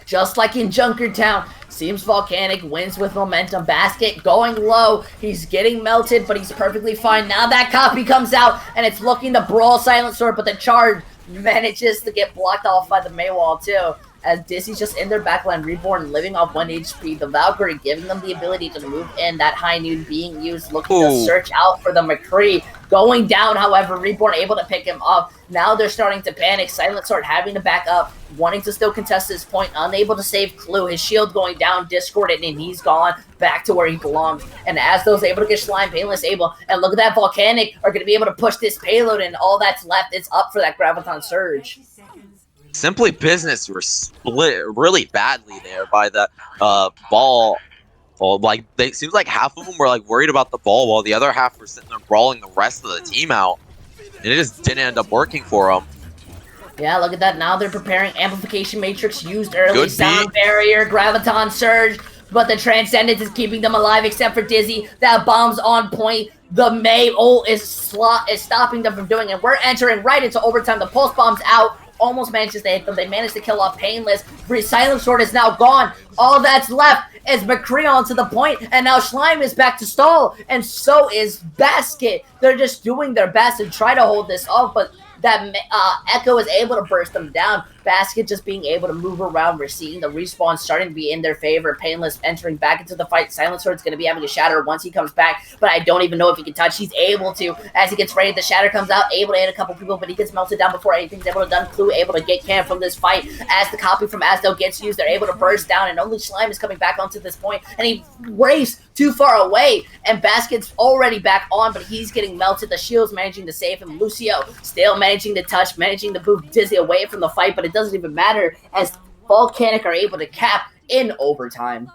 Just like in Junkertown, seems Volcanic wins with momentum. Basket going low. He's getting melted, but he's perfectly fine. Now that copy comes out, and it's looking to brawl Silent Sword, but the charge manages to get blocked off by the Maywall too. As Dizzy's just in their backline, Reborn living off 1 HP. The Valkyrie giving them the ability to move in. That High Noon being used, looking to search out for the McCree. Going down, however, Reborn able to pick him up. Now they're starting to panic. Silent Sword having to back up, wanting to still contest this point, unable to save Clue. His shield going down, discorded, and he's gone back to where he belongs. And Asdo's able to get Slime, Painless able. And look at that, Volcanic are going to be able to push this payload, and all that's left is up for that Graviton Surge. Simply Business were split really badly there by the ball. Like it seems like half of them were like worried about the ball, while the other half were sitting there brawling the rest of the team out, and it just didn't end up working for them. Yeah, look at that. Now they're preparing Amplification Matrix used early, Sound Barrier, Graviton Surge, but the Transcendence is keeping them alive except for Dizzy. That bomb's on point. The May ult is stopping them from doing it. We're entering right into overtime. The Pulse Bomb's out. Almost manages to hit them. They managed to kill off Painless. Silent Sword is now gone. All that's left is McCree onto the point, and now Slime is back to stall, and so is Basket. They're just doing their best to try to hold this off, but that Echo is able to burst them down. Basket just being able to move around. We're seeing the respawn starting to be in their favor. Painless entering back into the fight. Silent Sword's going to be having a Shatter once he comes back, but I don't even know if he can touch. He's able to. As he gets ready, the Shatter comes out, able to hit a couple people, but he gets melted down before anything's able to done. Clue able to get Cam from this fight. As the copy from Asdo gets used, they're able to burst down, and only Slime is coming back onto this point, and he raced too far away, and Basket's already back on, but he's getting melted. The shield's managing to save him. Lucio still managing to touch, managing to move Dizzy away from the fight, but it doesn't even matter as Volcanic are able to cap in overtime.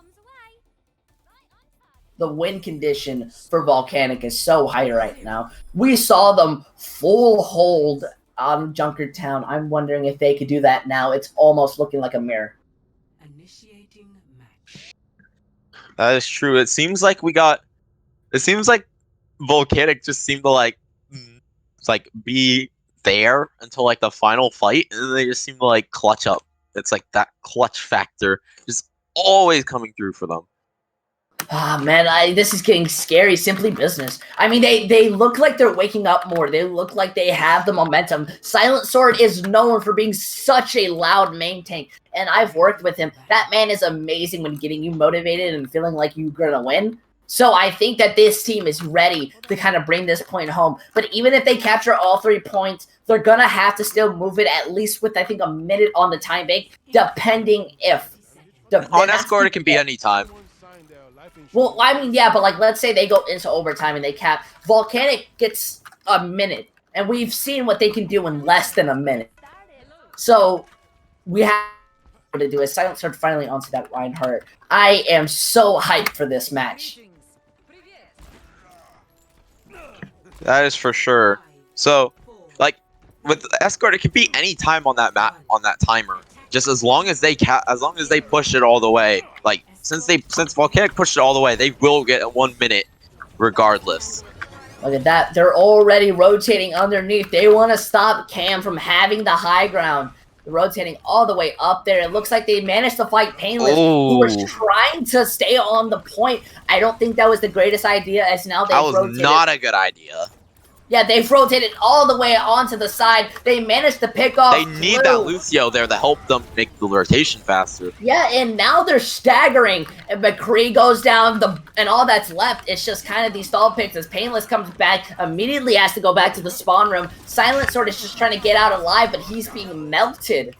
The win condition for Volcanic is so high right now. We saw them full hold on Junkertown. I'm wondering if they could do that now. It's almost looking like a mirror. Initiating match. That is true. It seems like Volcanic just seemed to be there until like the final fight, and then they just seem to clutch up. It's like that clutch factor just always coming through for them. Ah, man, this is getting scary. Simply Business. I mean, they look like they're waking up more. They look like they have the momentum. Silent Sword is known for being such a loud main tank, and I've worked with him. That man is amazing when getting you motivated and feeling like you're gonna win. So I think that this team is ready to kind of bring this point home. But even if they capture all 3 points, they're going to have to still move it at least with, I think, a minute on the time bank, depending if. On that score, it can be any time. Well, I mean, yeah, but let's say they go into overtime and they cap. Volcanic gets a minute, and we've seen what they can do in less than a minute. So we have to do is Silent Sword finally onto that Reinhardt. I am so hyped for this match. That is for sure. So, like with Escort, it can be any time on that timer. Just as long as they push it all the way. Like since Volcanic pushed it all the way, they will get 1 minute regardless. Look at that. They're already rotating underneath. They want to stop Cam from having the high ground. They're rotating all the way up there. It looks like they managed to fight Painless, who was trying to stay on the point. I don't think that was the greatest idea, as now they've rotated. That was not a good idea. Yeah, they've rotated all the way onto the side. They managed to pick off They need that Lucio there to help them make the rotation faster. Yeah, and now they're staggering. And McCree goes down, and all that's left is just kind of these stall picks as Painless comes back, immediately has to go back to the spawn room. Silent Sword is just trying to get out alive, but he's being melted.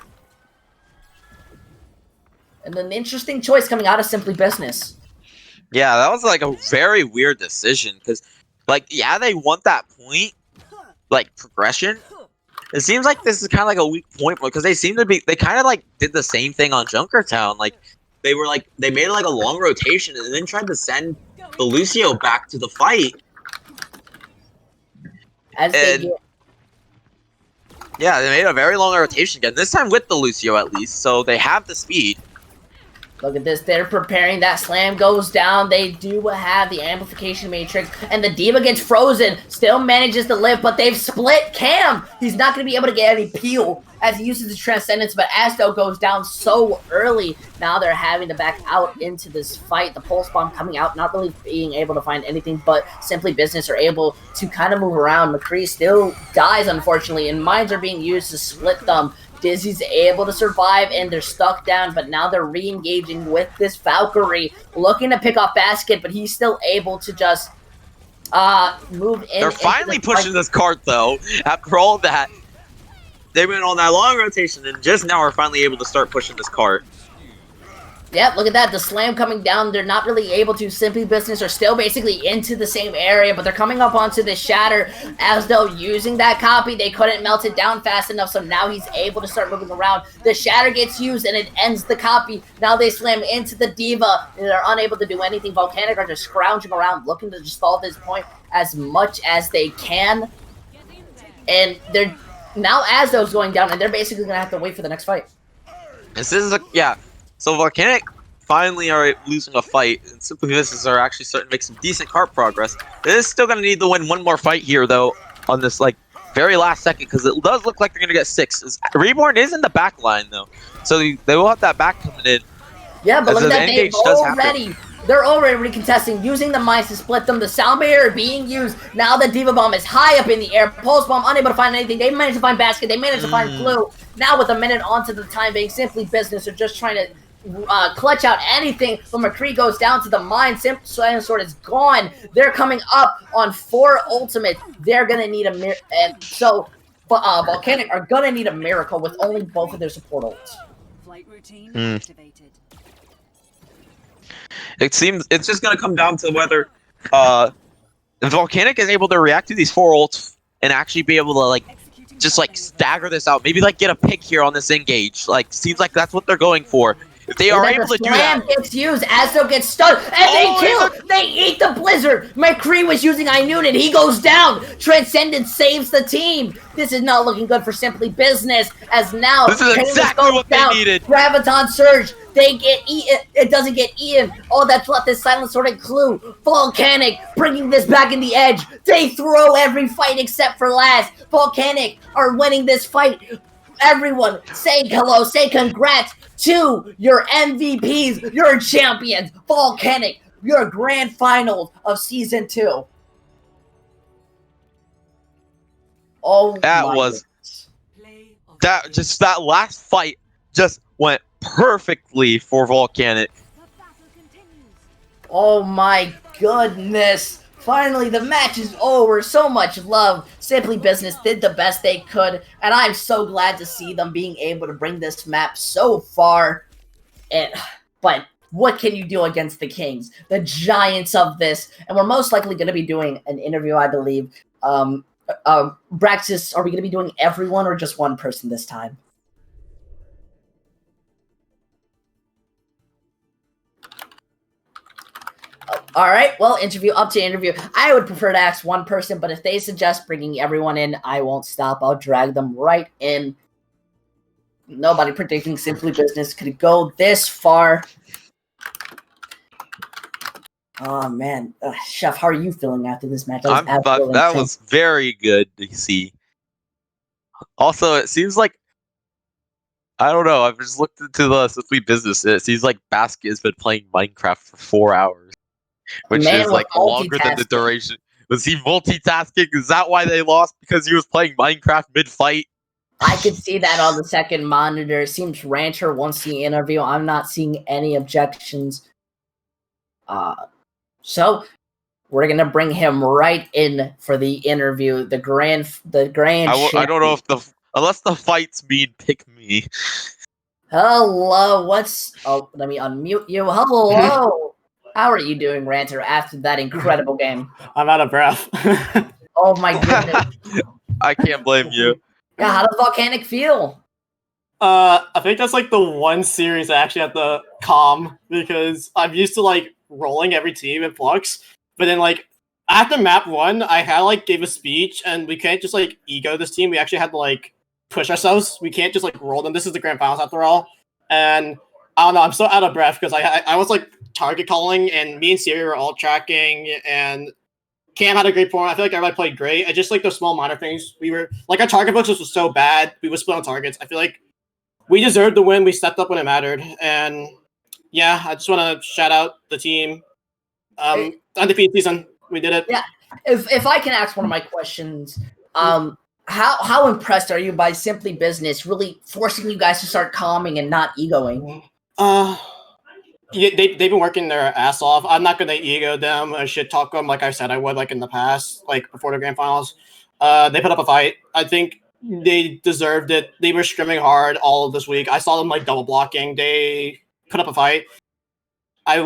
And an interesting choice coming out of Simply Business. Yeah, that was like a very weird decision, because like, yeah, they want that point, like, progression. It seems like this is kind of like a weak point, because they kind of, like, did the same thing on Junkertown. Like, they made, like, a long rotation, and then tried to send the Lucio back to the fight. Yeah, they made a very long rotation again, this time with the Lucio, at least, so they have the speed. Look at this, they're preparing, that slam goes down, they do have the amplification matrix, and the D.Va gets frozen, still manages to live, but they've split Cam! He's not going to be able to get any peel as he uses the Transcendence, but Asdo goes down so early, now they're having to back out into this fight, the Pulse Bomb coming out, not really being able to find anything, but Simply Business are able to kind of move around. McCree still dies, unfortunately, and mines are being used to split them. Dizzy's able to survive, and they're stuck down, but now they're re-engaging with this Valkyrie, looking to pick off Basket, but he's still able to just move in. They're finally pushing this cart, though. After all that, they went on that long rotation, and just now are finally able to start pushing this cart. Yep, look at that. The slam coming down. They're not really able to. Simply Business are still basically into the same area, but they're coming up onto the Shatter. As though using that copy, they couldn't melt it down fast enough, so now he's able to start moving around. The Shatter gets used, and it ends the copy. Now they slam into the D.Va, and they're unable to do anything. Volcanic are just scrounging around, looking to just stall this point as much as they can. And they're now Asdo's going down, and they're basically going to have to wait for the next fight. This is yeah. So Volcanic finally are losing a fight, and Simply Business are actually starting to make some decent cart progress. They're still going to need to win one more fight here, though, on this like very last second, because it does look like they're going to get 6. Reborn is in the back line, though, so they will have that back coming in. Yeah, but look at that, they're already recontesting, using the mines to split them. The sound barrier being used. Now the D.Va Bomb is high up in the air. Pulse Bomb unable to find anything. They managed to find Basket. They managed to find Flu. Now with a minute onto the time being, Simply Business are just trying to clutch out anything, but McCree goes down to the mine. Silent Sword is gone. They're coming up on 4 ultimate. They're gonna need a miracle, and so Volcanic are gonna need a miracle with only both of their support ults. Flight routine activated. It seems it's just gonna come down to whether Volcanic is able to react to these 4 ults and actually be able to like just like stagger this out. Maybe like get a pick here on this engage. Like seems like that's what they're going for. If they are able to do that, slam gets used, Asdo gets stunned, and they kill. They eat the Blizzard. McCree was using Inunit. He goes down. Transcendence saves the team. This is not looking good for Simply Business, as now this is exactly what they needed. Graviton Surge. They get eaten. It doesn't get eaten. All that's left is Silent Sword and Clue. Volcanic bringing this back in the edge. They throw every fight except for last. Volcanic are winning this fight. Everyone, say hello, say congrats to your MVPs, your champions, Volcanic, your grand finals of Season 2. Oh, that last fight just went perfectly for Volcanic. Oh my goodness. Finally, the match is over. So much love. Simply Business did the best they could, and I'm so glad to see them being able to bring this map so far. But what can you do against the Kings, the giants of this? And we're most likely going to be doing an interview, I believe. Braxis, are we going to be doing everyone or just one person this time? All right, well, interview up to interview. I would prefer to ask one person, but if they suggest bringing everyone in, I won't stop. I'll drag them right in. Nobody predicting Simply Business could go this far. Oh man, Chef, how are you feeling after this match? That was absolutely that insane. was very good to see. Also, it seems like I don't know. I've just looked into the Simply Business. It seems like Basket has been playing Minecraft for 4 hours, which Man is was like longer than the multitasking. duration. Was he multitasking? Is that why they lost? Because he was playing Minecraft mid-fight? I could see that on the second monitor. It seems Rancher wants the interview. I'm not seeing any objections. So we're gonna bring him right in for the interview. The grand I don't know if unless the fights mean pick me. Hello, let me unmute you. Hello. How are you doing, Ranter, after that incredible game? I'm out of breath. Oh my goodness. I can't blame you. Yeah, how does Volcanic feel? I think that's like the one series I actually have to calm because I'm used to like rolling every team in Flux, but then like after map one, I had like gave a speech and we can't just like ego this team. We actually had to like push ourselves. We can't just like roll them. This is the grand finals after all, and I don't know. I'm so out of breath because I was like target calling and me and Siri were all tracking and Cam had a great point. I feel like everybody played great. I just like those small minor things. We were like our target focus was so bad. We would split on targets. I feel like we deserved the win. We stepped up when it mattered. And yeah, I just want to shout out the team. Undefeated season. We did it. Yeah. If I can ask one of my questions, how impressed are you by Simply Business really forcing you guys to start calming and not egoing? Yeah, they've been working their ass off. I'm not gonna ego them or shit talk them like I said I would like in the past, like before the grand finals. They put up a fight. I think they deserved it. They were scrimming hard all of this week. I saw them like double blocking. They put up a fight. I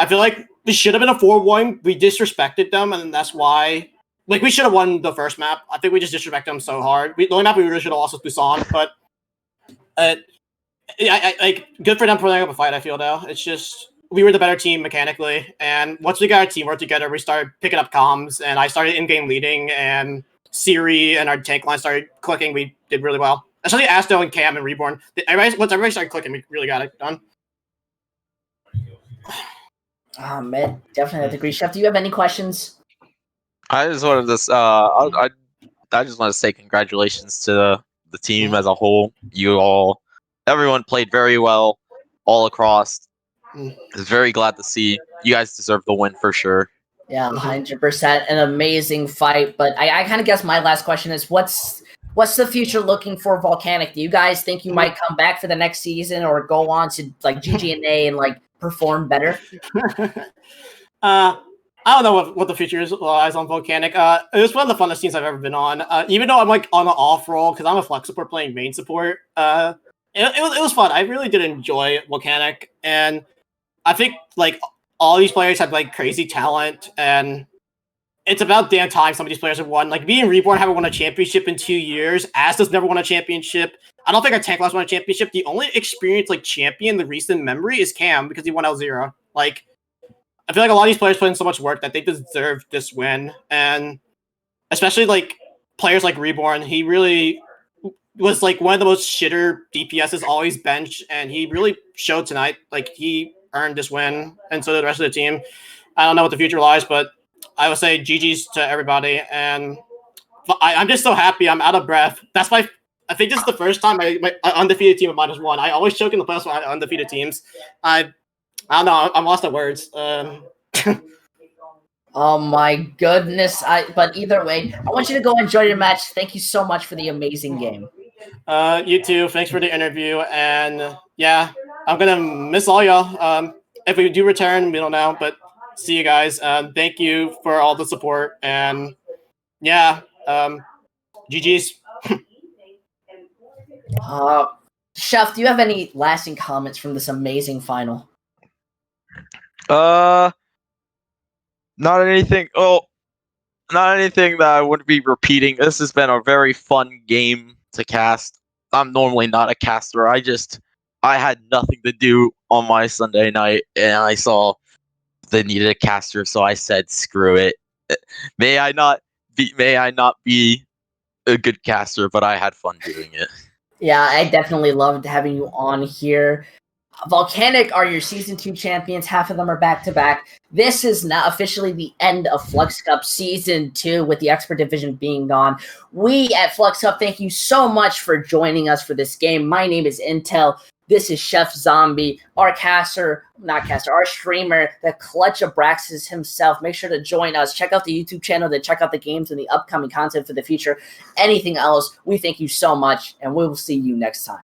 feel like this should have been a 4-1. We disrespected them, and that's why. Like we should have won the first map. I think we just disrespected them so hard. The only map we really should have lost was Busan, but I like good for them putting up a fight. I feel though it's just we were the better team mechanically, and once we got our teamwork together, we started picking up comms, and I started in-game leading, and Siri and our tank line started clicking. We did really well, especially Asto and Cam and Reborn. Once everybody started clicking, we really got it done. Oh man, definitely have to agree. Chef, do you have any questions? I just wanted to. I just want to say congratulations to the team as a whole. Everyone played very well, all across. I was very glad to see. You guys deserve the win for sure. Yeah, 100%. An amazing fight. But I kind of guess my last question is what's the future looking for Volcanic? Do you guys think you might come back for the next season or go on to like GGNA and like perform better? I don't know what the future lies on Volcanic. It was one of the funnest teams I've ever been on. Even though I'm like on an off roll because I'm a flex support playing main support. It was fun. I really did enjoy Volcanic, and I think like all these players have like crazy talent, and it's about damn time some of these players have won. Like me and Reborn haven't won a championship in 2 years. Asta's never won a championship. I don't think our tank last won a championship. The only experienced like champion in the recent memory is Cam because he won L0. Like I feel like a lot of these players put in so much work that they deserve this win, and especially like players like Reborn. He really was like one of the most shitter DPSs always bench, and he really showed tonight. Like he earned this win, and so did the rest of the team. I don't know what the future lies, but I would say GG's to everybody, and I'm just so happy. I'm out of breath. I think this is the first time my undefeated team of mine has won. I always choke in the playoffs with undefeated teams. I don't know. I'm lost at words. Oh my goodness. But either way, I want you to go enjoy your match. Thank you so much for the amazing game. You too. Thanks for the interview. And yeah, I'm going to miss all y'all. If we do return, we don't know, but see you guys. Thank you for all the support. And yeah, GG's. Chef, do you have any lasting comments from this amazing final? Not anything. Oh, not anything that I would be repeating. This has been a very fun game to cast. I'm normally not a caster. I had nothing to do on my Sunday night, and I saw they needed a caster, so I said, "Screw it. May I not be a good caster, but I had fun doing it." Yeah, I definitely loved having you on here. Volcanic are your season 2 champions. Half of them are back to back. This is now officially the end of Flux Cup season 2 with the expert division being gone. We at Flux Cup thank you so much for joining us for this game. My name is Intel. This is Chef Zombie, our our streamer, the Clutch Abraxas himself. Make sure to join us. Check out the YouTube channel, then check out the games and the upcoming content for the future. Anything else, we thank you so much, and we will see you next time.